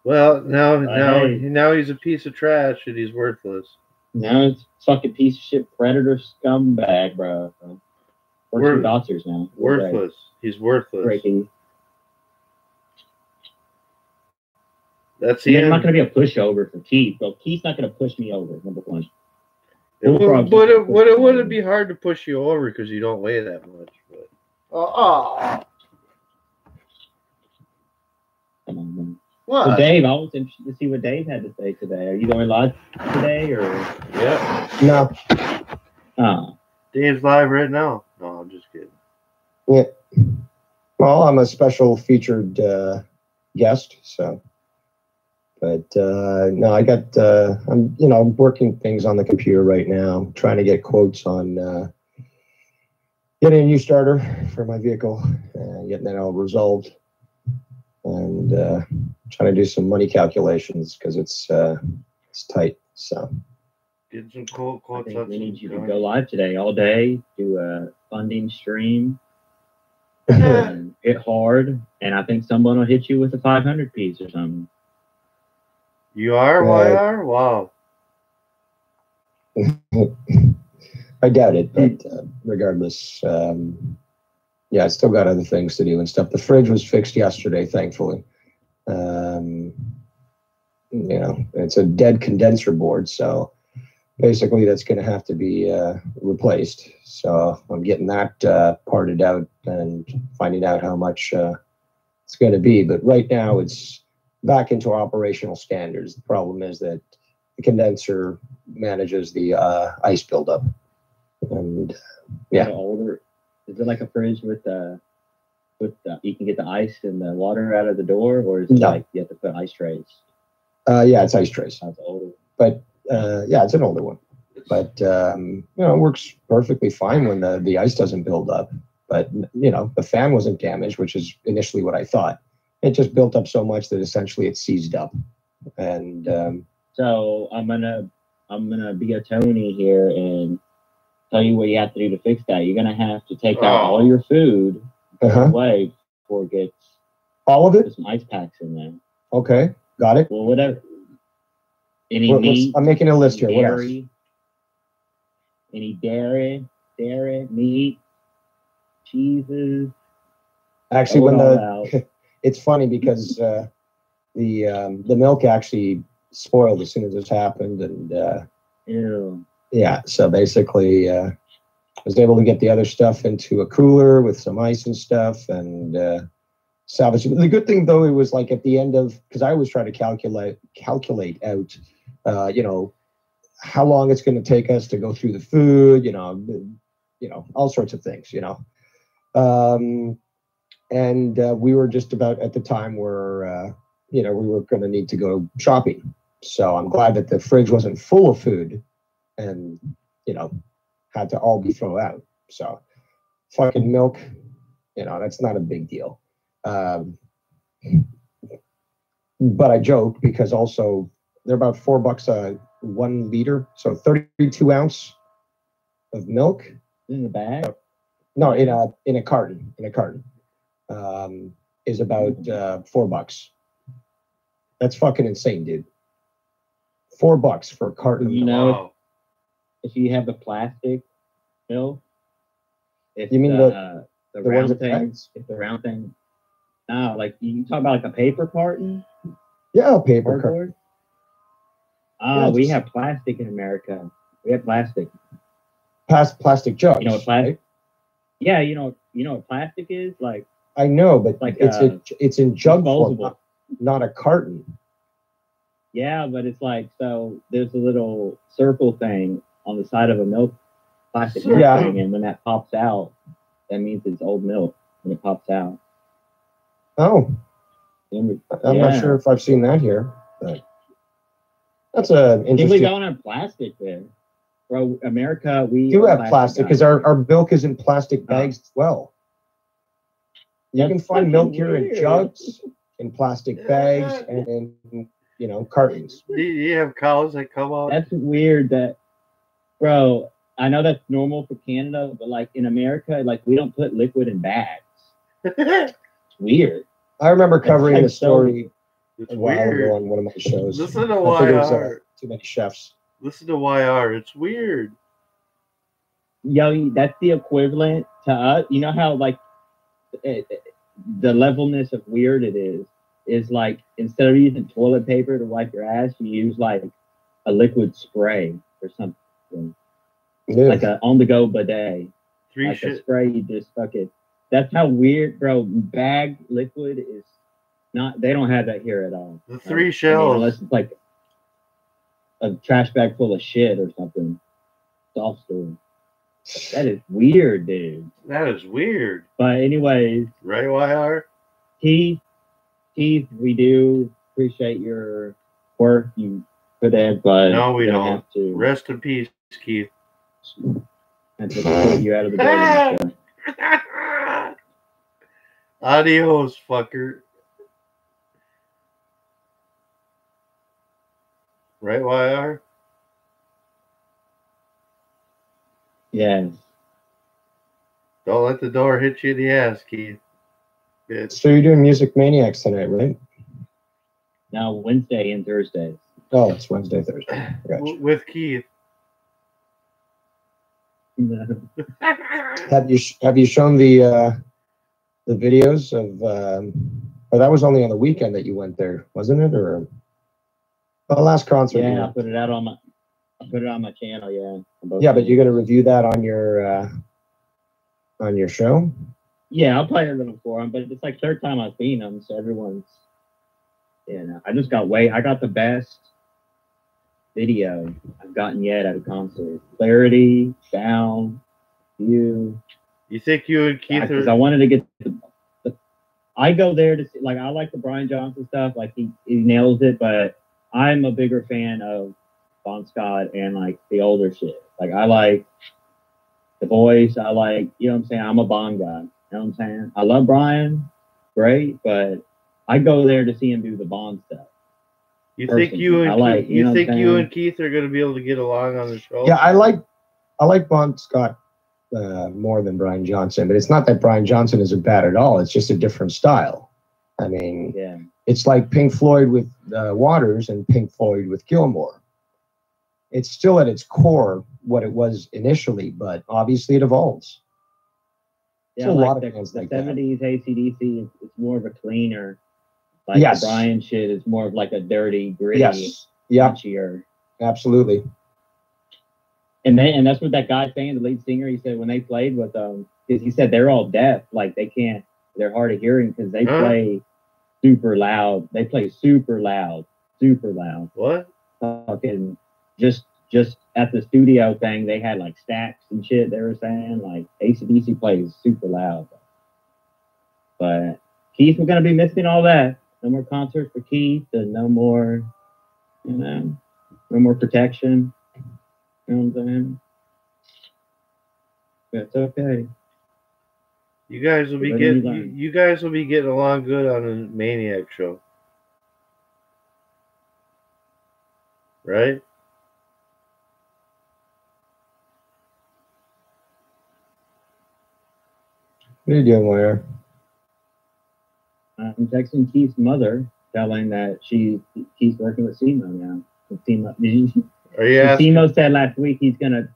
Well, now he's a piece of trash and he's worthless.
Now it's fucking piece of shit predator scumbag, bro. We're doctors now.
Worthless. He's worthless.
Breaking.
That's
I'm not going to be a pushover for Keith, bro. Keith's not going to push me over, number one.
It wouldn't be hard to push you over because you don't weigh that much. But.
Come on, man.
What?
So Dave, I was interested to see what Dave had to say today. Are you going live today, or?
Yeah.
No.
Oh.
Dave's live right now. No, I'm just kidding.
Yeah. Well, I'm a special featured guest, so. But no, I got. I'm working things on the computer right now, trying to get quotes on getting a new starter for my vehicle, getting that all resolved, and trying to do some money calculations because it's tight. So.
Get some cold
I
quotes
think
on
we
some
need you to
joints.
go live today all day, do a funding stream, and hit hard, and I think someone will hit you with a 500 piece or something.
You are YR? Wow.
I doubt it, but regardless, yeah, I still got other things to do and stuff. The fridge was fixed yesterday, thankfully. You know, it's a dead condenser board, so basically that's going to have to be replaced. So I'm getting that parted out and finding out how much it's going to be. But right now it's back into operational standards. The problem is that the condenser manages the ice buildup. And yeah.
Is it like a fridge with you can get the ice and the water out of the door, or is it like you have to put ice trays?
Yeah, it's ice trays.
Sounds older.
But yeah, it's an older one. But you know, it works perfectly fine when the ice doesn't build up. But you know, the fan wasn't damaged, which is initially what I thought. It just built up so much that essentially it seized up. And
so I'm gonna be a Tony here and tell you what you have to do to fix that. You're gonna have to take out all your food away before it gets
all of it.
Put some ice packs in there.
Okay, got it.
Well, whatever. Any meat?
I'm making a list here. What else?
Any dairy, meat, cheeses.
Actually, when it's funny because the milk actually spoiled as soon as this happened, and
ew.
Yeah, so basically, I was able to get the other stuff into a cooler with some ice and stuff, and salvage. The good thing though, it was like at the end of, because I always try to calculate out, you know, how long it's going to take us to go through the food, you know, all sorts of things, you know. And we were just about at the time where, you know, we were going to need to go shopping. So I'm glad that the fridge wasn't full of food and, you know, had to all be thrown out. So fucking milk, you know, that's not a big deal. But I joke because also they're about $4 1 liter. So 32 ounce of milk
in the bag.
No, in a carton. Is about $4. That's fucking insane, dude. $4 for a carton.
You know, if you have the plastic milk,
you mean
the round thing?
Bags?
If the round thing, no, like you talk about like a paper carton.
Yeah, a paper carton.
We have plastic in America. We have plastic.
Plastic jugs.
You know what plastic?
Right?
Yeah, you know what plastic is like.
I know, but
like
it's in jug form, not a carton.
Yeah, but it's like, so there's a little circle thing on the side of a milk plastic thing, and when that pops out, that means it's old milk when it pops out.
Oh, I'm not sure if I've seen that here, but that's an interesting.
We don't have plastic there, bro. America, we
do have plastic because our milk is in plastic bags as well. You can find milk here in jugs, in plastic bags, and in, you know, cartons.
Do you have cows that come out?
That's weird. That, bro. I know that's normal for Canada, but like in America, like we don't put liquid in bags. It's weird.
I remember covering the story
a
while ago on one of my shows.
Listen to
YR. Too many chefs.
Listen to YR. It's weird.
Yo, that's the equivalent to us. You know how like the levelness of weird it is like instead of using toilet paper to wipe your ass, you use like a liquid spray or something. Yeah. Like a on-the-go bidet. A spray, you just fuck it. That's how weird, bro. Bag liquid is not. They don't have that here at all.
The three shells.
I mean, unless it's like a trash bag full of shit or something. Soft story. That is weird, dude.
That is weird.
But anyways,
right, YR?
Keith, we do appreciate your work you put in, but
no, we don't.
Have to.
Rest in peace, Keith.
And to put you out of the building.
Adios, fucker. Right, YR?
Yes.
Don't let the door hit you in the ass, Keith.
So you're doing Music Maniacs tonight, right?
Now Wednesday and Thursdays.
Oh, it's Wednesday, Thursday. Gotcha.
With Keith.
Have you shown the videos of? Or that was only on the weekend that you went there, wasn't it? Or the last concert?
Yeah, I put it on my channel. Yeah.
Yeah, but you're gonna review that on your show.
Yeah, I'll play a little for them, but it's like third time I've seen them, so everyone's. I just got I got the best video I've gotten yet at a concert. Clarity, sound, view.
You think you and Keith
Because I wanted to get I go there to see, like, I like the Brian Johnson stuff, like he nails it, but I'm a bigger fan of Bon Scott and like the older shit. Like I like the voice, I like, you know what I'm saying? I'm a Bon guy. You know what I'm saying? I love Brian, great, but I go there to see him do the Bon stuff.
You think you and Keith are going to be able to get along on the show?
Yeah, I like Bon Scott more than Brian Johnson, but it's not that Brian Johnson isn't bad at all. It's just a different style. I mean, it's like Pink Floyd with Waters and Pink Floyd with Gilmore. It's still at its core what it was initially, but obviously it evolves.
Yeah,
a
like
lot of
the
bands like
70s AC/DC, it's more of a cleaner. Like
Yes.
the Brian shit is more of like a dirty, gritty,
Yes. Yeah.
punchier.
Absolutely.
And that's what that guy saying, the lead singer, he said when they played with them, because he said they're all deaf, like they're hard of hearing because they play super loud. They play super loud.
What?
Fucking just at the studio thing, they had like stacks and shit. They were saying like AC/DC plays super loud. But Keith was gonna be missing all that. No more concerts for Keith, and no more, no more protection. You know what I'm saying? That's okay.
You guys will be getting along good on the Maniac show. Right?
What are you doing, Wire?
I'm texting Keith's mother, telling that he's working with SEMO now. SEMO said last week he's gonna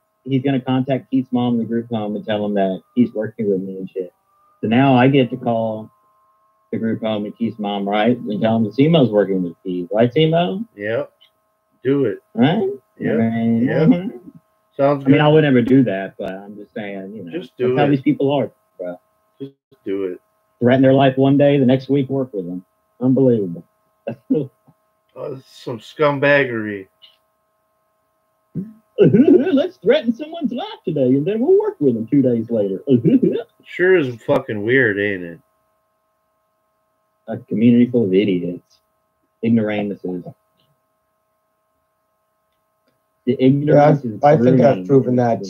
contact Keith's mom in the group home and tell him that he's working with me and shit. So now I get to call the group home and Keith's mom, right? And tell him that SEMO's working with Keith, right, SEMO?
Yep. Do it.
Right?
Yep.
Yep.
Sounds good.
I mean, I would never do that, but I'm just saying,
just do
that's how
it.
these people are, bro.
Just do it.
Threaten their life one day, the next week work with them. Unbelievable.
Oh, this is some scumbaggery.
Let's threaten someone's life today, and then we'll work with them 2 days later.
Sure is fucking weird, ain't it?
A community full of idiots, ignoramuses. The ignorance is
I think I've
grooming.
proven that.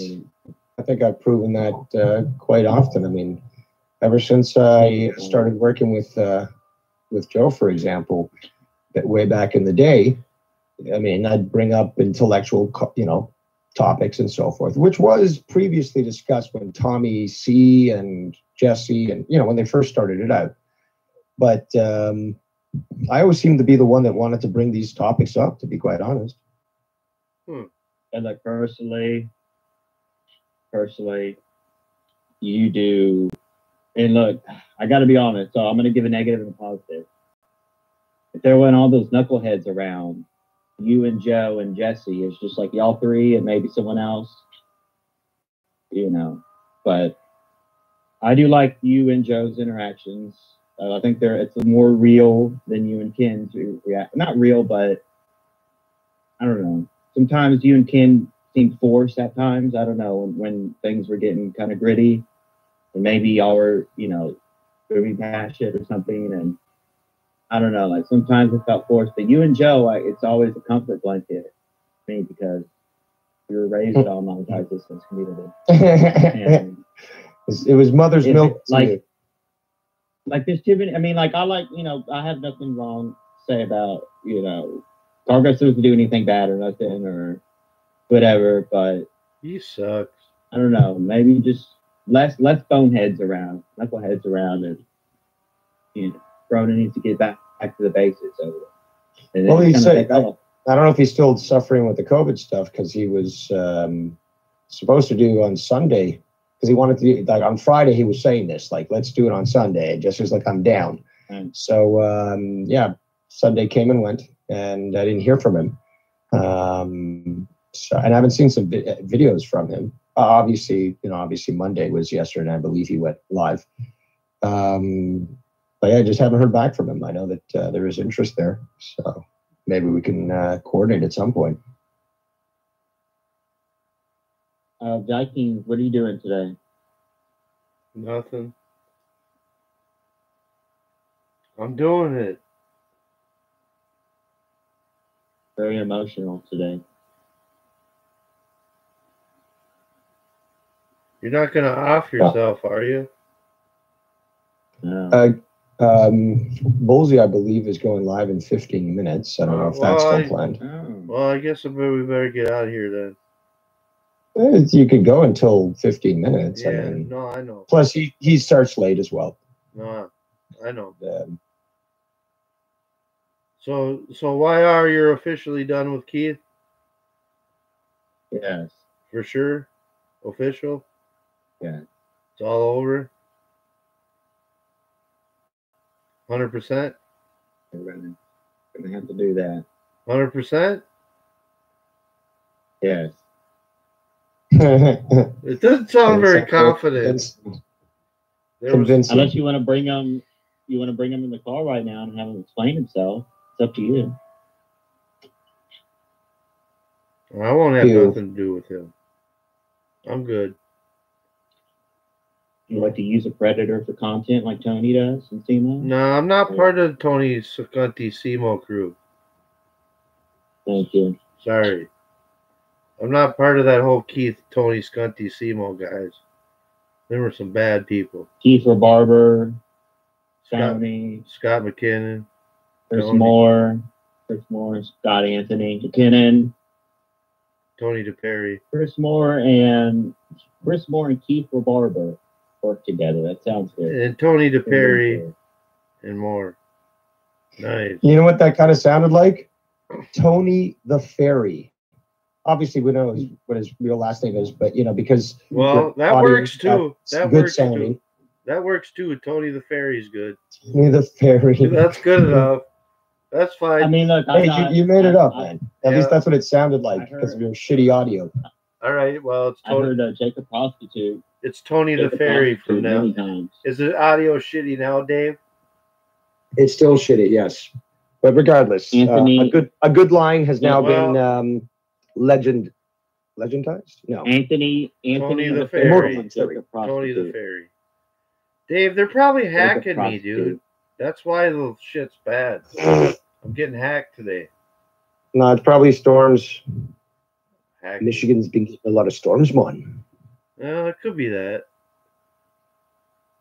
I think I've proven that quite often. I mean, ever since I started working with Joe, for example, way back in the day, I mean, I'd bring up intellectual, topics and so forth, which was previously discussed when Tommy C and Jesse and, when they first started it out. But I always seemed to be the one that wanted to bring these topics up, to be quite honest.
And like personally, you do. And look, I got to be honest, so I'm going to give a negative and a positive. If there weren't all those knuckleheads around, you and Joe and Jesse, it's just like y'all three and maybe someone else, But I do like you and Joe's interactions. I think it's more real than you and Ken's react. Not real, but I don't know. Sometimes you and Ken seem forced at times. I don't know, when things were getting kind of gritty. And maybe y'all were, moving past shit or something. And I don't know, like sometimes it felt forced. But you and Joe, it's always a comfort blanket for me because we were raised all multi-distance community. And
it was mother's milk.
Like this Tiffany, I mean, like I have nothing wrong to say about, Cargo supposed to do anything bad or nothing or whatever, but
he sucks.
I don't know. Maybe just less boneheads around, knuckleheads around, and Broden needs to get back to the basics of it. And
Well,
then
he
kinda
said,
develop.
I don't know if he's still suffering with the COVID stuff because he was supposed to do on Sunday because he wanted to do, like on Friday he was saying this, like, let's do it on Sunday. And just was like, I'm down. So yeah, Sunday came and went, and I didn't hear from him. So, and I haven't seen some videos from him. Obviously Monday was yesterday, and I believe he went live. But yeah, I just haven't heard back from him. I know that there is interest there, so maybe we can coordinate at some point.
Vikings, what are you doing today?
Nothing. I'm doing it.
Very emotional today.
You're not gonna off yourself, are you?
No.
Ballsy, I believe, is going live in 15 minutes. I don't know if that's still planned.
Well, I guess we better get out of here then.
You could go until 15 minutes.
Yeah,
I mean,
no, I know.
plus, he starts late as well.
No, I know. So why are you officially done with Keith?
Yes.
For sure? Official?
Yeah.
It's all over? 100%?
We're gonna have to do that.
100%?
Yes.
It doesn't sound very confident.
Unless you want to bring him, in the call right now and have him explain himself. It's up to you.
I won't have nothing to do with him. I'm good.
You like to use a predator for content like Tony does and Simo?
No, I'm not part of Tony Sconti Simo crew.
Thank you.
Sorry. I'm not part of that whole Keith, Tony Sconti Simo guys. There were some bad people.
Keith Barber, Tony,
Scott McKinnon,
Chris Moore, Scott Anthony, McKinnon,
Tony DePerry.
Chris Moore and Keith Barber work together. That sounds good.
And Tony DePerry and more. Nice.
You know what that kind of sounded like? Tony the Fairy. Obviously, we know what his real last name is, but because
that works too. That
good
works
sounding.
too. That works too. Tony the Fairy's good.
Tony the Fairy.
That's good enough. That's fine.
I mean, look,
hey, you made it up, man. At least that's what it sounded like because of your shitty audio.
All right. Well, it's Tony.
I heard Jacob Prostitute.
It's Tony the Fairy from now. Is the audio shitty now, Dave?
It's still shitty, yes. But regardless,
Anthony,
a good line has now been legendized. No.
Anthony
the Fairy. Tony the Fairy. Dave, they're probably hacking me, dude. That's why the shit's bad. I'm getting hacked today.
No, it's probably storms. Michigan's been getting a lot of storms, man.
Well, it could be that.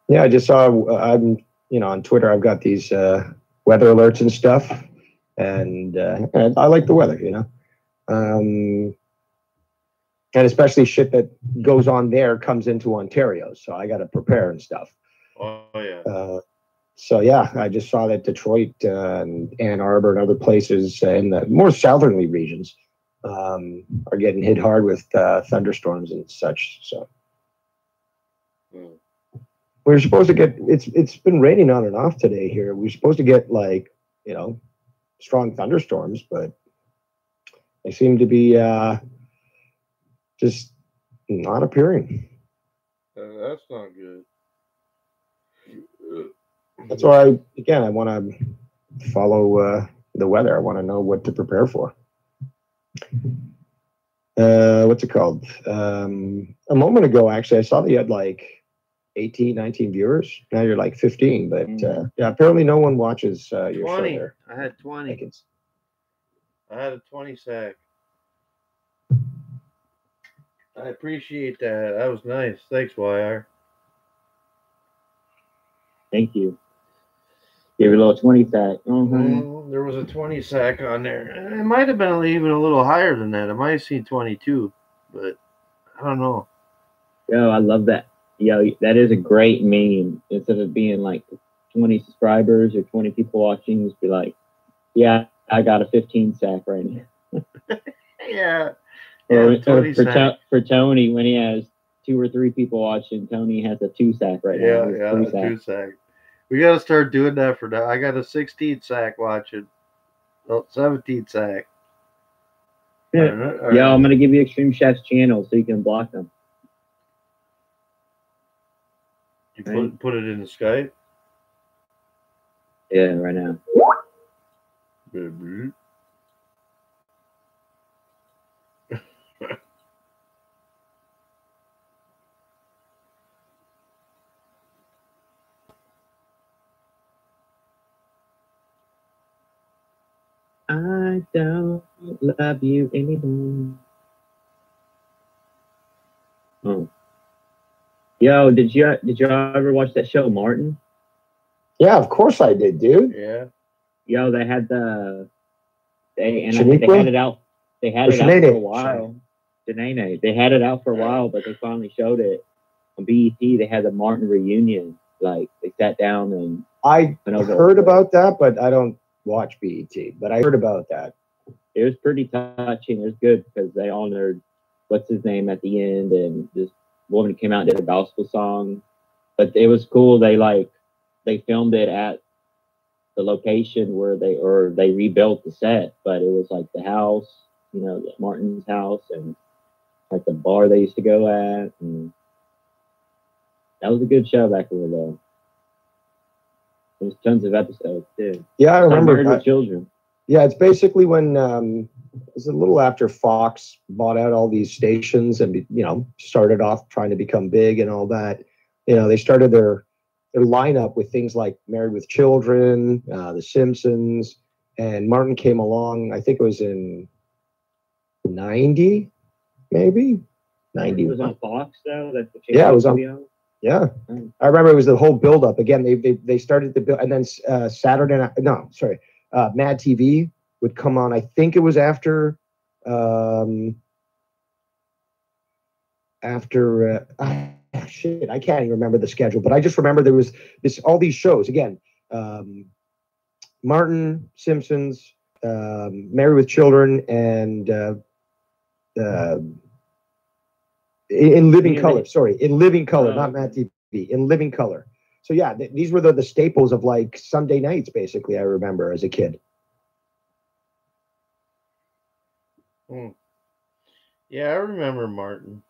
Yeah, I just saw. I'm, on Twitter. I've got these weather alerts and stuff, and I like the weather, and especially shit that goes on there comes into Ontario, so I got to prepare and stuff.
Oh yeah.
So yeah, I just saw that Detroit and Ann Arbor and other places in the more southerly regions are getting hit hard with thunderstorms and such. So we're supposed to get. It's been raining on and off today here. We're supposed to get strong thunderstorms, but they seem to be just not appearing.
That's not good.
That's why I want to follow the weather. I want to know what to prepare for. What's it called? A moment ago, actually, I saw that you had 18, 19 viewers. Now you're 15, but yeah, apparently no one watches your
20.
show there.
I had 20. I had a 20 sack. I appreciate that. That was nice. Thanks, YR.
Thank you. Give it a little 20 sack.
Well, there was a 20 sack on there. It might have been even a little higher than that. I might have seen 22, but I don't know.
Yo, I love that. Yo, that is a great meme. Instead of being like 20 subscribers or 20 people watching, just be like, yeah, I got a 15 sack right now.
Yeah.
Or, for
for
Tony, when he has 2 or 3 people watching, Tony has a 2 sack right now.
Yeah,
Three
a
sack.
2 sack. We got to start doing that for now. I got a 16 sack watching. Oh, 17 sack.
Yeah.
All right.
Yo, I'm gonna give you Extreme Chef's channel so you can block them.
You put it in the Skype?
Yeah, right now.
Mm-hmm.
I don't love you anymore. Oh. Yo, did you ever watch that show, Martin?
Yeah, of course I did, dude.
Yeah.
Yo, they had I think
Shaniqua?
they had it out. They had
Or
it out
Shanae?
for a while. Shanae. They had it out for a while, but they finally showed it on BET. They had the Martin reunion. Like they sat down and
I
went over
heard about that, but I don't watch BET. But I heard about that.
It was pretty touching. It was good because they honored what's his name at the end, and this woman came out and did a gospel song. But it was cool. They filmed it at the location where they rebuilt the set, but it was like the house, Martin's house, and like the bar they used to go at, and that was a good show back in the day. There's tons of episodes too.
Yeah, I remember.
Married with Children.
Yeah, it's basically when it was a little after Fox bought out all these stations and started off trying to become big and all that. They started their lineup with things like Married with Children, The Simpsons, and Martin came along. I think it was in 90, maybe 90.
It was on Fox though. That's the
Yeah, it was on. Yeah, I remember it was the whole build up. Again, they started the build, and then Saturday night. No, sorry, Mad TV would come on. I think it was after shit. I can't even remember the schedule, but I just remember there was all these shows again. Martin, Simpsons, Married with Children, and in Living Color. Sorry, in Living Color, not Mad TV. In Living Color. So yeah, these were the staples of like Sunday nights, basically. I remember as a kid.
Yeah, I remember Martin.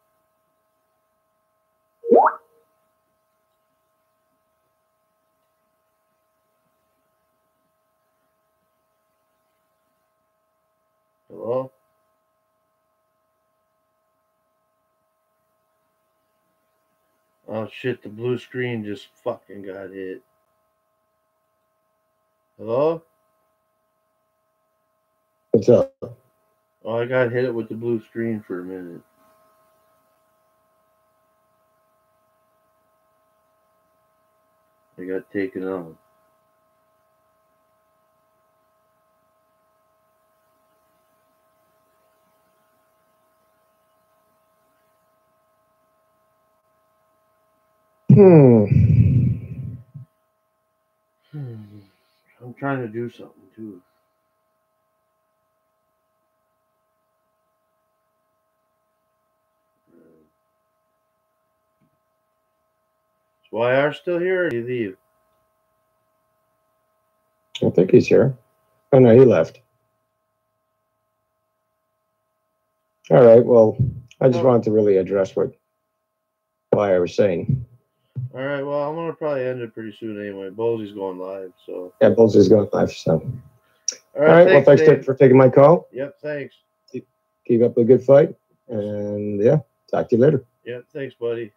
Hello? Oh shit, the blue screen just fucking got hit. Hello?
What's up?
Oh, I got hit with the blue screen for a minute. I got taken off. I'm trying to do something too. Is YR still here or did he leave?
I think he's here. Oh no, he left. All right. Well, I just wanted to really address why I was saying.
All right. Well, I'm gonna probably end it pretty soon anyway. Bowlesy's going live, so.
Yeah, Bowlesy's going live. So.
All right.
Well, thanks for taking my call.
Yep. Thanks.
Keep up a good fight, and yeah, talk to you later.
Yep. Thanks, buddy.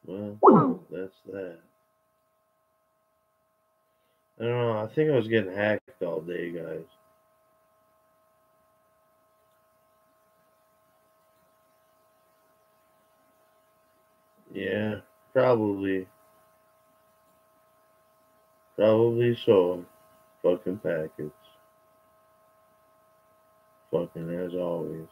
Well, that's that. I don't know. I think I was getting hacked all day, guys. Yeah, probably. Probably so. Fucking packets. Fucking as always.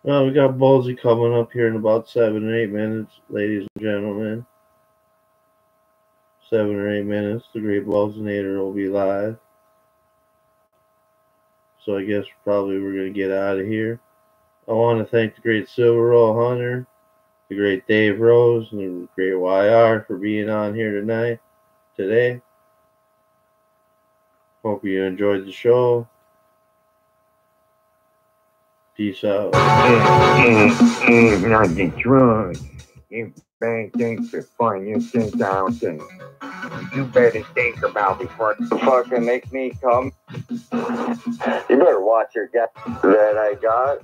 Well, we got Ballsy coming up here in about 7 or 8 minutes, ladies and gentlemen. 7 or 8 minutes, the Great Ballsinator will be live. So I guess probably we're going to get out of here. I want to thank the great Silver Roll Hunter, the great Dave Rose, and the great YR for being on here today. Hope you enjoyed the show. Peace out.
Not the drug. You bang things for fun. You think down things. You better think about before you fucking make me come. You better watch your guy that I got.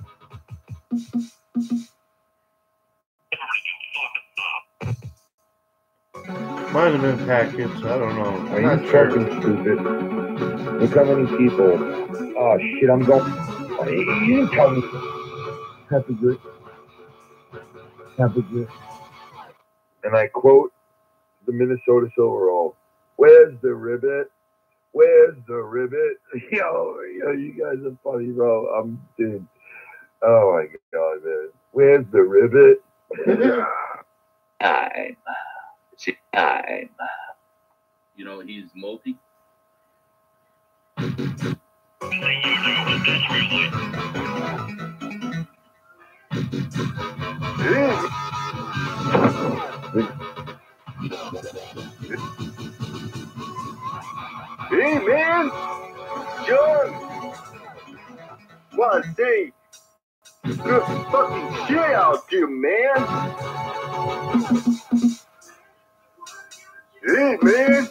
Might have been packets. I don't know.
Are you fucking stupid? Look how many people. Oh shit, I'm going. You didn't tell me. Pepper Pepper. And I quote the Minnesota Silver Roll. Where's the ribbit? Where's the ribbit? Yo, you guys are funny, bro. I'm dude. Oh my god, man. Where's the ribbit?
Time. It's time. You know he's multi.
Hey, man! John! Wanna say good fucking shit out there, man! Hey, man!